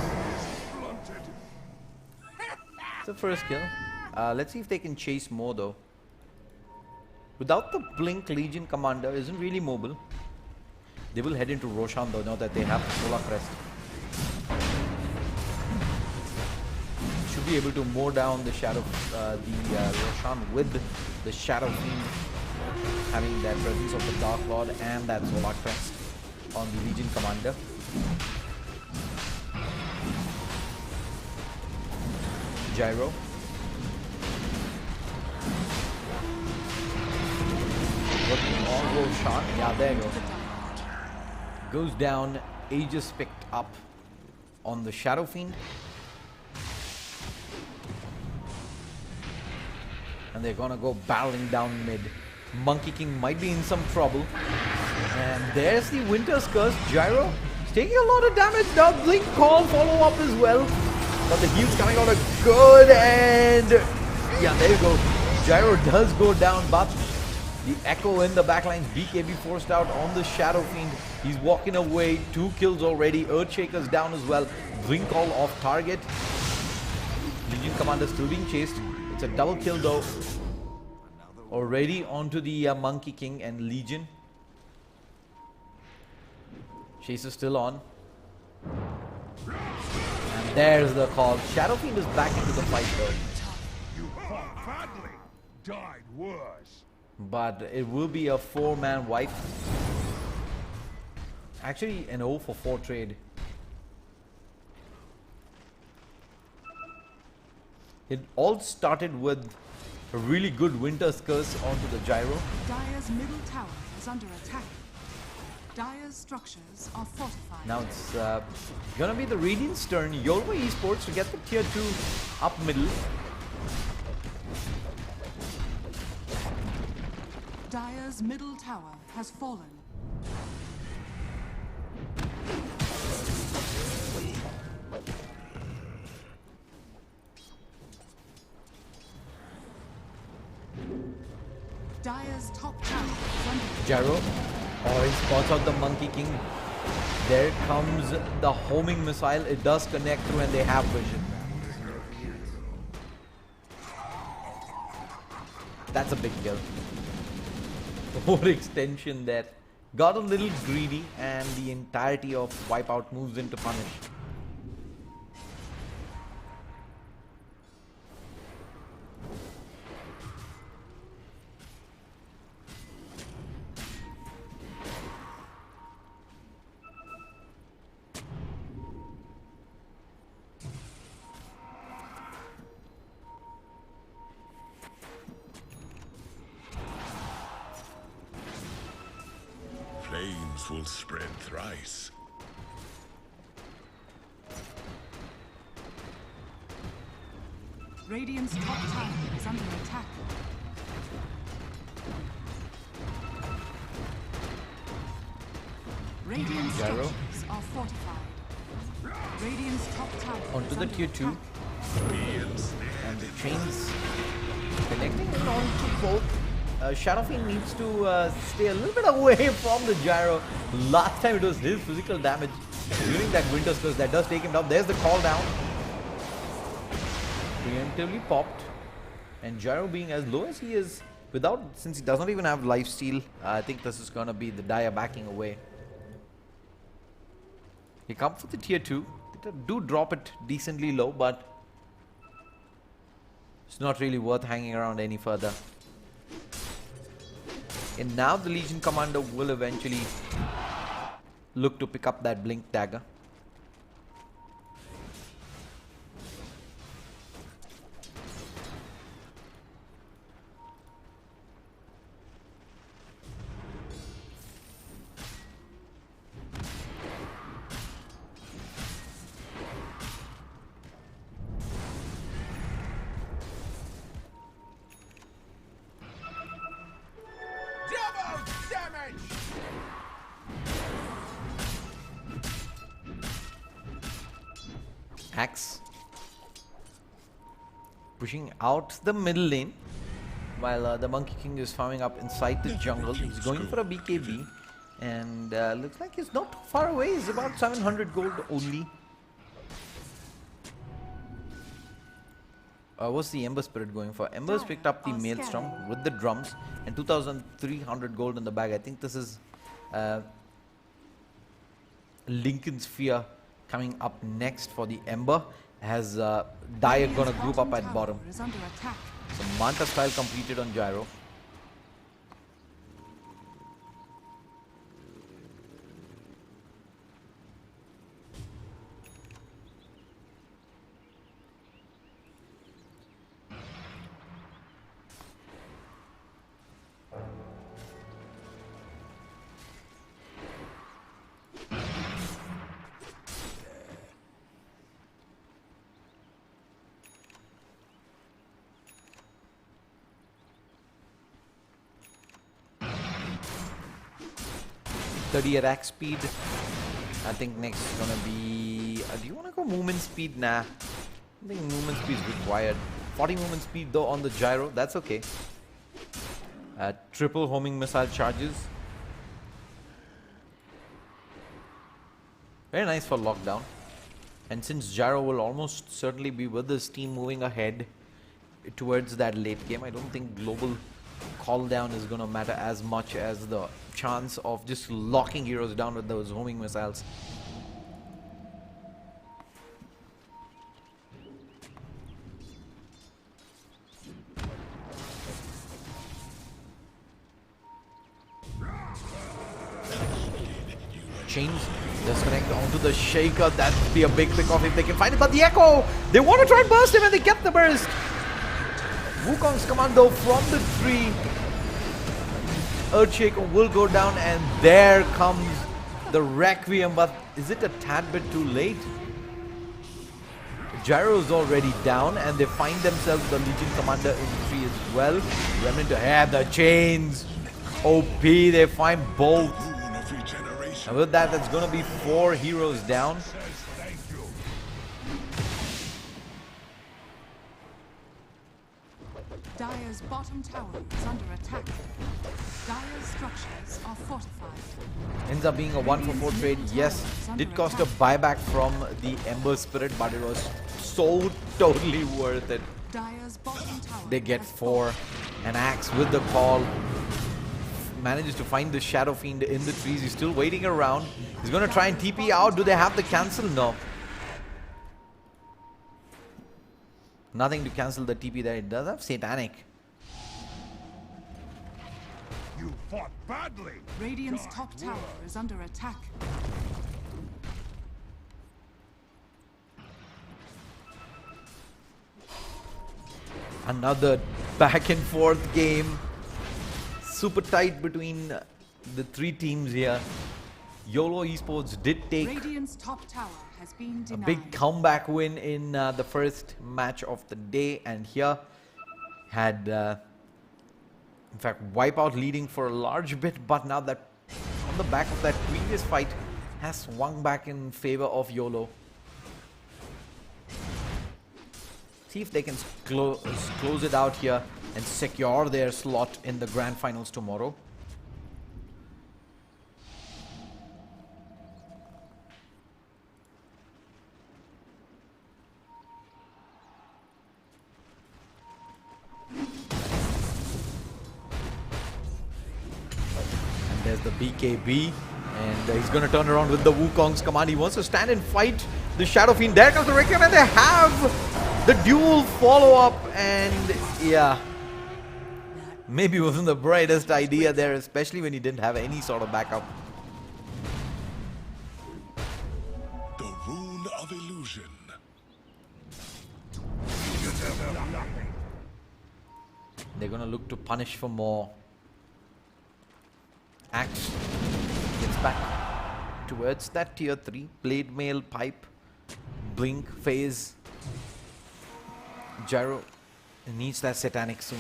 It's the first kill. Let's see if they can chase more though. Without the blink, Legion Commander isn't really mobile. They will head into Roshan though now that they have the Solar Crest. should be able to mow down the Shadow, Roshan with the Shadow Fiend having that presence of the Dark Lord and that Solar Crest on the Legion Commander. Gyro. Working on Roshan. Yeah, there you go. Goes down. Aegis picked up on the Shadow Fiend. And they're gonna go barreling down mid. Monkey King might be in some trouble. And there's the Winter's Curse. Gyro is taking a lot of damage now. Blink Call follow up as well. But the heal's coming out good, and yeah, there you go. Gyro does go down, but the Echo in the backlines. BKB forced out on the Shadow Fiend. He's walking away. 2 kills already. Earthshaker's down as well. Blink Call off target. Legion Commander still being chased. It's a double kill though. Already onto the Monkey King and Legion. Chase is still on. And there's the call. Shadow Fiend is back into the fight though. You fought badly. Died worse. But it will be a 4-man wipe. Actually an 0 for 4 trade. It all started with a really good Winter's Curse onto the Gyro. Dire's middle tower is under attack. Dire's structures are fortified. Now it's gonna be the Radiant's turn. Yolva Esports to get the tier 2 up middle. Dire's middle tower has fallen. Dire's top tower is under attack. Gyro. Oh, he spots out the Monkey King. There comes the homing missile. It does connect through and they have vision. That's a big kill. Overextension there. Got a little greedy and the entirety of Wipeout moves in to punish. Flames will spread thrice. Radiant's top tower is under attack. Radiant's Gyro. structures are fortified. Radiant's top tower Onto is the under tier 2. attack. And the chains connecting in onto both. Shadow Fiend needs to stay a little bit away from the Gyro. Last time it was his physical damage during that Winter's Curse that does take him down. There's the call down. Preemptively popped. And Gyro being as low as he is, since he does not even have lifesteal, I think this is gonna be the Dire backing away. He comes for the tier 2. They do drop it decently low, but it's not really worth hanging around any further. And now the Legion Commander will eventually look to pick up that Blink Dagger. Axe pushing out the middle lane while the Monkey King is farming up inside the jungle. He's going for a BKB and looks like he's not too far away. He's about 700 gold only. What's the Ember Spirit going for? Ember's picked up the Maelstrom with the drums and 2,300 gold in the bag. I think this is Lincoln Sphere coming up next for the Ember. Has Dyer gonna group up at tower bottom? is under attack. So Manta style completed on Gyro. At attack speed. I think next is gonna be. Do you want to go movement speed? Nah. I think movement speed is required. 40 movement speed though on the Gyro. That's okay. Triple homing missile charges. Very nice for lockdown. And since Gyro will almost certainly be with this team moving ahead towards that late game, I don't think global call down is going to matter as much as the chance of just locking heroes down with those homing missiles. Chains disconnect onto the Shaker. That'd be a big pick off if they can find it. But the Echo, they want to try and burst him and they get the burst. Wukong's commando from the tree. Earthshaker will go down and there comes the Requiem, but is it a tad bit too late? Gyro's already down and they find themselves the Legion Commander in the tree as well. Remnant to have the chains. OP, they find both. And with that, that's going to be 4 heroes down. Dire's bottom tower is under attack. Dire's structures are fortified. Ends up being a 1-for-4 trade. Yes, did cost a buyback from the Ember Spirit, but it was so totally worth it. Dire's bottom tower They get has 4. An axe with the call. Manages to find the Shadow Fiend in the trees. He's still waiting around. He's going to try and TP out. Do they have the cancel? No. Nothing to cancel the TP there. It does have Satanic. You fought badly. Radiant's God top tower works. is under attack. Another back and forth game. Super tight between the 3 teams here. YOLO Esports did take Radiant's top tower has been a denied. big comeback win in the first match of the day, and here had in fact Wipeout leading for a large bit, but now that on the back of that previous fight has swung back in favor of YOLO. See if they can close it out here and secure their slot in the grand finals tomorrow. And there's the BKB, and he's going to turn around with the Wukong's command. He wants to stand and fight the Shadow Fiend. There comes the Requiem, and they have the dual follow-up, and yeah, maybe wasn't the brightest idea there, especially when he didn't have any sort of backup. The rune of illusion. They're gonna look to punish for more. Axe gets back towards that tier 3. Blade Mail, Pipe, Blink, Phase. Gyro needs that Satanic soon.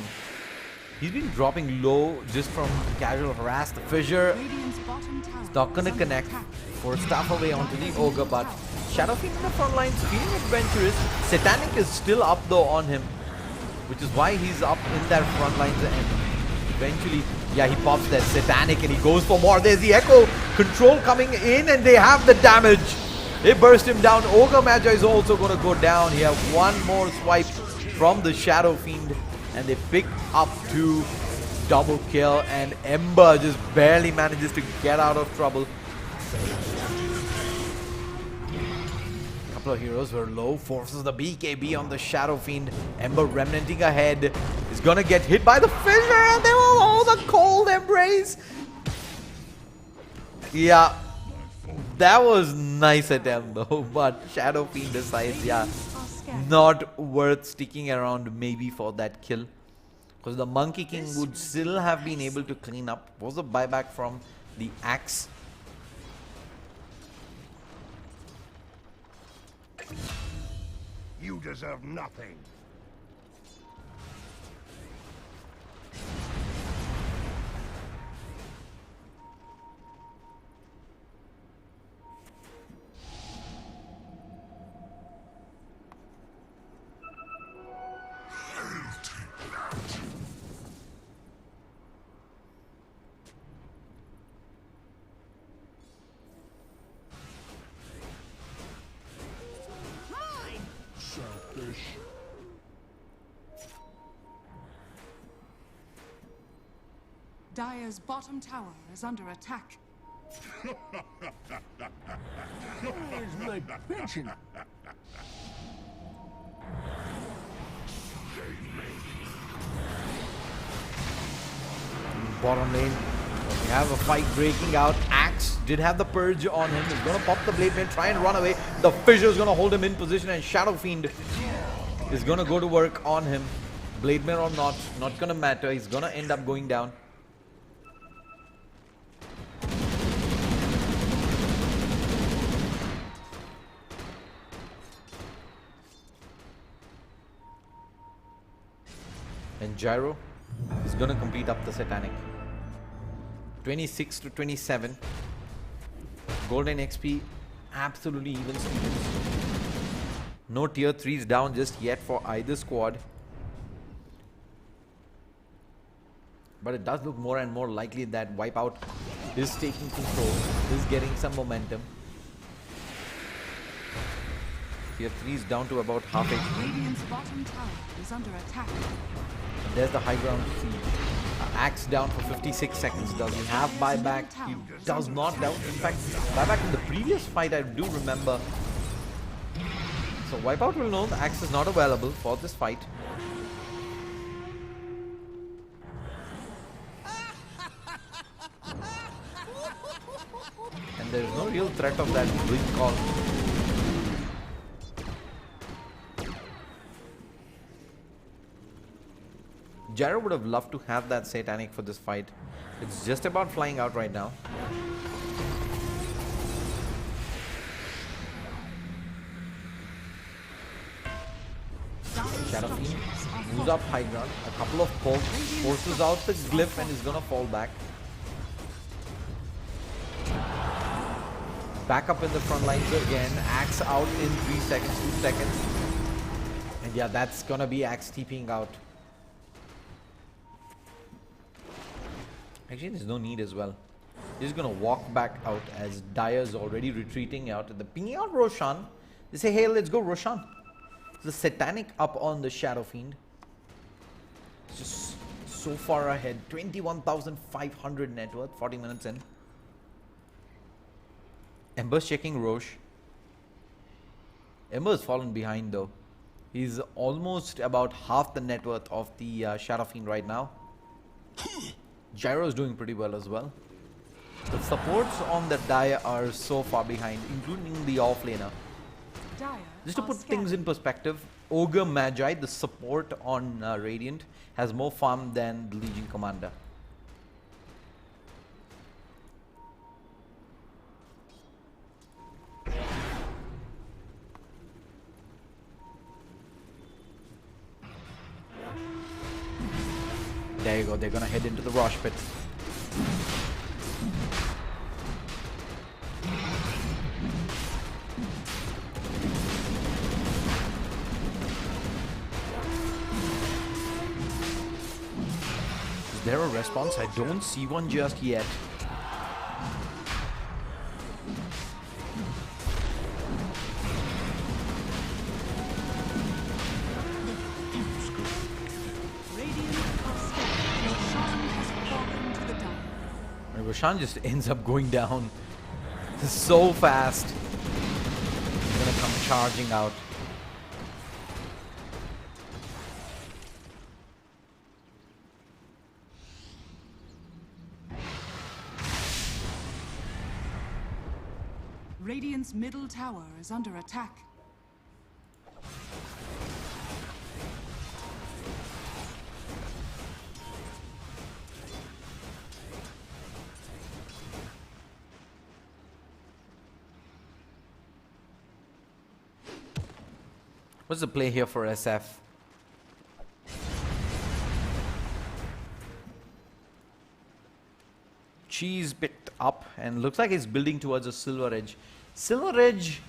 He's been dropping low just from casual harass. The Fissure Radiant's bottom tower is not gonna is under connect. attack. For staff away onto the Ogre, but Shadow Fiend in the front lines feeling adventurous. Satanic is still up though on him, which is why he's up in that front lines, and eventually, yeah, he pops that Satanic and he goes for more. There's the Echo control coming in, and they have the damage. They burst him down. Ogre Magi is also going to go down here. One more swipe from the Shadow Fiend, and they pick up 2. Double kill, and Ember just barely manages to get out of trouble. couple of heroes were low. Forces the BKB on the Shadow Fiend. Ember remnanting ahead. Is gonna get hit by the Fissure, and they will hold the cold embrace. Yeah, that was nice attempt though, but Shadow Fiend decides, yeah, not worth sticking around maybe for that kill. Because the Monkey King would still have been able to clean up. Was a buyback from the axe. You deserve nothing. Dire's bottom tower is under attack. Where's my pension? Bottom lane, we have a fight breaking out. Axe did have the purge on him. He's gonna pop the blade mail, try and run away. The Fissure is gonna hold him in position, and Shadow Fiend is gonna go to work on him. Blade mail or not gonna matter. He's gonna end up going down. And Gyro is gonna complete up the Satanic. 26 to 27. Golden XP, absolutely even Stevens. No tier 3s down just yet for either squad. But it does look more and more likely that Wipeout is taking control, is getting some momentum. Tier 3s down to about half HP. Radiant's bottom tower is under attack. And there's the high ground siege. Axe down for 56 seconds. Does he have buyback? He does not. In fact, buyback in the previous fight I do remember. So Wipeout will know the Axe is not available for this fight. And there is no real threat of that blink call. Gyro would have loved to have that Satanic for this fight. It's just about flying out right now. Shadow Fiend moves up high ground. A couple of pokes, forces out the glyph and is gonna fall back. Back up in the front lines again. Axe out in 3 seconds, 2 seconds. And yeah, that's gonna be Axe TPing out. Actually, there's no need as well. He's just gonna walk back out as Dire's already retreating out. They're pinging out Roshan. They say, hey, let's go, Roshan. The Satanic up on the Shadow Fiend. It's just so far ahead. 21,500 net worth, 40 minutes in. Ember's checking Roche. Ember's fallen behind though. He's almost about half the net worth of the Shadow Fiend right now. Gyro's doing pretty well as well. The supports on the Dire are so far behind, including the offlaner. Just to put things in perspective, Ogre Magi, the support on Radiant, has more farm than the Legion Commander. There you go, they're gonna head into the Rosh Pit. Is there a response? I don't see one just yet. Roshan just ends up going down so fast. He's gonna come charging out. Radiant's middle tower is under attack. What's the play here for SF? Cheese picked up and looks like he's building towards a Silver Edge. Silver Edge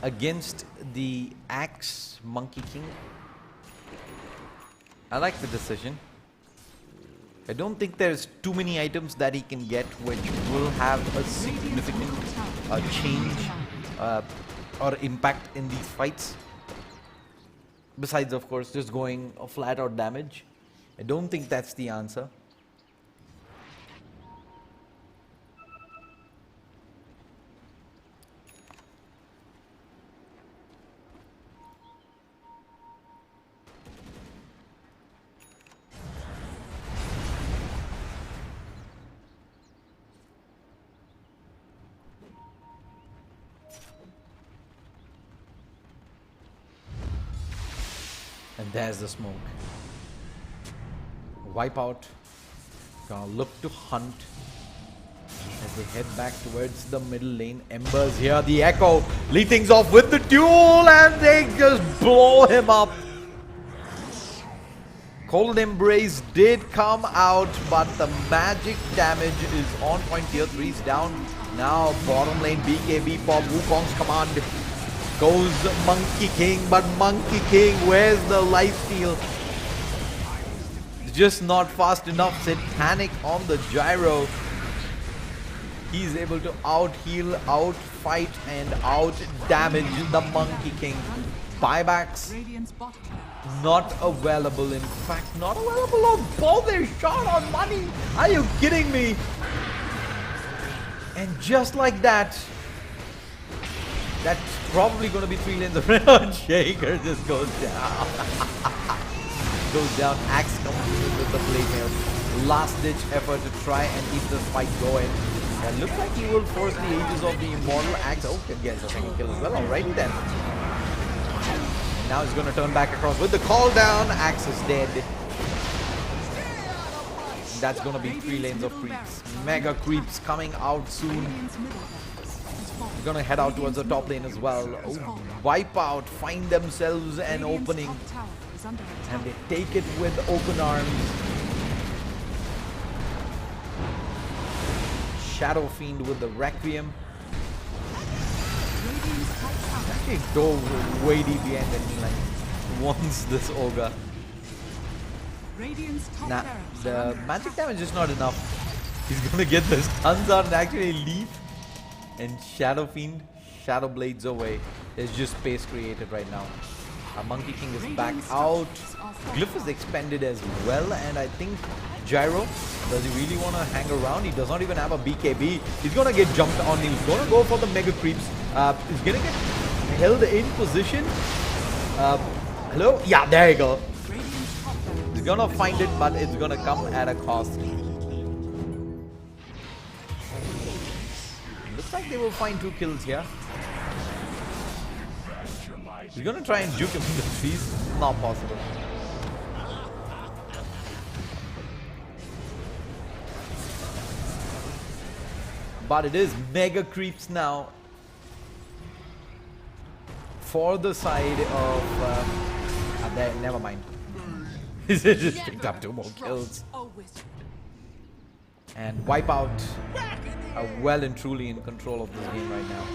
against the Axe Monkey King. I like the decision. I don't think there's too many items that he can get which will have a significant change or impact in these fights. Besides, of course, just going flat out damage. I don't think that's the answer. And there's the smoke. Wipeout. Gonna look to hunt as they head back towards the middle lane. Embers here, the Echo lead things off with the duel and they just blow him up. Cold Embrace did come out, but the magic damage is on point. Tier 3's down. Now bottom lane BKB pop, Wukong's command. Goes Monkey King, but Monkey King, where's the lifesteal? Just not fast enough. Satanic on the gyro. He's able to out-heal, out-fight, and out-damage the Monkey King. Buybacks not available. In fact, not available on both. They shot on money. Are you kidding me? And just like that, that's probably going to be 3 lanes of Shaker just goes down. Goes down. Axe comes in with the blade mail. Last ditch effort to try and keep this fight going. And looks like he will force the Ages of the Immortal. Axe gets a second kill as well. Alrighty then. Now he's going to turn back across with the call down. Axe is dead. That's going to be 3 lanes of creeps. Mega creeps coming out soon. They're gonna head out towards the top lane as well. Oh, Wipeout find themselves an opening and they take it with open arms. Shadow Fiend with the Requiem. Actually go way deep behind enemy line once this Ogre. Nah, the magic damage is not enough. He's gonna get the stuns out and actually leave. And Shadow Fiend, Shadow Blades away. There's just space created right now. Monkey King is back out. Glyph is expended as well. And I think Gyro, does he really want to hang around? He does not even have a BKB. He's going to get jumped on. He's going to go for the Mega Creeps. He's going to get held in position. Hello? Yeah, there you go. He's going to find it, but it's going to come at a cost. Looks like they will find 2 kills here. He's gonna try and juke him in the trees. Not possible. But it is mega creeps now for the side of there, never mind. He's just picked up 2 more kills. And Wipeout are well and truly in control of this game right now.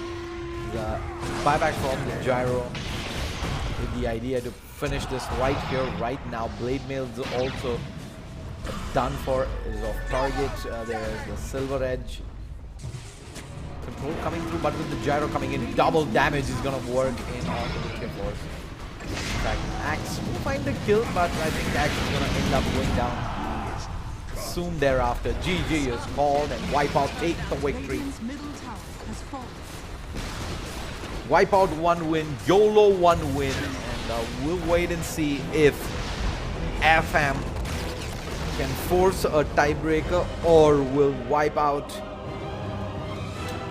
The buyback from the Gyro with the idea to finish this right here, right now. Blade Mail's also done for, is off target. There's the Silver Edge. Control coming through, but with the Gyro coming in, double damage is gonna work in on the kill force. In fact, Axe will find the kill, but I think Axe is gonna end up going down soon thereafter. GG is called and Wipeout take the victory. Wipeout 1 win, YOLO 1 win, and we'll wait and see if FM can force a tiebreaker or will Wipeout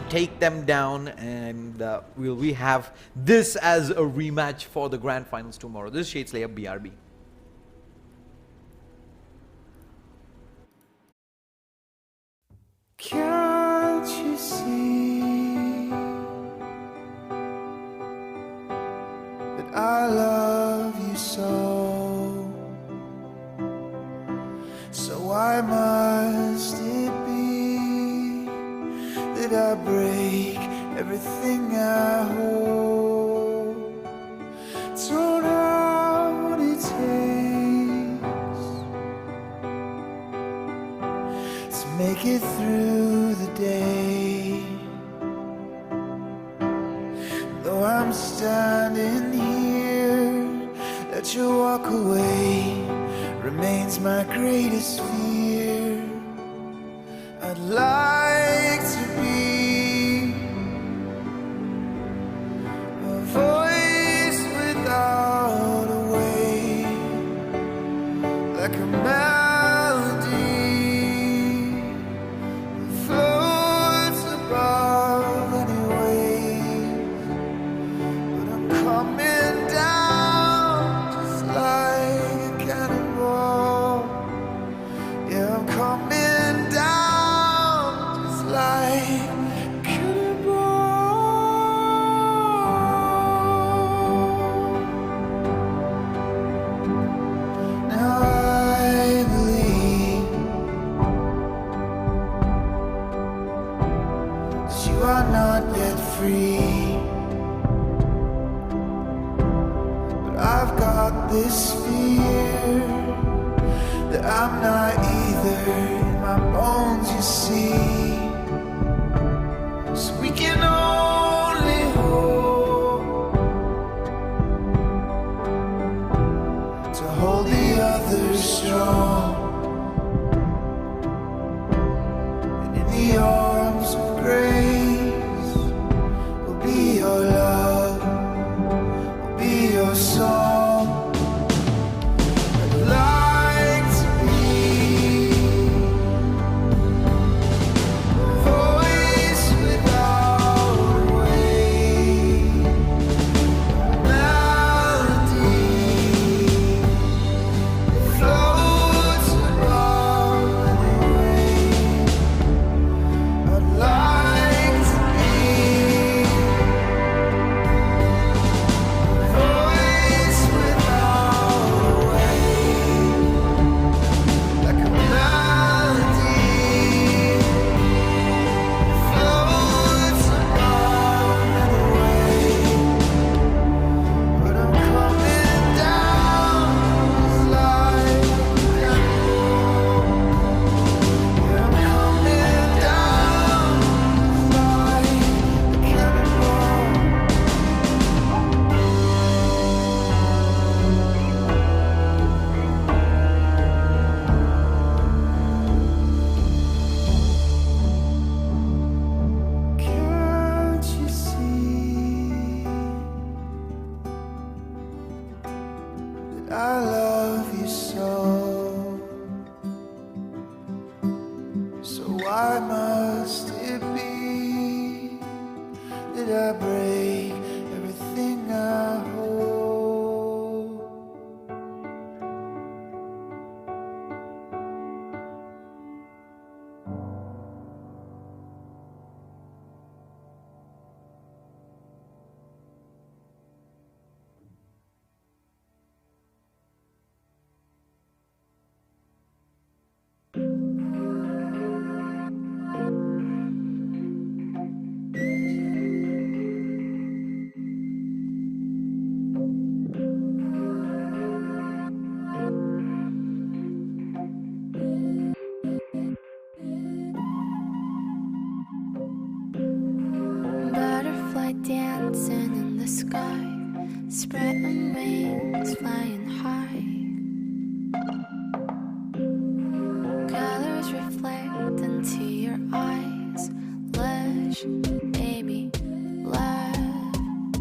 take them down, and will we have this as a rematch for the grand finals tomorrow. This is Shadeslayer BRB. Can't you see that I love you so? So why must it be that I break everything I hold? Don't know what it takes to make it through the day. Though I'm standing here, let you walk away remains my greatest fear. I'd like to be a voice without a way, like a melody that floats above any waves. But I'm coming down just like a cannonball. Yeah, I'm coming down just like a cannonball. Now I believe that you are not yet free, but I've got this fear that I'm not either in my bones, you see. So we can only hope to hold the others strong, and in the arms of grace will be your love, will be your song. I'd like to be a voice without a way, melody that floats above any wave. I'd like to be a voice without a way, like a melody that floats above any wave. But I'm coming down just like a cannonball. Yeah, I'm coming down just like a cannonball. Can't you see that I love you so? So why must it be that I break everything I hold? Butterfly dancing in the sky, spreading wings, flying high. Colors reflect into your eyes. Lush, baby, love.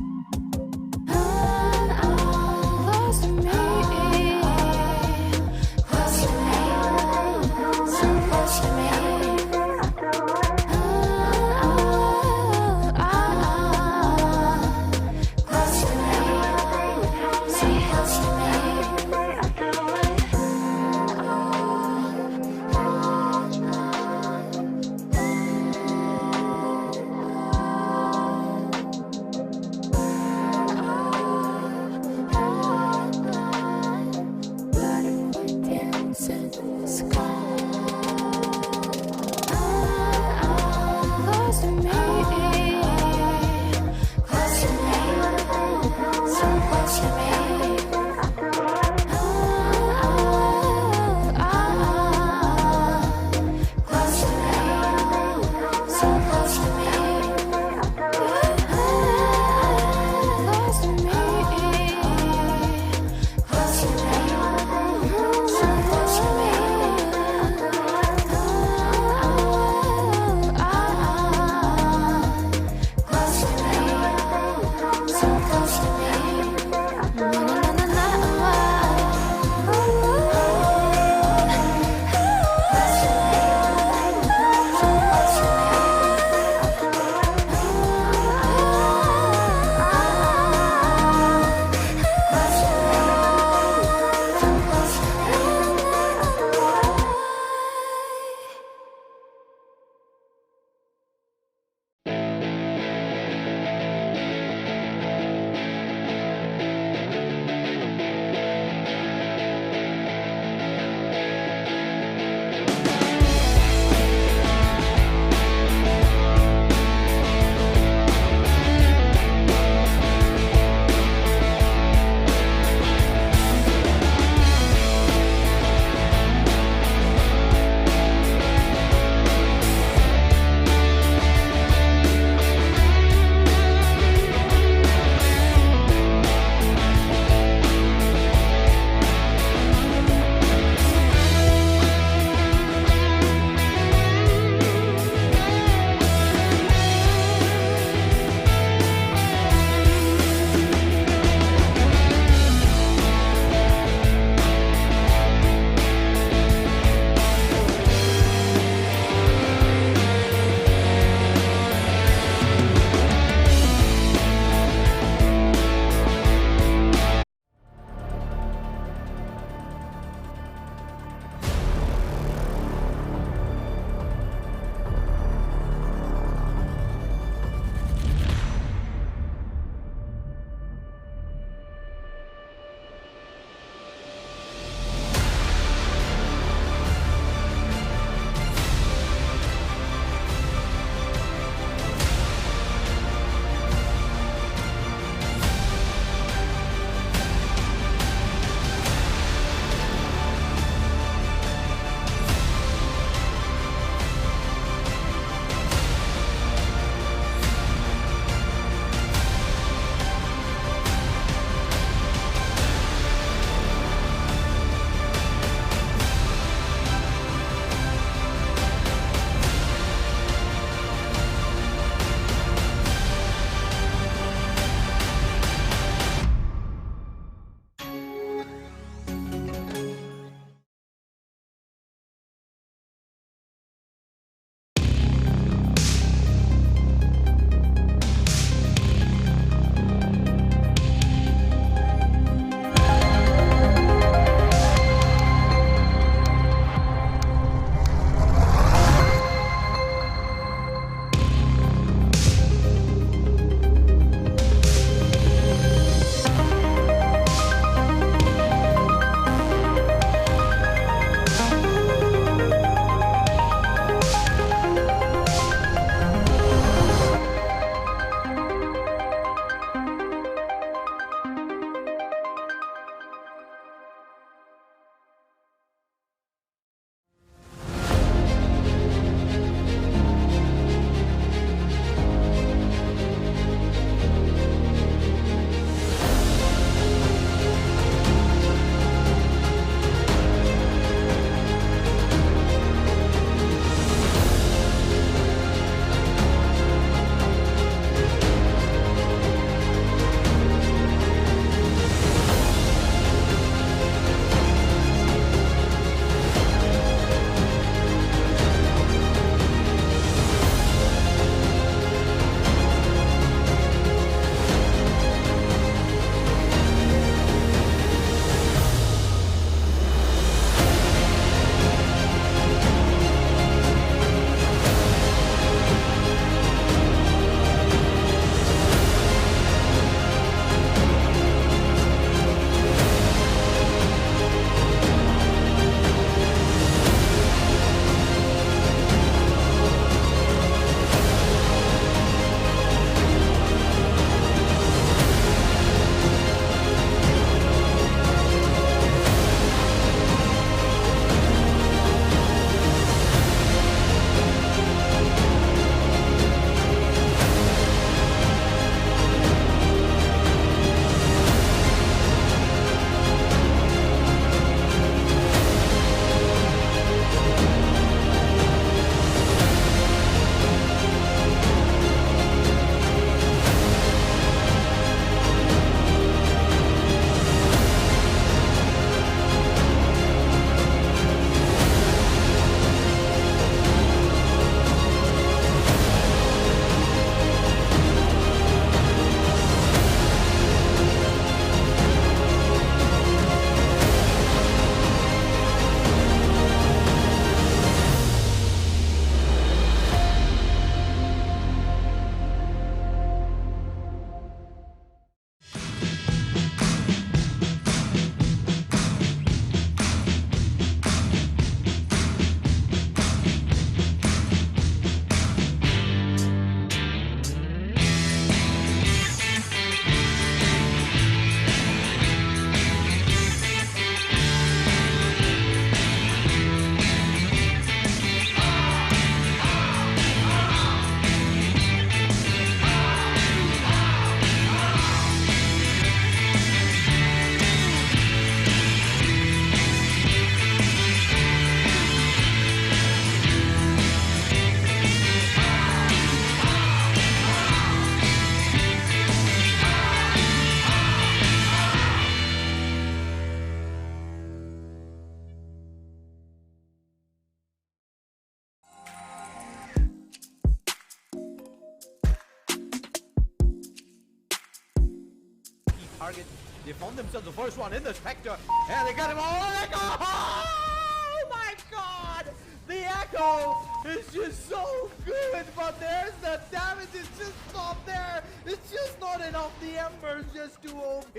target. They found themselves the first one in the Spectre, and they got him all. And they go, oh my God! The Echo is just so good, but there's the damage. It's just not there. It's just not enough. The Ember's just too OP.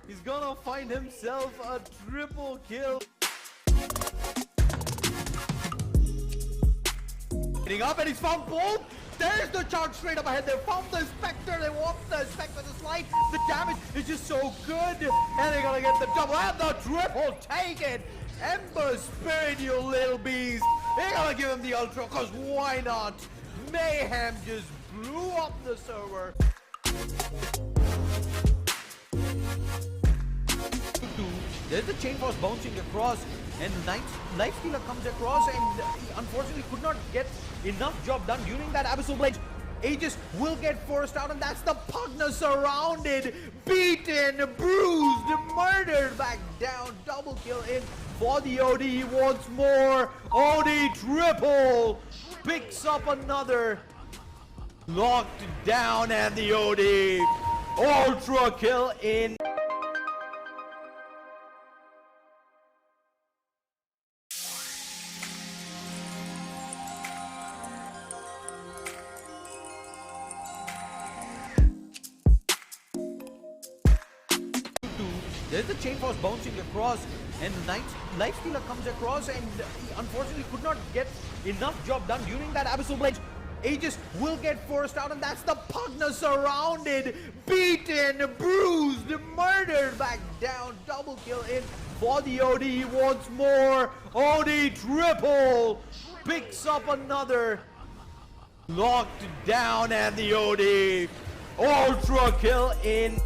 He's gonna find himself a triple kill. Getting up, and he's found both. There's the charge straight up ahead. They found the Spectre. They want the Spectre to slide. The damage is just so good. And they're gonna get the double and the triple. Take it. Ember Spirit, you little beast. They're gonna give him the ultra, because why not? Mayhem just blew up the server. There's the chain force bouncing across, and Lifestealer comes across, and he unfortunately could not get enough job done during that Abyssal Blade. Aegis will get forced out, and that's the Pugna surrounded, beaten, bruised, murdered, back down. Double kill in for the OD. He wants more. OD triple picks up another. Locked down, and the OD ultra kill in. There's the chain force bouncing across, and Lifestealer comes across, and he unfortunately could not get enough job done during that Abyssal Blade. Aegis will get forced out, and that's the Pugna surrounded, beaten, bruised, murdered, back down. Double kill in for the OD. He wants more. OD triple picks up another. Locked down, and the OD ultra kill in.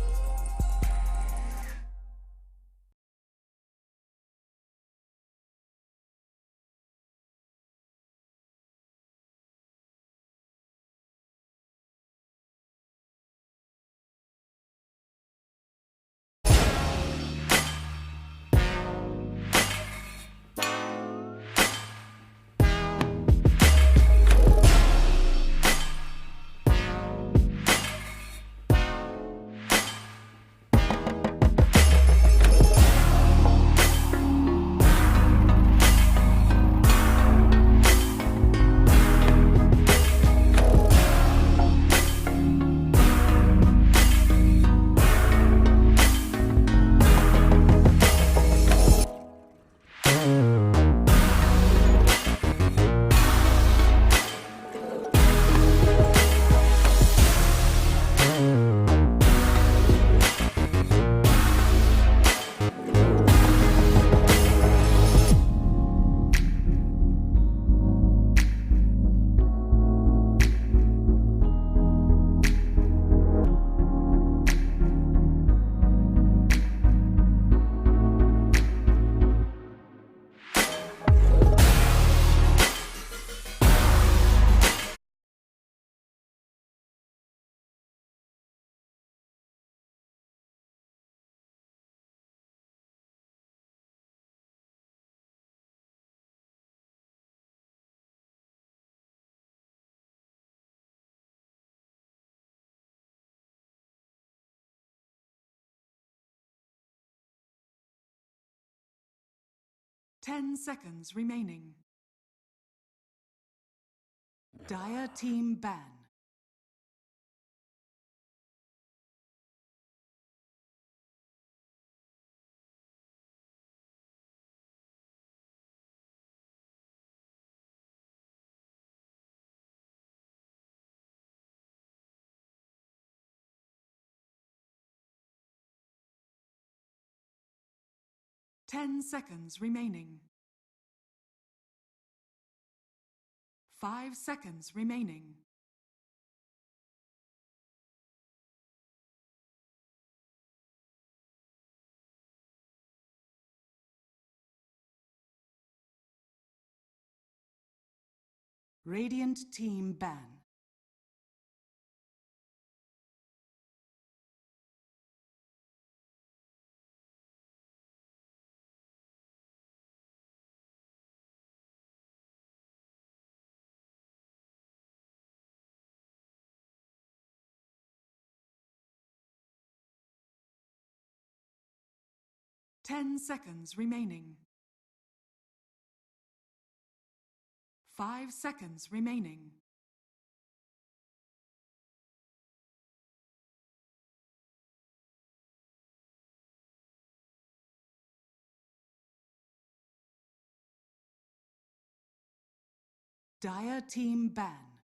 Ten seconds remaining. Dire team ban. Ten seconds remaining. 5 seconds remaining. Radiant team ban. 10 seconds remaining. 5 seconds remaining. Dire team ban.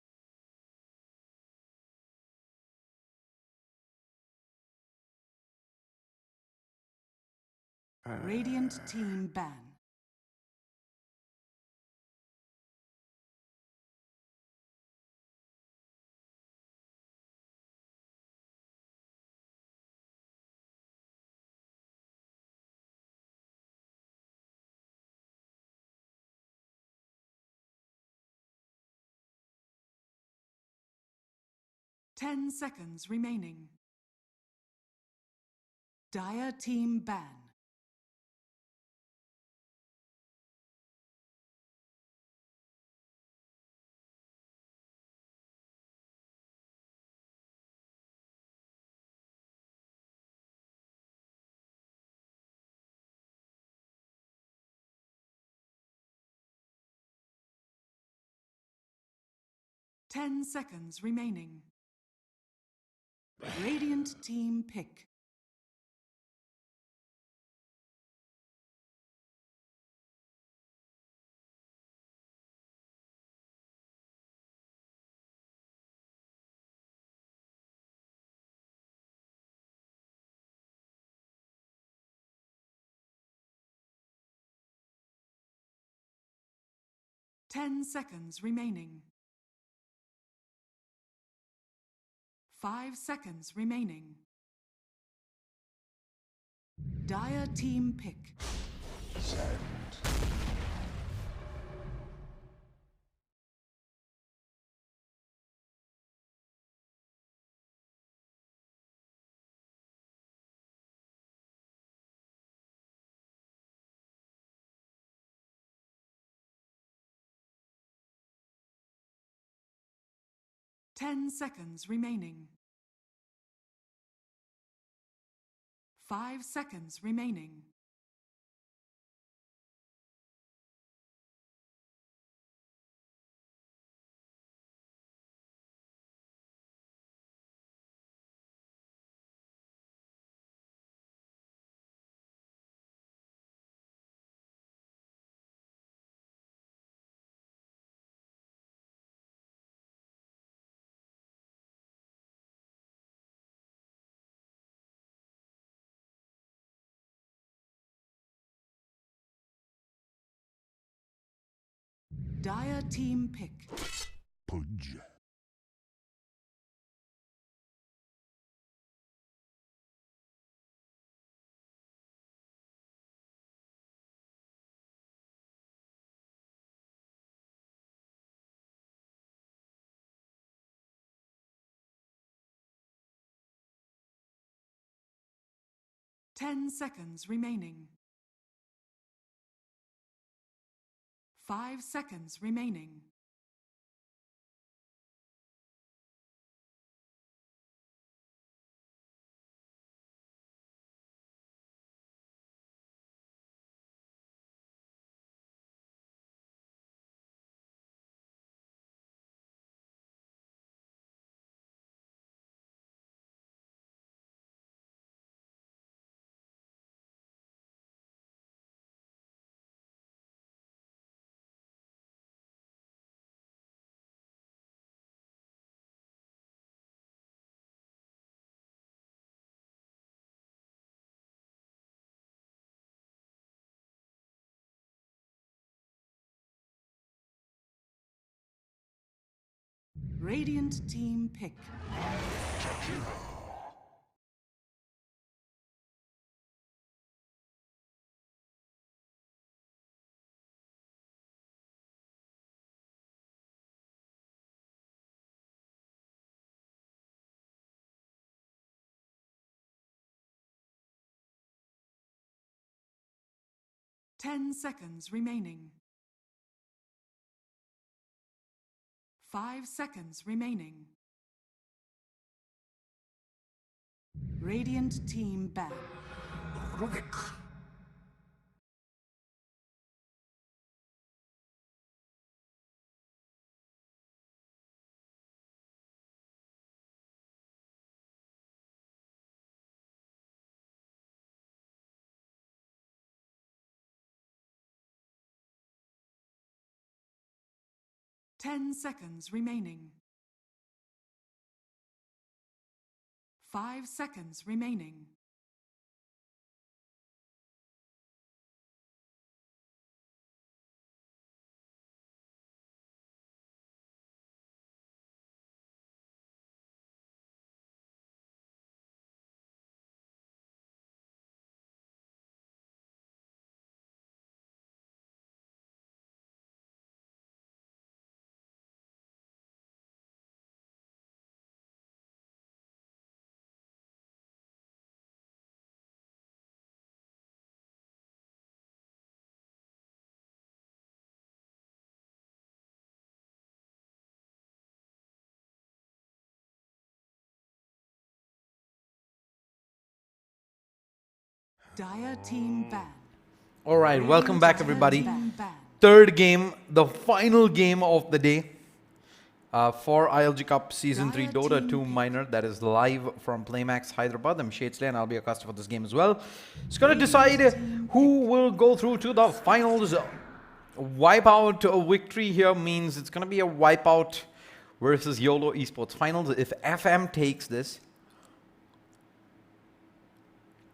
Radiant team ban. Ten seconds remaining. Dire team ban. Ten seconds remaining. Radiant team pick. Ten seconds remaining. 5 seconds remaining. Dire team pick. Send. 10 seconds remaining. 5 seconds remaining. Dire team pick. Pudge. Ten seconds remaining. 5 seconds remaining. Radiant team pick. Ten seconds remaining. 5 seconds remaining. Radiant team ban. 10 seconds remaining. 5 seconds remaining. Dire team ban. All right, welcome back, everybody. Team ban. Third game, the final game of the day for ILG Cup Season 3 Dota 2 Minor. That is live from PLAYMAX Hyderabad. I'm Shadesley and I'll be a caster for this game as well. It's going to decide who will go through to the finals. Wipeout victory here means it's going to be a Wipeout versus YOLO Esports Finals. If FM takes this,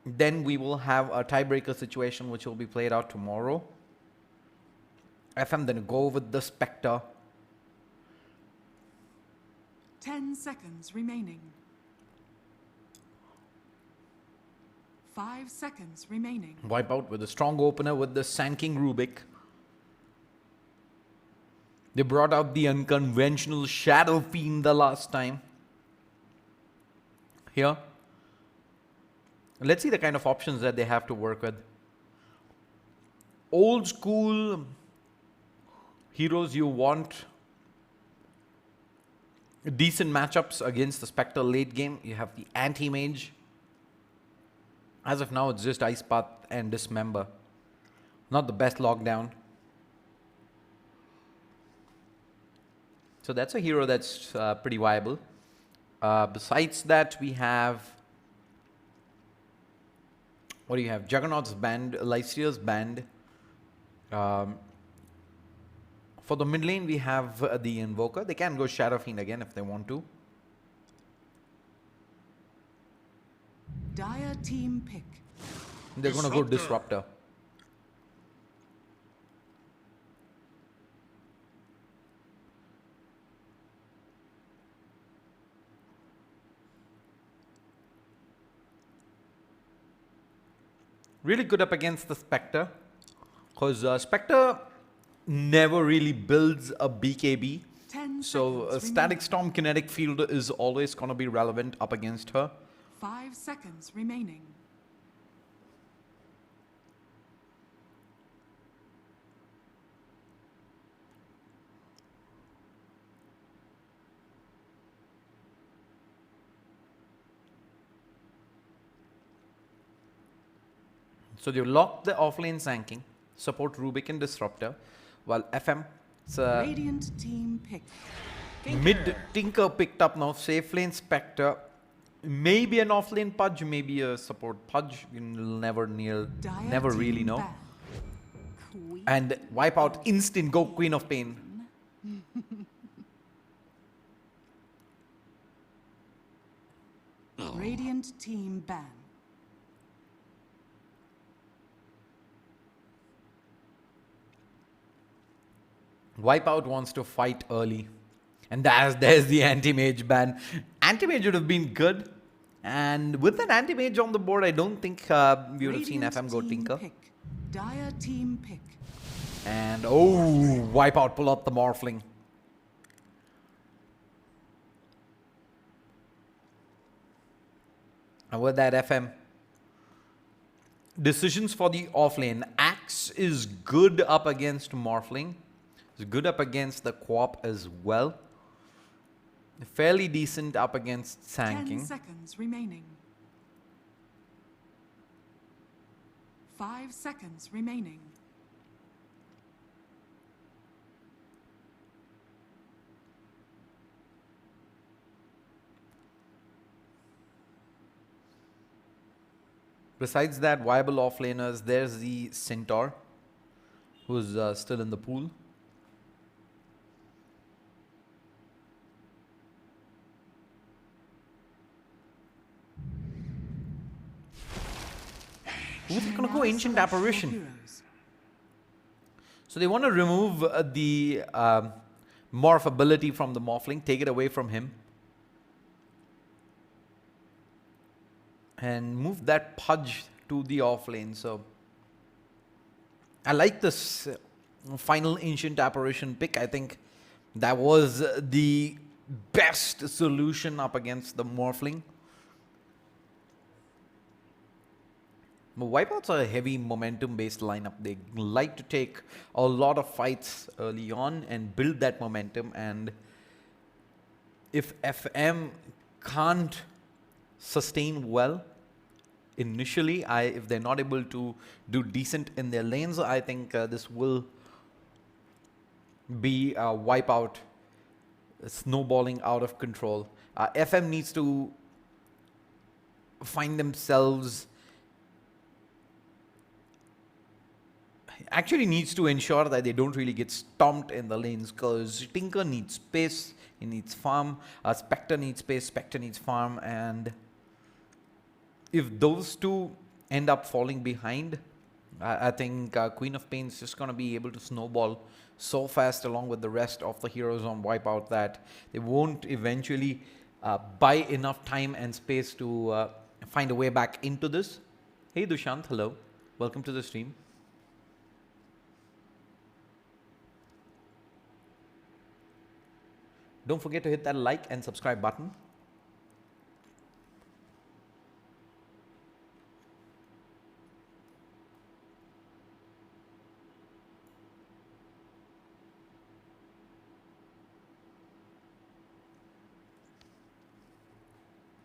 then we will have a tiebreaker situation which will be played out tomorrow. FM then go with the Spectre. 10 seconds remaining. 5 seconds remaining. Wipeout with a strong opener with the Sand King Rubik. They brought out the unconventional Shadow Fiend the last time. Here. Let's see the kind of options that they have to work with. Old school heroes, you want decent matchups against the Spectre late game. You have the Anti-Mage. As of now, it's just Ice Path and Dismember. Not the best lockdown. So that's a hero that's pretty viable. Besides that, we have... What do you have? Juggernaut's banned, Lycia's banned. For the mid lane, we have the Invoker. They can go Shadow Fiend again if they want to. Dire team pick. They're going to go Disruptor. Really good up against the Spectre, because Spectre never really builds a BKB. So a Static Storm Kinetic Field is always going to be relevant up against her. 5 seconds remaining. So you lock the offlane Sand King, support Rubik and Disruptor, while FM, it's a Radiant team pick. mid Tinker picked up now, safe lane Spectre, maybe an offlane Pudge, maybe a support Pudge, you'll never really know. Ban. Queen. And Wipeout instant, go Queen of Pain. Radiant team ban. Wipeout wants to fight early. And there's the Anti-Mage ban. Anti-Mage would have been good. And with an Anti-Mage on the board, I don't think we would have seen FM go Tinker. Pick. Dire team pick. And oh, Wipeout pull out the Morphling. And with that FM, decisions for the offlane. Axe is good up against Morphling. It's good up against the Co-op as well. Fairly decent up against Sand King. 10 seconds remaining. 5 seconds remaining. Besides that, viable offlaners, there's the Centaur, who's still in the pool. Ooh, they're gonna go Now Ancient select your Apparition. heroes. So they want to remove the morph ability from the Morphling, take it away from him. And move that Pudge to the off lane. So I like this final Ancient Apparition pick. I think that was the best solution up against the Morphling. But Wipeouts are a heavy momentum-based lineup. They like to take a lot of fights early on and build that momentum. And if FM can't sustain well initially, if they're not able to do decent in their lanes, I think this will be a Wipeout snowballing out of control. FM needs to find themselves... actually needs to ensure that they don't really get stomped in the lanes, because Tinker needs space, he needs farm, Spectre needs space, Spectre needs farm, and if those two end up falling behind, I think Queen of Pain is just going to be able to snowball so fast along with the rest of the heroes on Wipeout that they won't eventually buy enough time and space to find a way back into this. Hey Dushant, hello, welcome to the stream. Don't forget to hit that like and subscribe button.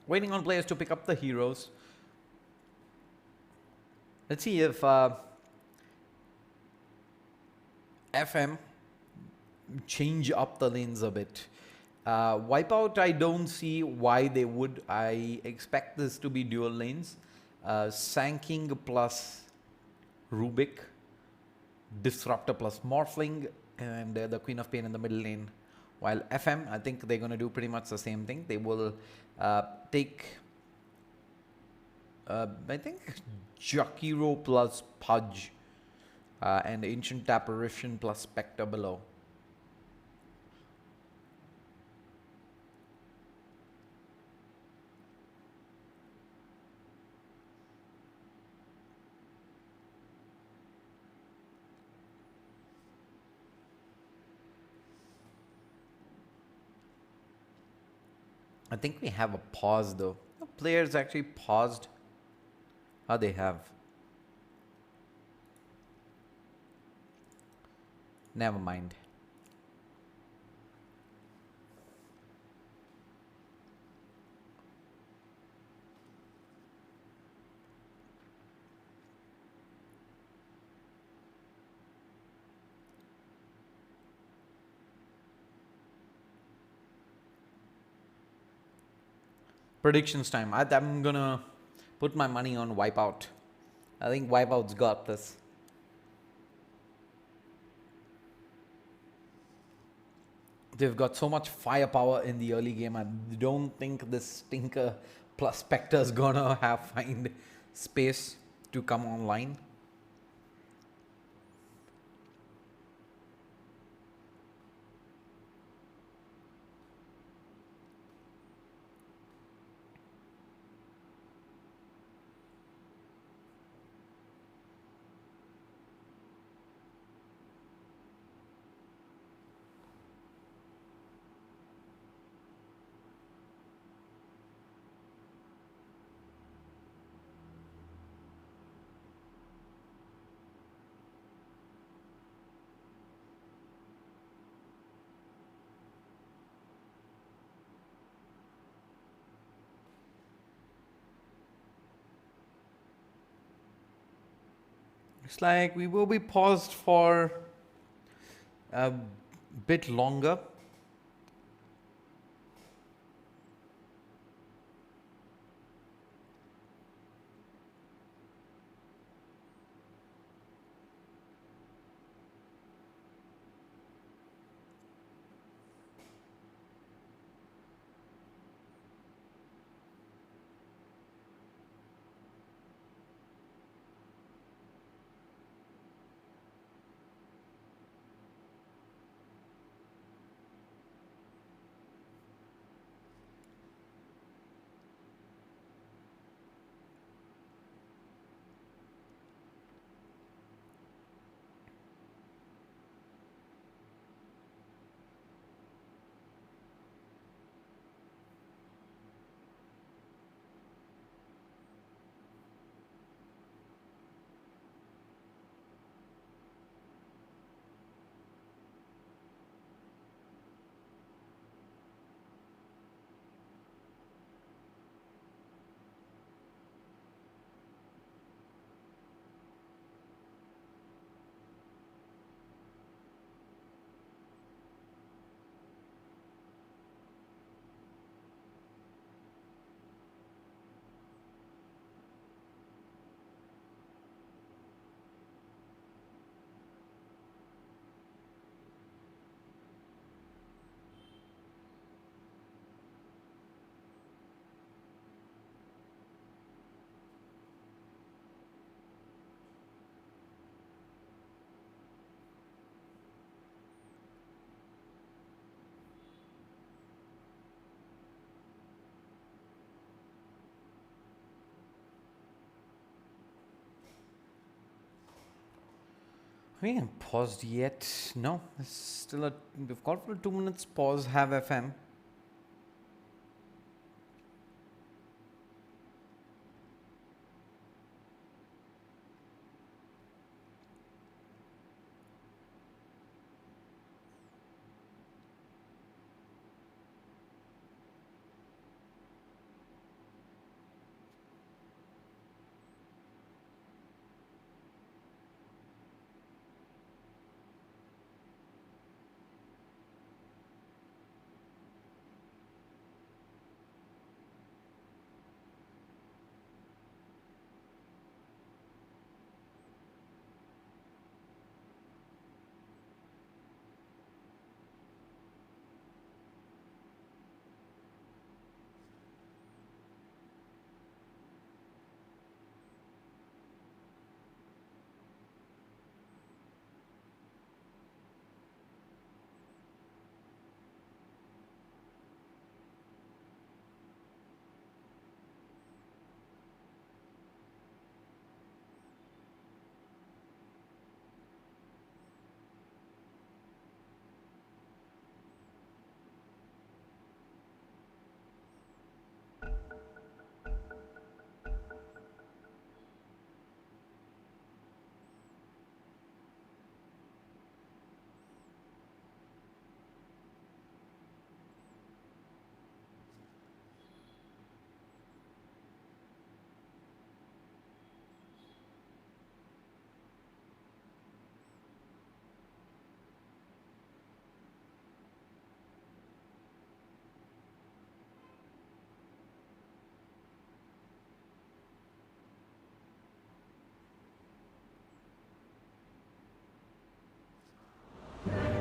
Waiting on players to pick up the heroes. Let's see if FM change up the lanes a bit. Wipeout, I don't see why they would. I expect this to be dual lanes. Sanking plus Rubik, Disruptor plus Morphling, and the Queen of Pain in the middle lane. While FM, I think they're going to do pretty much the same thing. They will take, I think, GPro plus Pudge and Ancient Apparition plus Spectre below. I think we have a pause though. The players actually paused. Oh, they have. Never mind. Predictions time. I'm gonna put my money on Wipeout. I think Wipeout's got this. They've got so much firepower in the early game. I don't think this Tinker plus Spectre's gonna find space to come online. Looks like we will be paused for a bit longer. We haven't paused yet. No, it's still a. We've got for 2 minutes pause. Have FM.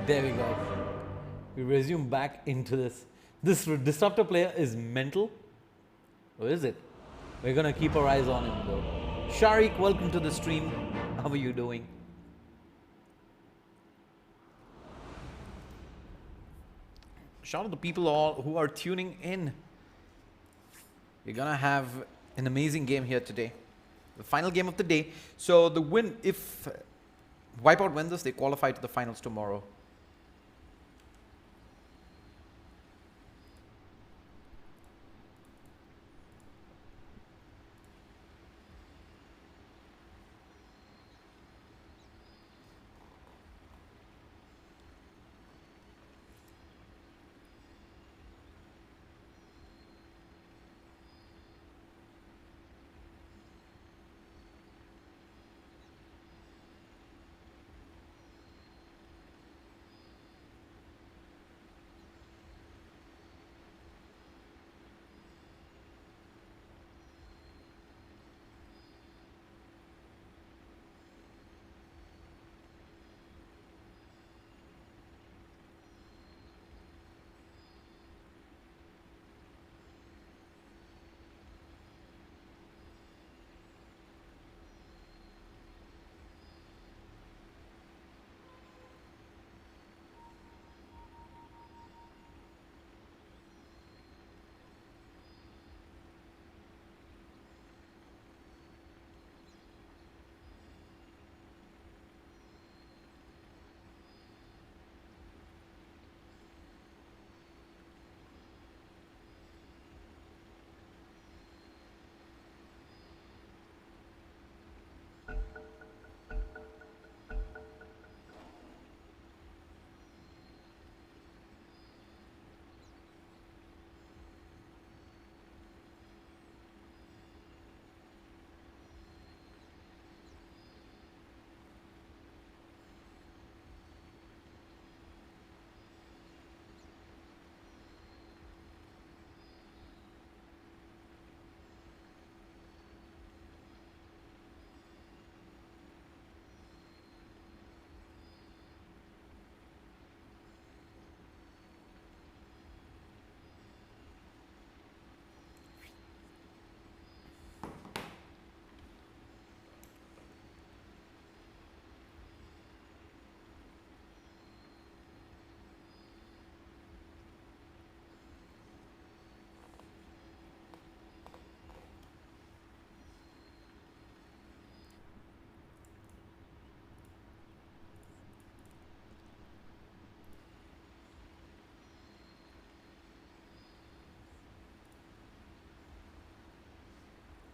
There we go. We resume back into this. This disruptor player is mental. Or is it? We're gonna keep our eyes on him though. Sharik, welcome to the stream. How are you doing? Shout out to the people all who are tuning in. We're gonna have an amazing game here today. The final game of the day. So the win, if Wipeout wins this, they qualify to the finals tomorrow.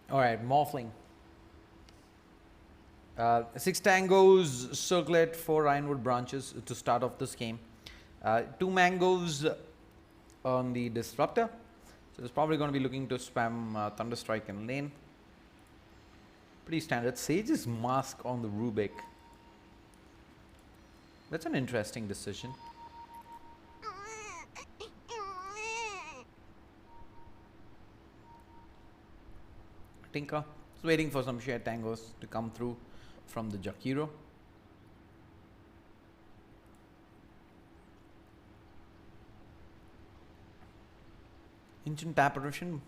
Alright, Morphling. 6 tangos, circlet, 4 ironwood branches to start off this game. 2 mangoes on the disruptor. So it's probably going to be looking to spam Thunderstrike in lane. Pretty standard. Sage's mask on the Rubik. That's an interesting decision. Tinker is waiting for some shared tangos to come through from the GPro. Ancient Apparition.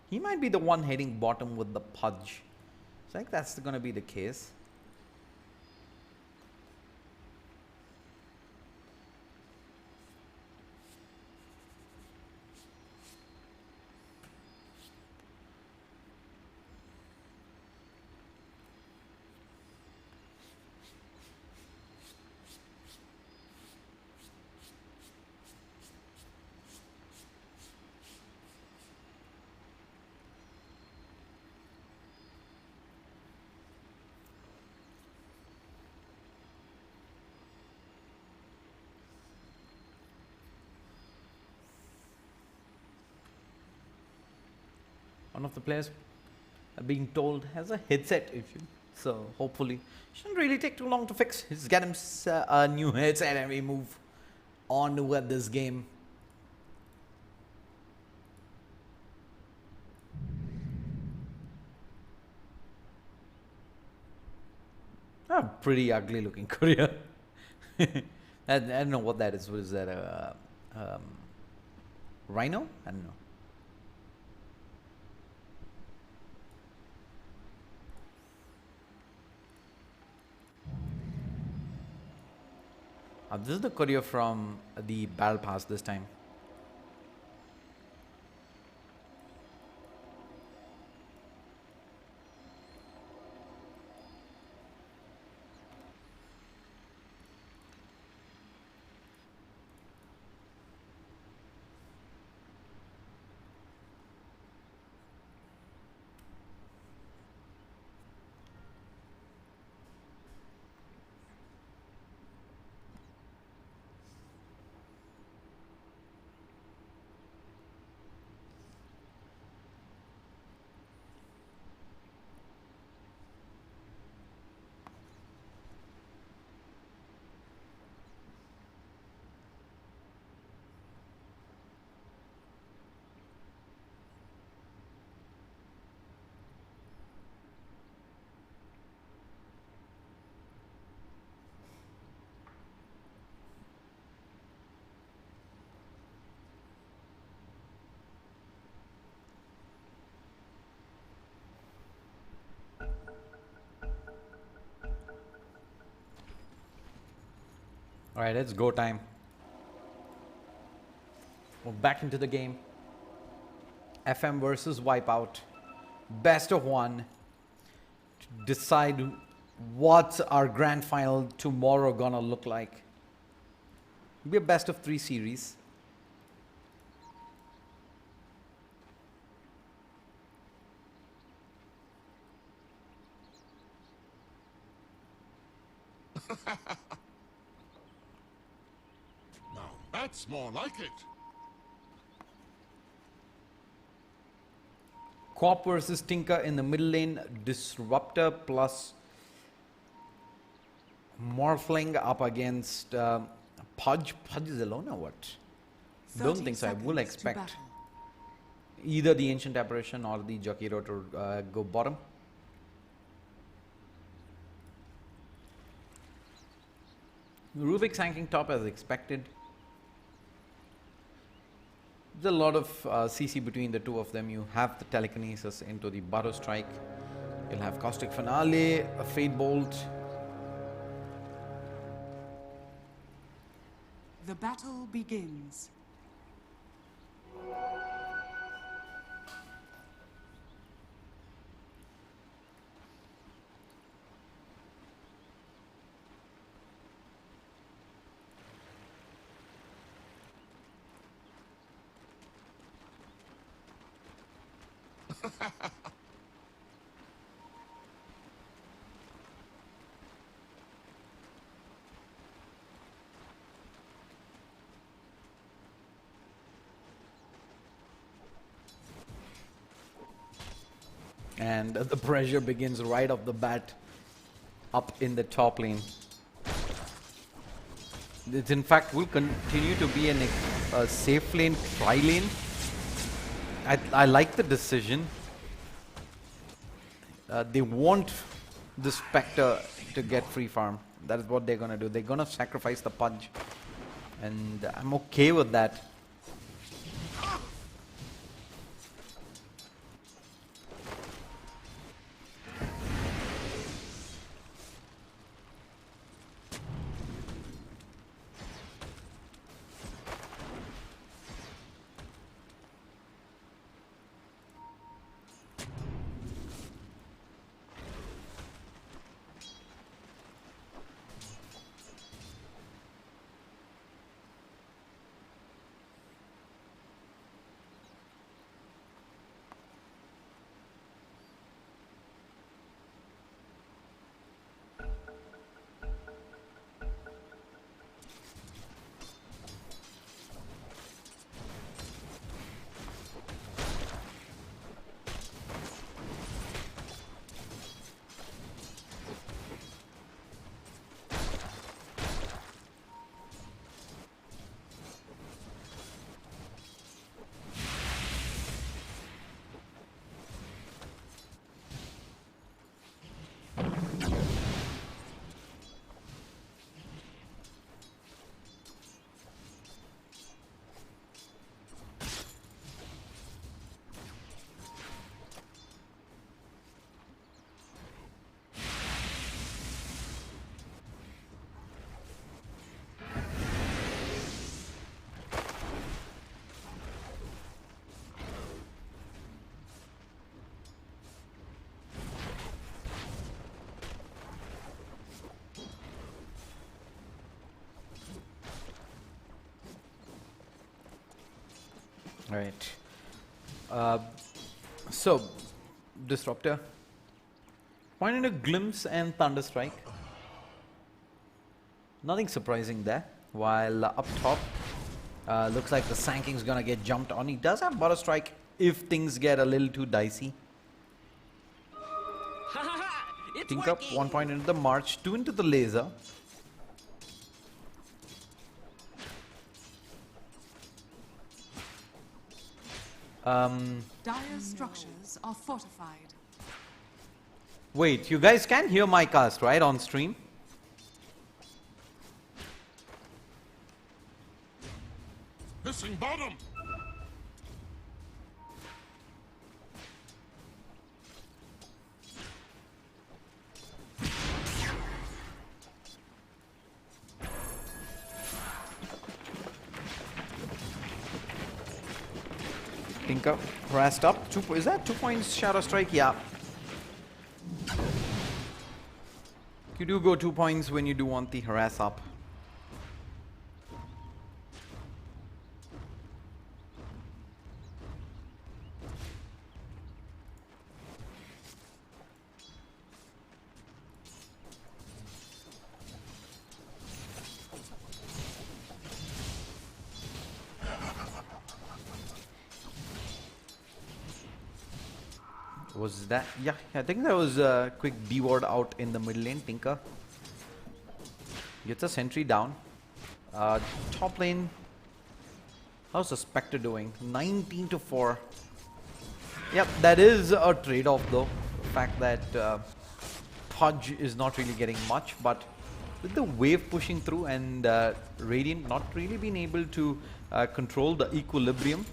He might be the one heading bottom with the Pudge. So I think that's going to be the case. One of the players being told has a headset issue, so hopefully shouldn't really take too long to fix. Just get him a new headset and we move on with this game. A pretty ugly looking courier. I don't know what that is. What is that? A rhino? I don't know. This is the courier from the Battle Pass this time. Alright, it's go time. We're back into the game. FM versus Wipeout. Best of one. To decide what's our grand final tomorrow gonna look like. It'll be a best of 3 series. Now that's more like it. Corp versus Tinker in the middle lane. Disruptor plus Morphling up against Pudge. Pudge is alone or what? Don't think so. I will expect either the Ancient Apparition or the GPro to go bottom. Rubik's ranking top as expected. There's a lot of CC between the two of them. You have the telekinesis into the Burrow Strike. You'll have Caustic Finale, a Fate Bolt. The battle begins. And the pressure begins right off the bat up in the top lane. It in fact will continue to be a safe lane, try lane. I like the decision. They want the Spectre to get free farm. That is what they're gonna do. They're gonna sacrifice the Pudge, and I'm okay with that. Right. So, Disruptor. Pointed a Glimpse and Thunderstrike. Nothing surprising there. While up top, looks like the Sanking's gonna get jumped on. He does have Butter Strike if things get a little too dicey. Think up 1 point into the March, 2 into the Laser. Dire structures are fortified. Wait, you guys can hear my cast, right, on stream? Missing bottom. Tinker harassed up. Is that 2 points Shadow Strike? Yeah. You do go 2 points when you do want the harass up. Was that? Yeah, I think that was a quick B ward out in the middle lane. Tinker gets a sentry down. Top lane. How's the Spectre doing? 19 to 4. Yep, that is a trade-off though. The fact that Pudge is not really getting much, but with the wave pushing through and Radiant not really being able to control the equilibrium.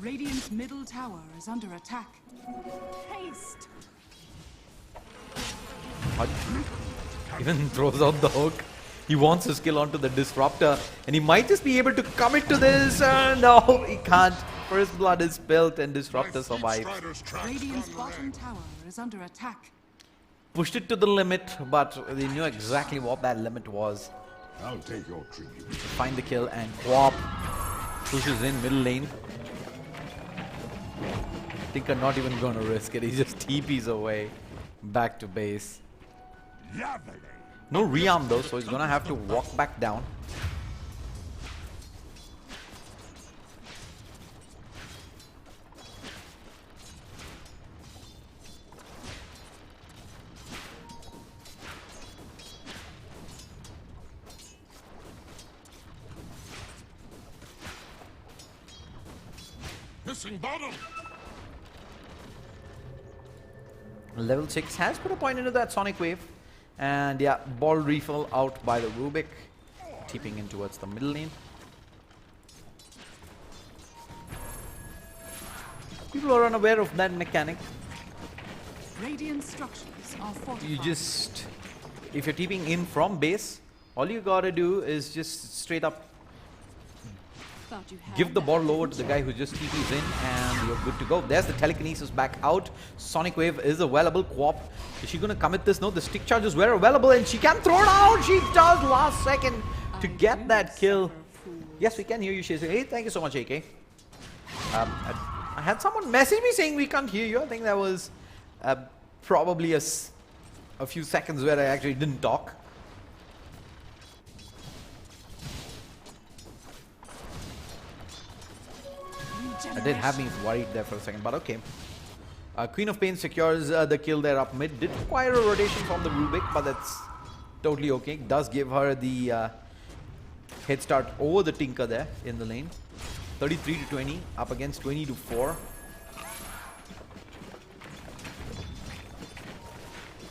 Radiant's middle tower is under attack. Haste! Pudge even throws out the hook. He wants his skill onto the Disruptor, and he might just be able to commit to this. No, he can't. First blood is spilled, and Disruptor survives. Radiant's bottom tower is under attack. Pushed it to the limit, but they knew exactly what that limit was. I'll take your tribute. Find the kill, and Quap pushes in middle lane. Tinker not even gonna risk it. He just TPs away back to base. Lovely. No rearm though, so he's gonna have to walk back down. Missing bottom. Level 6 has put a point into that Sonic Wave. And yeah, ball refill out by the Rubik. Tipping in towards the middle lane. People are unaware of that mechanic. Radiant structures are fortified. You just, if you're tipping in from base, all you gotta do is just straight up Thought you had give the that. ball over to the guy who just TPs in and you're good to go. There's the telekinesis back out. Sonic Wave is available. Quap, is she gonna commit this? No, the stick charges were available and she can throw it out. She does last second to get that kill. Yes, we can hear you, Shazy. Hey, thank you so much, AK. I had someone message me saying we can't hear you. I think that was probably a few seconds where I actually didn't talk. I did have me worried there for a second, but okay. Queen of Pain secures the kill there up mid. Did require a rotation from the Rubik, but that's totally okay. Does give her the head start over the Tinker there in the lane. 33 to 20, up against 20 to 4.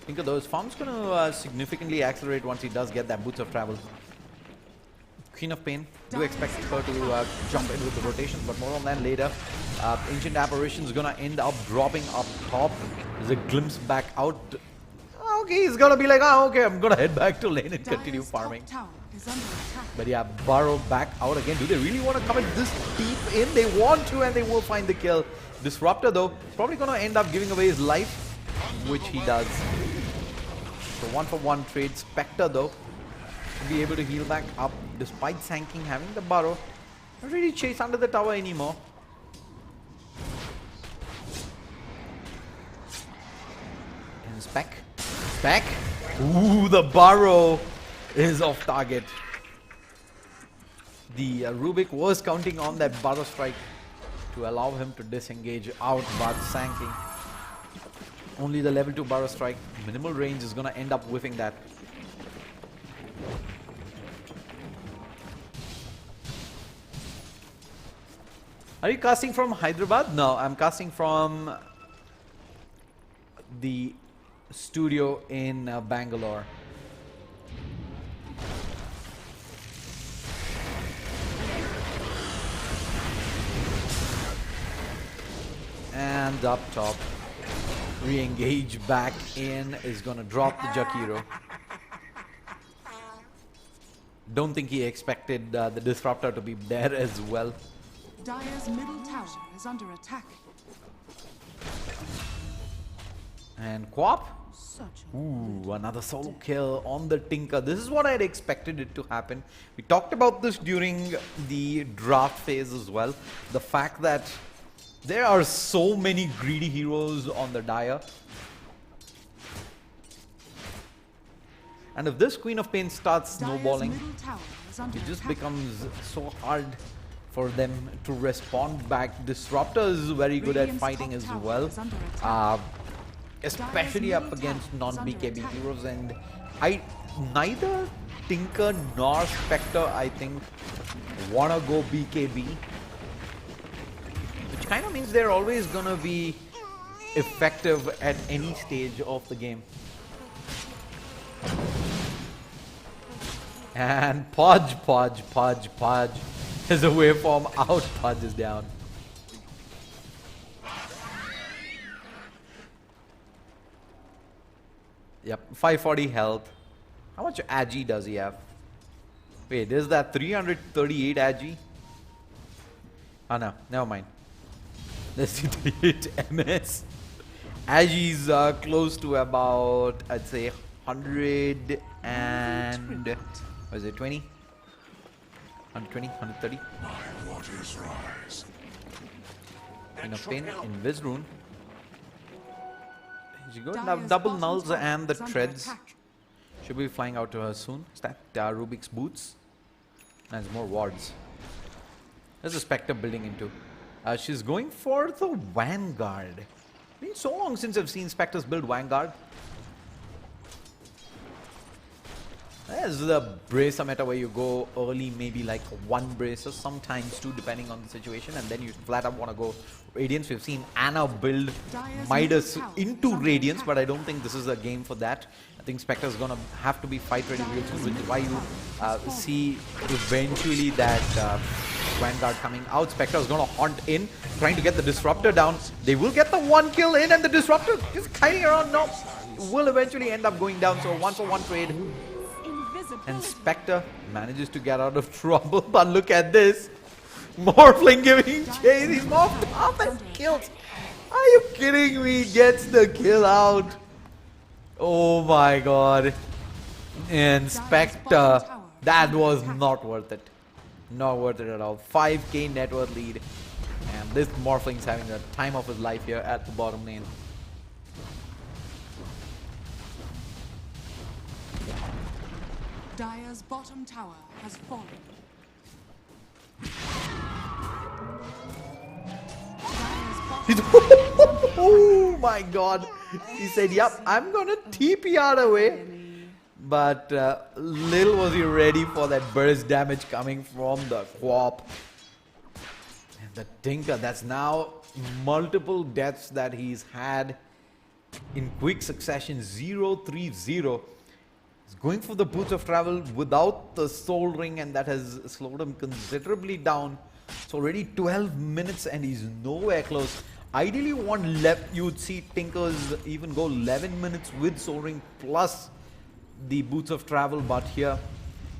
Tinker though, his farm's going to significantly accelerate once he does get that Boots of Travel. Queen of Pain, do expect her to jump in with the rotations, but more on that later. Ancient Apparition is gonna end up dropping up top. There's a glimpse back out. Okay, he's gonna be like, oh, okay, I'm gonna head back to lane and continue farming. But yeah, Burrow back out again. Do they really want to come in this deep in? They want to, and they will find the kill. Disruptor though, probably gonna end up giving away his life, which he does. So 1-for-1 trade. Spectre though, to be able to heal back up despite Sanking having the burrow. Not really chase under the tower anymore. And Spec. Ooh, the burrow is off target. The Rubik was counting on that burrow strike to allow him to disengage out, but Sanking. Only the level 2 burrow strike. Minimal range is gonna end up whiffing that. Are you casting from Hyderabad? No, I'm casting from the studio in Bangalore. And up top, re-engage back in is gonna drop the Jakiro. Don't think he expected the Disruptor to be there as well. Dire's middle tower is under attack. And Quap. Ooh, another solo kill on the Tinker. This is what I had expected it to happen. We talked about this during the draft phase as well. The fact that there are so many greedy heroes on the Dire. And if this Queen of Pain starts snowballing, it just becomes so hard for them to respond back. Disruptor is very good at fighting as well, especially up against non-BKB heroes, and neither Tinker nor Spectre, I think, wanna go BKB, which kind of means they're always gonna be effective at any stage of the game. And Podge is a waveform out, Podge is down. Yep, 540 health. How much Agi does he have? Wait, is that 338 Agi? Oh no, never mind. Let's do 38 MS. Agi's close to about, I'd say, 100 and... what is it, 20? 120, 130. My waters rise. Queen of Pain, Invis Rune. She got double nulls and the treads. Should be flying out to her soon. Is that Rubik's boots? There's more wards. There's a Spectre building into. She's going for the Vanguard. It's been so long since I've seen Spectres build Vanguard. There's the bracer meta where you go early, maybe like one bracer, sometimes two, depending on the situation, and then you flat up want to go Radiance. We've seen Anna build Midas into Radiance, but I don't think this is a game for that. I think Spectre is going to have to be fight ready real soon, which is why you see eventually that Vanguard coming out. Spectre is going to haunt in, trying to get the Disruptor down. They will get the one kill in, and the Disruptor is kiting around. No, will eventually end up going down. So 1-for-1 trade. And Spectre manages to get out of trouble, but look at this. Morphling giving chase. He's morphed up and kills. Are you kidding me? Gets the kill out. Oh my god. And Spectre, that was not worth it. Not worth it at all. 5k net worth lead. And this Morphling's having the time of his life here at the bottom lane. Dire's bottom tower has fallen. Oh my god. He said, yep, I'm gonna TP out away. But little was he ready for that burst damage coming from the Quap. And the Tinker, that's now multiple deaths that he's had in quick succession. 0-3-0. He's going for the Boots of Travel without the Soul Ring, and that has slowed him considerably down. It's already 12 minutes and he's nowhere close. Ideally you would see Tinkers even go 11 minutes with Soul Ring plus the Boots of Travel, but here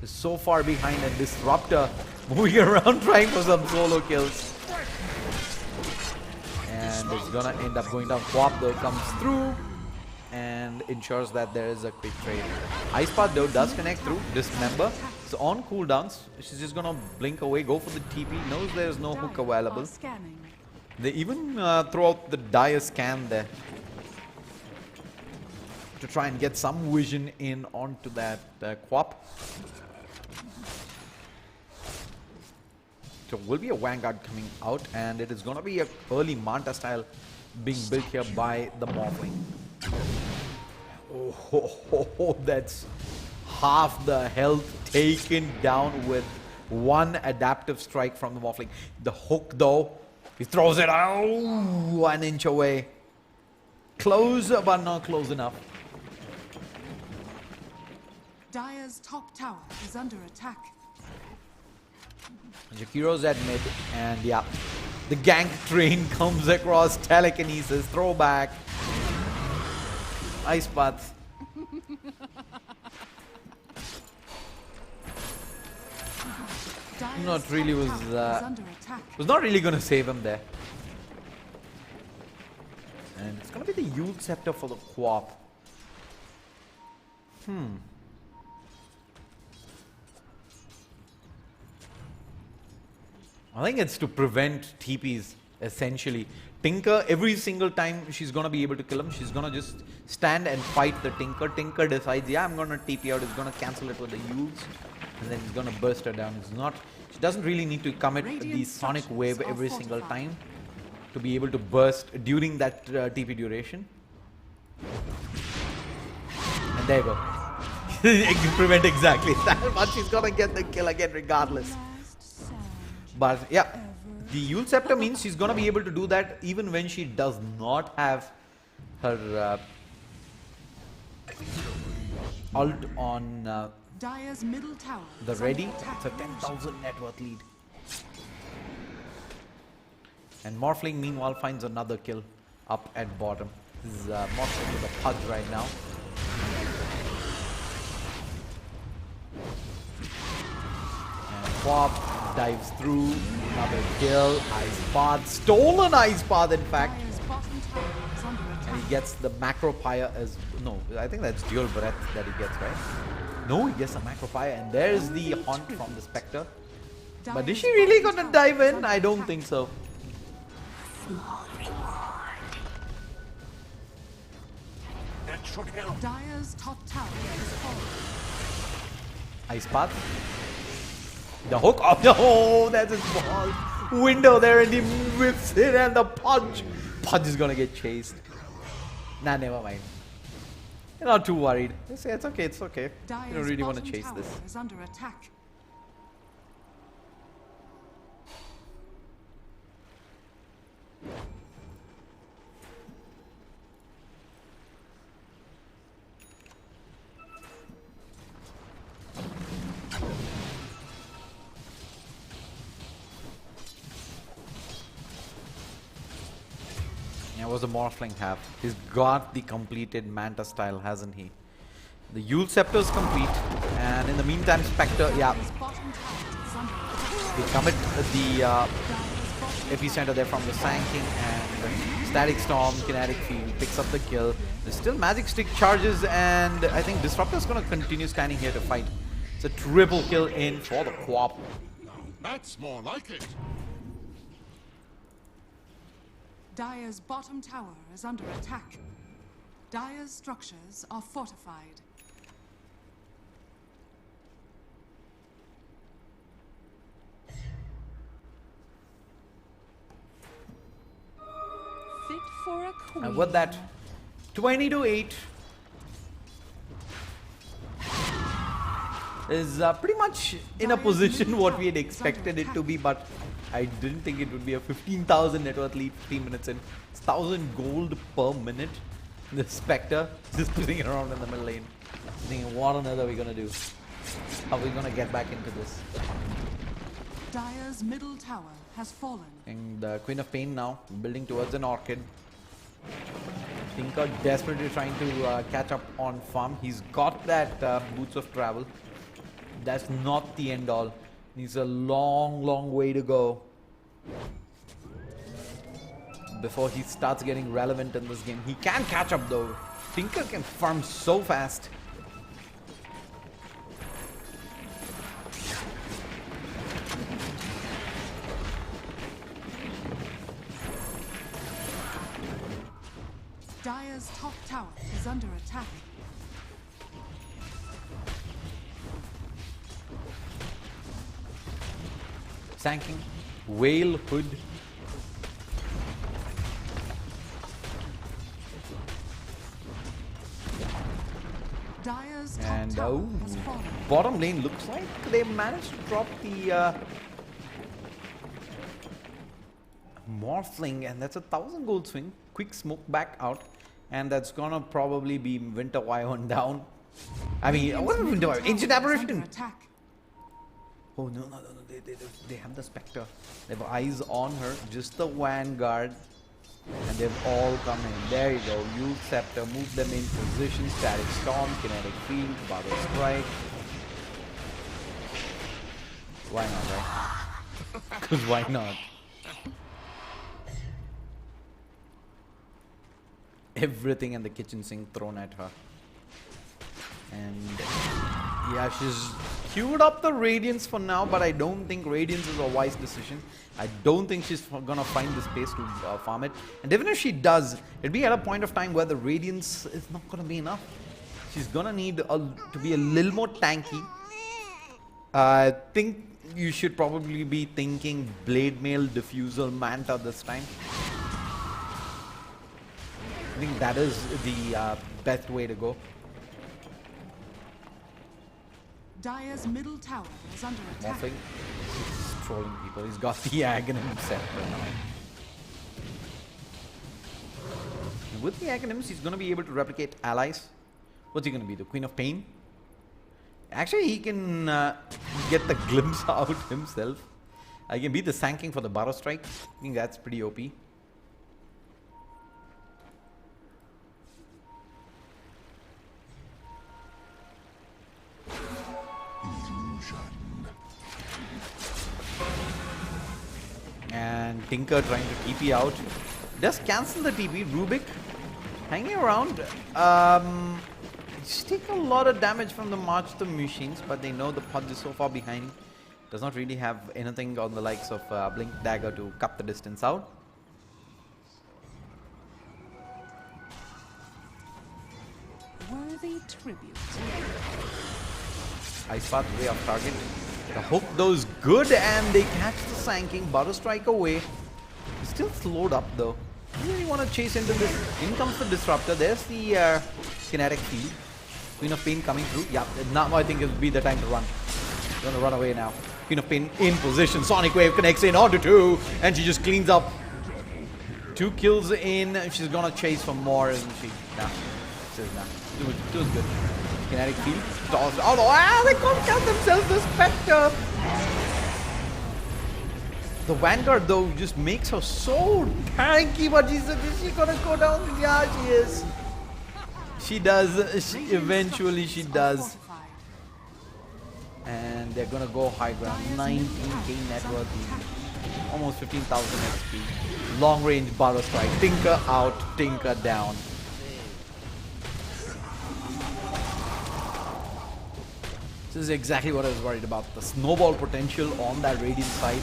is so far behind, and Disruptor moving around trying for some solo kills. And it's gonna end up going down. Quap though comes through and ensures that there is a quick trade. Ice Path though does connect through. Dismember. It's on cooldowns. She's just gonna blink away, go for the TP. Knows there's no hook available. They even throw out the Dire Scan there to try and get some vision in onto that Quap. So will be a Vanguard coming out, and it is gonna be a early Manta style being built here by the Morphling. Oh, that's half the health taken down with one adaptive strike from the Morphling. The hook though, he throws it out 1 inch away. Close, but not close enough. Dire's top tower is under attack. Jakiro's at mid, and yeah, the gank train comes across. Telekinesis, throwback. Ice Path. Not really was not really gonna save him there. And it's gonna be the Yule Scepter for the Quap. I think it's to prevent TPs essentially. Tinker, every single time she's gonna be able to kill him, she's gonna just stand and fight the Tinker. Tinker decides, yeah, I'm gonna TP out, he's gonna cancel it with the Yules, and then he's gonna burst her down. It's not, she doesn't really need to commit the Sonic Wave every single time to be able to burst during that TP duration. And there you go. Prevent exactly that, but she's gonna get the kill again regardless. But yeah, the Yule Scepter means she's gonna be able to do that even when she does not have her ult on Dire's middle tower the ready. It's a 10,000 net worth lead. And Morphling meanwhile finds another kill up at bottom. This is Morphling with a Pudge right now. And Quap dives through, another kill. Ice Path, stolen Ice Path in fact. And he gets the Macro Pyre as, no, I think that's dual breath that he gets, right? No, he gets a Macro Pyre, and there's the haunt from the Spectre. But is she really gonna dive in? I don't think so. should help. Dire's top tower is falling. Ice path. The hook. Oh no, that's his ball. Window there and he whips it and the punch. Punch is gonna get chased. Nah, never mind. You're not too worried. They say it's okay, it's okay. You don't really want to chase this. Is under attack. Yeah, what does the Morphling have? He's got the completed Manta style, hasn't he? The Yule Scepter is complete, and in the meantime, Spectre, yeah, they commit the epicenter there from the Sanking, and Static Storm, Kinetic Field picks up the kill. There's still Magic Stick charges, and I think Disruptor is going to continue standing here to fight. It's a triple kill in for the co-op. That's more like it. Dire's bottom tower is under attack. Dire's structures are fortified. Fit for a queen. And with that, 20-8 is pretty much in a position what we had expected it to be, but I didn't think it would be a 15,000 net worth lead 15 minutes in. It's 1,000 gold per minute. The Spectre just sitting around in the middle lane, thinking, what on earth are we gonna do? How are we gonna get back into this? Dire's middle tower has fallen. And the Queen of Pain now building towards an Orchid. Tinker desperately trying to catch up on farm. He's got that Boots of Travel. That's not the end all. He's a long way to go before he starts getting relevant in this game. He can catch up though. Tinker can farm so fast. Dire's top tower is under attack. Sanking, Whale Hood. Dire's top And tower has fallen. bottom lane looks like they managed to drop the Morphling, and that's a 1,000 gold swing. Quick smoke back out, and that's gonna probably be Winter Wyvern down. I mean, what is Winter Wyvern? Ancient Apparition! Oh no, they have the Spectre. They have eyes on her, just the Vanguard. And they've all come in. There you go. Yule Scepter, move them in position. Static Storm, Kinetic Field, Bottle Strike. Why not, right? Because why not? Everything in the kitchen sink thrown at her. And yeah, she's queued up the Radiance for now, but I don't think Radiance is a wise decision. I don't think she's gonna find the space to farm it. And even if she does, it'll be at a point of time where the Radiance is not gonna be enough. She's gonna need to be a little more tanky. I think you should probably be thinking Blade Mail, Diffusal, Manta this time. I think that is the best way to go. Dire's middle tower is under attack. Morphing. He's trolling people. He's got the Aghanim set right now. And with the Aghanims, he's going to be able to replicate allies. What's he going to be? The Queen of Pain? Actually, he can get the glimpse out himself. I can beat the Sanking for the Barrow Strike. I think that's pretty OP. And Tinker trying to TP out. Just cancel the TP. Rubik hanging around. Just take a lot of damage from the March the Machines, but they know the Pudge is so far behind. Does not really have anything on the likes of Blink Dagger to cut the distance out. pay tribute. Ice Path way off target. The hook goes good and they catch the Sanking. Butter Strike away. Still slowed up though. You really want to chase into this. In comes the Disruptor. There's the kinetic field. Queen of Pain coming through. Yeah, now I think it'll be the time to run. Gonna run away now. Queen of Pain in position. Sonic Wave connects in onto 2. And she just cleans up. 2 kills in. She's gonna chase for more, isn't she? Nah. Says nah. It was good. Kinetic field. Tossed. Oh no! They can't count themselves. The Spectre. The Vanguard though just makes her so tanky. But is she gonna go down? Yeah, she is. She does. Eventually she does. And they're gonna go high ground. 19k net worth. Almost 15,000 XP. Long range Butter Strike. Tinker out, Tinker down. This is exactly what I was worried about. The snowball potential on that Radiant side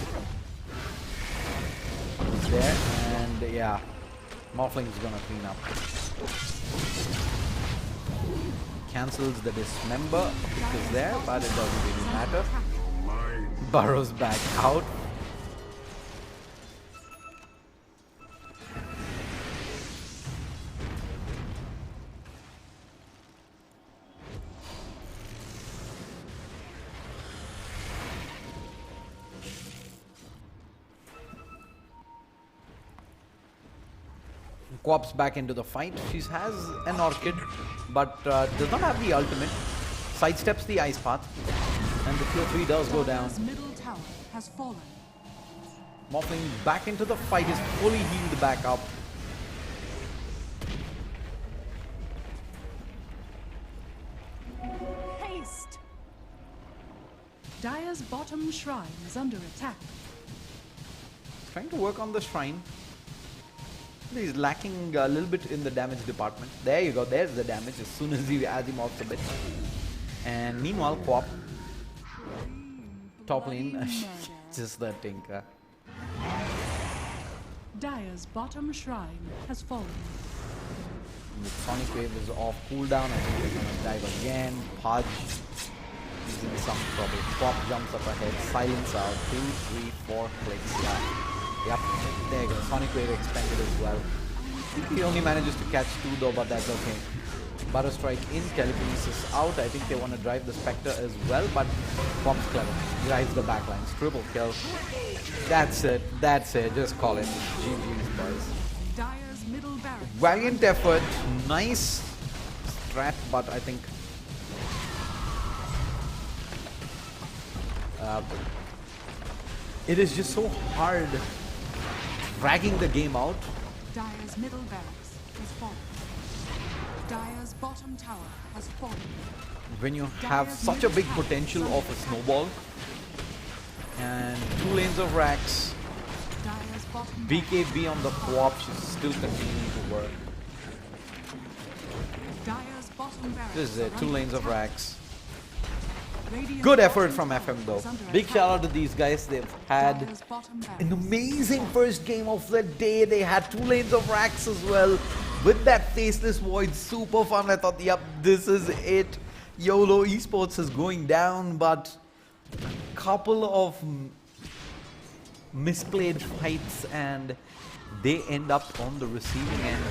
is there. And yeah, Morphling's gonna clean up. Cancels the Dismember is there, but it doesn't really matter. Burrows back out. Co-ops back into the fight. She has an Orchid, but does not have the ultimate. Sidesteps the Ice Path, and the tier 3 does go down. Middle tower has fallen. Morphling back into the fight, is fully healed back up. Haste! Dire's bottom shrine is under attack. Trying to work on the shrine. He's lacking a little bit in the damage department. There you go, there's the damage as soon as he moves a bit. And meanwhile, Co-op top lane, just the Tinker. Dire's bottom shrine has fallen. The Sonic Wave is off cooldown. I think they're gonna dive again. Pudge is in some trouble. Pop jumps up ahead. Silence out. 2, 3, 4 clicks. Yeah. Yep, there you go. Sonic Wave expended as well. He only manages to catch 2 though, but that's okay. Butter Strike in, Telekinesis out. I think they want to drive the Spectre as well, but Pop's clever. Drives the backlines. Triple kill. That's it. That's it. Just call it. GG's, boys. Dire's middle barracks. Valiant effort. Nice strat, but I think it is just so hard dragging the game out. Dire's middle barracks has fallen. Dire's bottom tower has fallen. When you have such a big potential of a snowball and 2 lanes of racks, Dire's bottom BKB on the co-op, she's still continuing to work. Dire's bottom barracks. This is it, 2 lanes of racks. Radiant's Good effort bottom from tower FM though. is under Big attack. shout out to these guys. They've had Dire's bottom barracks. an amazing first game of the day. They had 2 lanes of racks as well. With that Faceless Void, super fun. I thought, yep, this is it. YOLO Esports is going down, but couple of misplayed fights and they end up on the receiving end,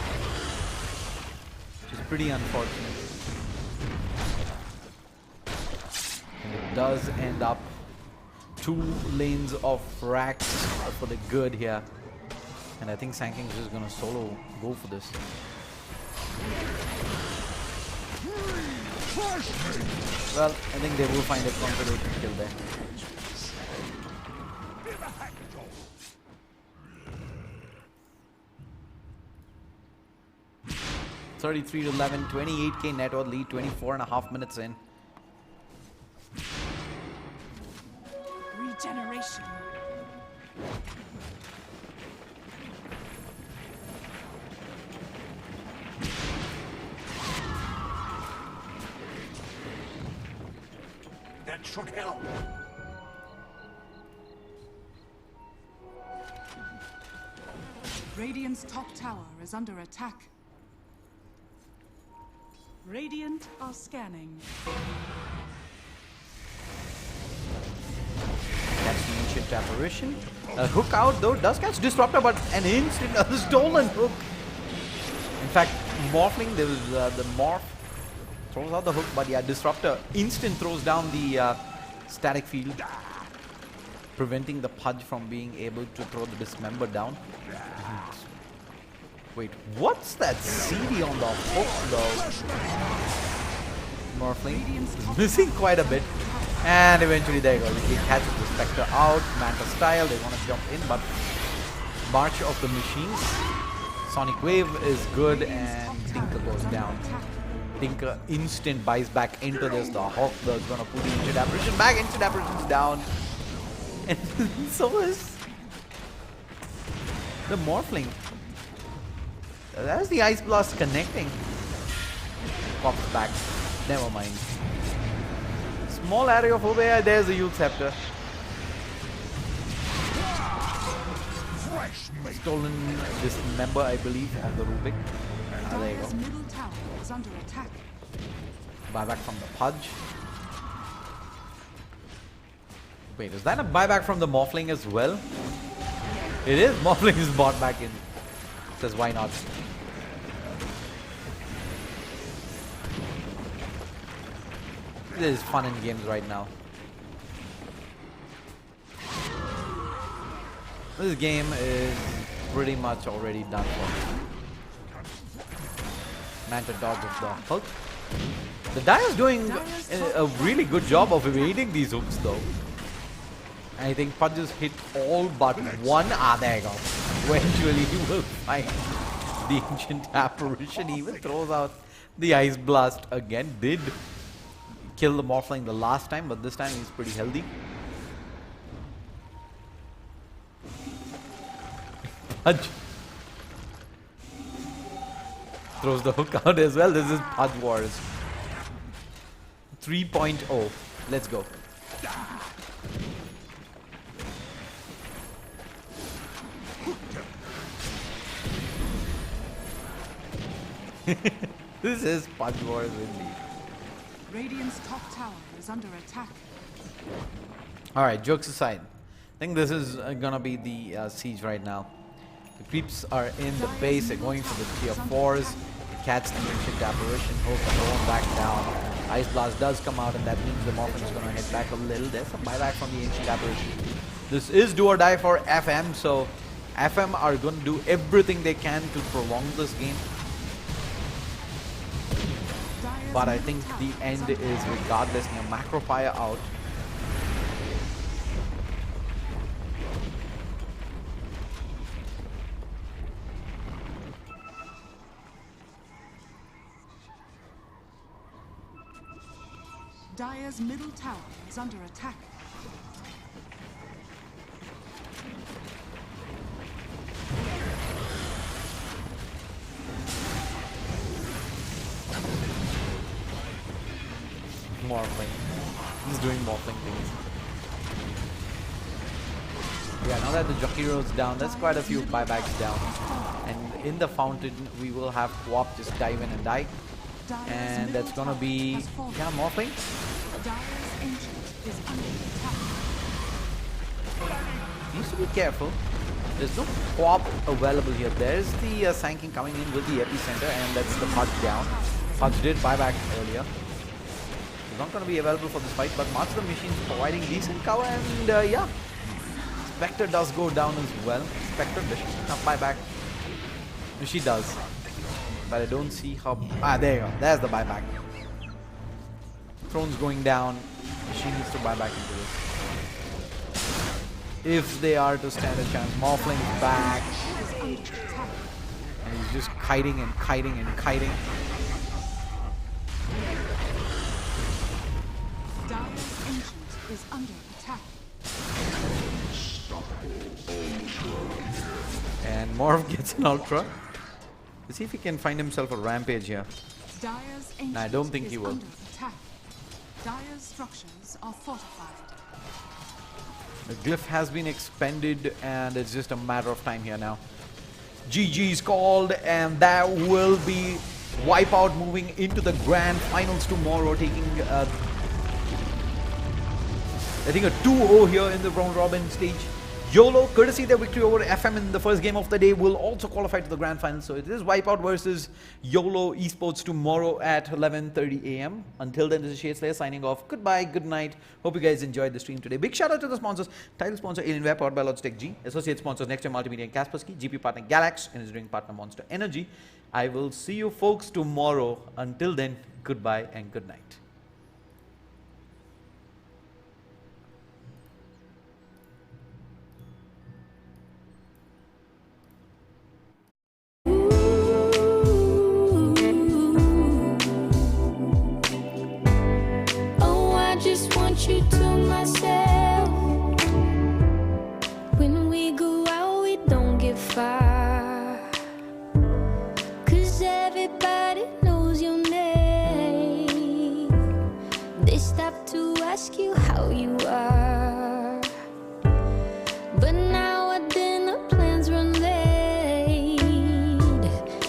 which is pretty unfortunate. And it does end up 2 lanes of racks for the good here. And I think Sanking's just gonna solo go for this. Well, I think they will find a confidential kill there. (33-11), 28k net worth lead, 24.5 minutes in. Regeneration. That should help. Radiant's top tower is under attack. Radiant are scanning. That's the ancient apparition. Hook out though, does catch Disruptor, but an instant stolen hook. In fact, Morphling, there was the Morph throws out the hook, but yeah, Disruptor instant throws down the static field, preventing the Pudge from being able to throw the Dismember down. Wait, what's that CD on the hook though? Morphling is missing quite a bit. And eventually there you go. He catches the Spectre out, Manta style. They want to jump in, but March of the Machines. Sonic Wave is good, and Tinker goes down. Tinker instant buys back into this. The Hawk is going to put the Ancient Apparition back. Ancient Apparition's down. And so is the Morphling. That's the Ice Blast connecting. Pops back. Never mind. Small area of Obeya. There's the Youth Scepter. Stolen Dismember, I believe, on the Rubik. There you go. Middle tower is under attack. Buyback from the Pudge. Wait, is that a buyback from the Morphling as well? It is. Morphling is bought back in. Says why not? This is fun in games right now. This game is pretty much already done for. Manta dodges the hook. The Die is doing a really good job of evading these hooks though. I think Pudge just hit all but one. Ah, there you go. Eventually he will find the Ancient Apparition. He even throws out the Ice Blast again. Did kill the Morphling the last time, but this time he's pretty healthy. Pudge throws the hook out as well. This is Pudge Wars 3.0. Let's go. This is Pudge Wars indeed. Radiant's top tower is under attack. Alright, jokes aside. I think this is gonna be the siege right now. The creeps are in the base, they're going for the tier 4s. They catch the Ancient Apparition, hook, thrown back down. Ice Blast does come out, and that means the Morphin is gonna head back a little. There's some buyback from the Ancient Apparition. This is do or die for FM, so FM are gonna do everything they can to prolong this game. But I think the end is regardless. Now Macro Fire out. Dire's middle tower is under attack. Morphling. He's doing Morphling things. Yeah, now that the Jokiro's down, there's quite a few buybacks down. And in the fountain, we will have Co-op just dive in and die. And that's gonna be, yeah, Morphling. Dire's ancient is under attack. Needs to be careful. There's no Co-op available here. There's the Sanking coming in with the epicenter, and that's the Pudge down. Pudge did buyback earlier. He's not going to be available for this fight, but Master of the Machines providing decent cover, and yeah. Spectre does go down as well. Spectre does not buyback. She does. But I don't see how. Ah, there you go. There's the buyback. Throne's going down. She needs to buy back into this. If they are to stand a chance. Morphling back. And he's just kiting and kiting and kiting. Dire's ancient is under attack. And Morph gets an ultra. Let's see if he can find himself a rampage here. Dire's ancient Nah, I don't think he will. under attack. Dire's structures are fortified. The glyph has been expended, and it's just a matter of time here now. GG's called, and that will be Wipeout moving into the grand finals tomorrow, taking I think a 2-0 here in the round robin stage. YOLO, courtesy their victory over FM in the first game of the day, will also qualify to the grand final. So it is Wipeout versus YOLO Esports tomorrow at 11:30 a.m. Until then, this is Shade Slayer signing off. Goodbye, good night. Hope you guys enjoyed the stream today. Big shout out to the sponsors. Title sponsor Alienware, powered by Logitech G. Associate sponsors Next Gen Multimedia and Kaspersky. GP partner Galax, and his drink partner Monster Energy. I will see you folks tomorrow. Until then, goodbye and good night. You to myself. When we go out, we don't get far, 'cause everybody knows your name. They stop to ask you how you are, but now our dinner plans run late,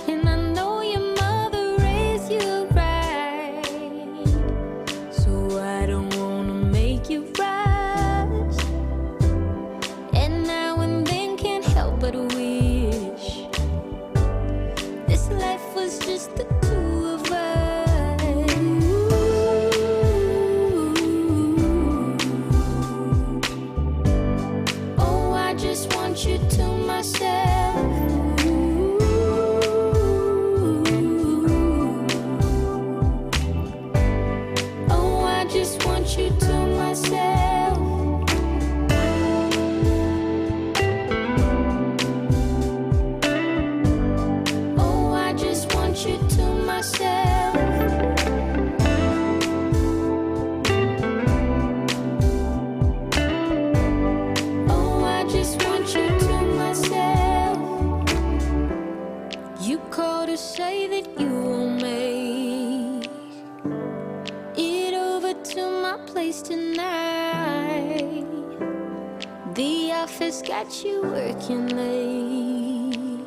and I know your mother raised you right, so I don't you rise, and now and then can't help but wish this life was just the two of us. Oh, I just want you to myself. Oh, I just want you to myself. Oh, I just want you to myself. Oh, I just want you to myself. You called to say that you will make it over to my place tonight. The office got you working late,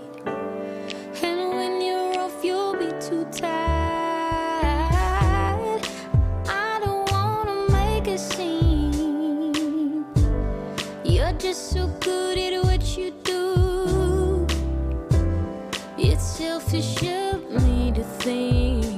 and when you're off you'll be too tired. I don't wanna make a scene. You're just so good at what you do. It's selfish of me to think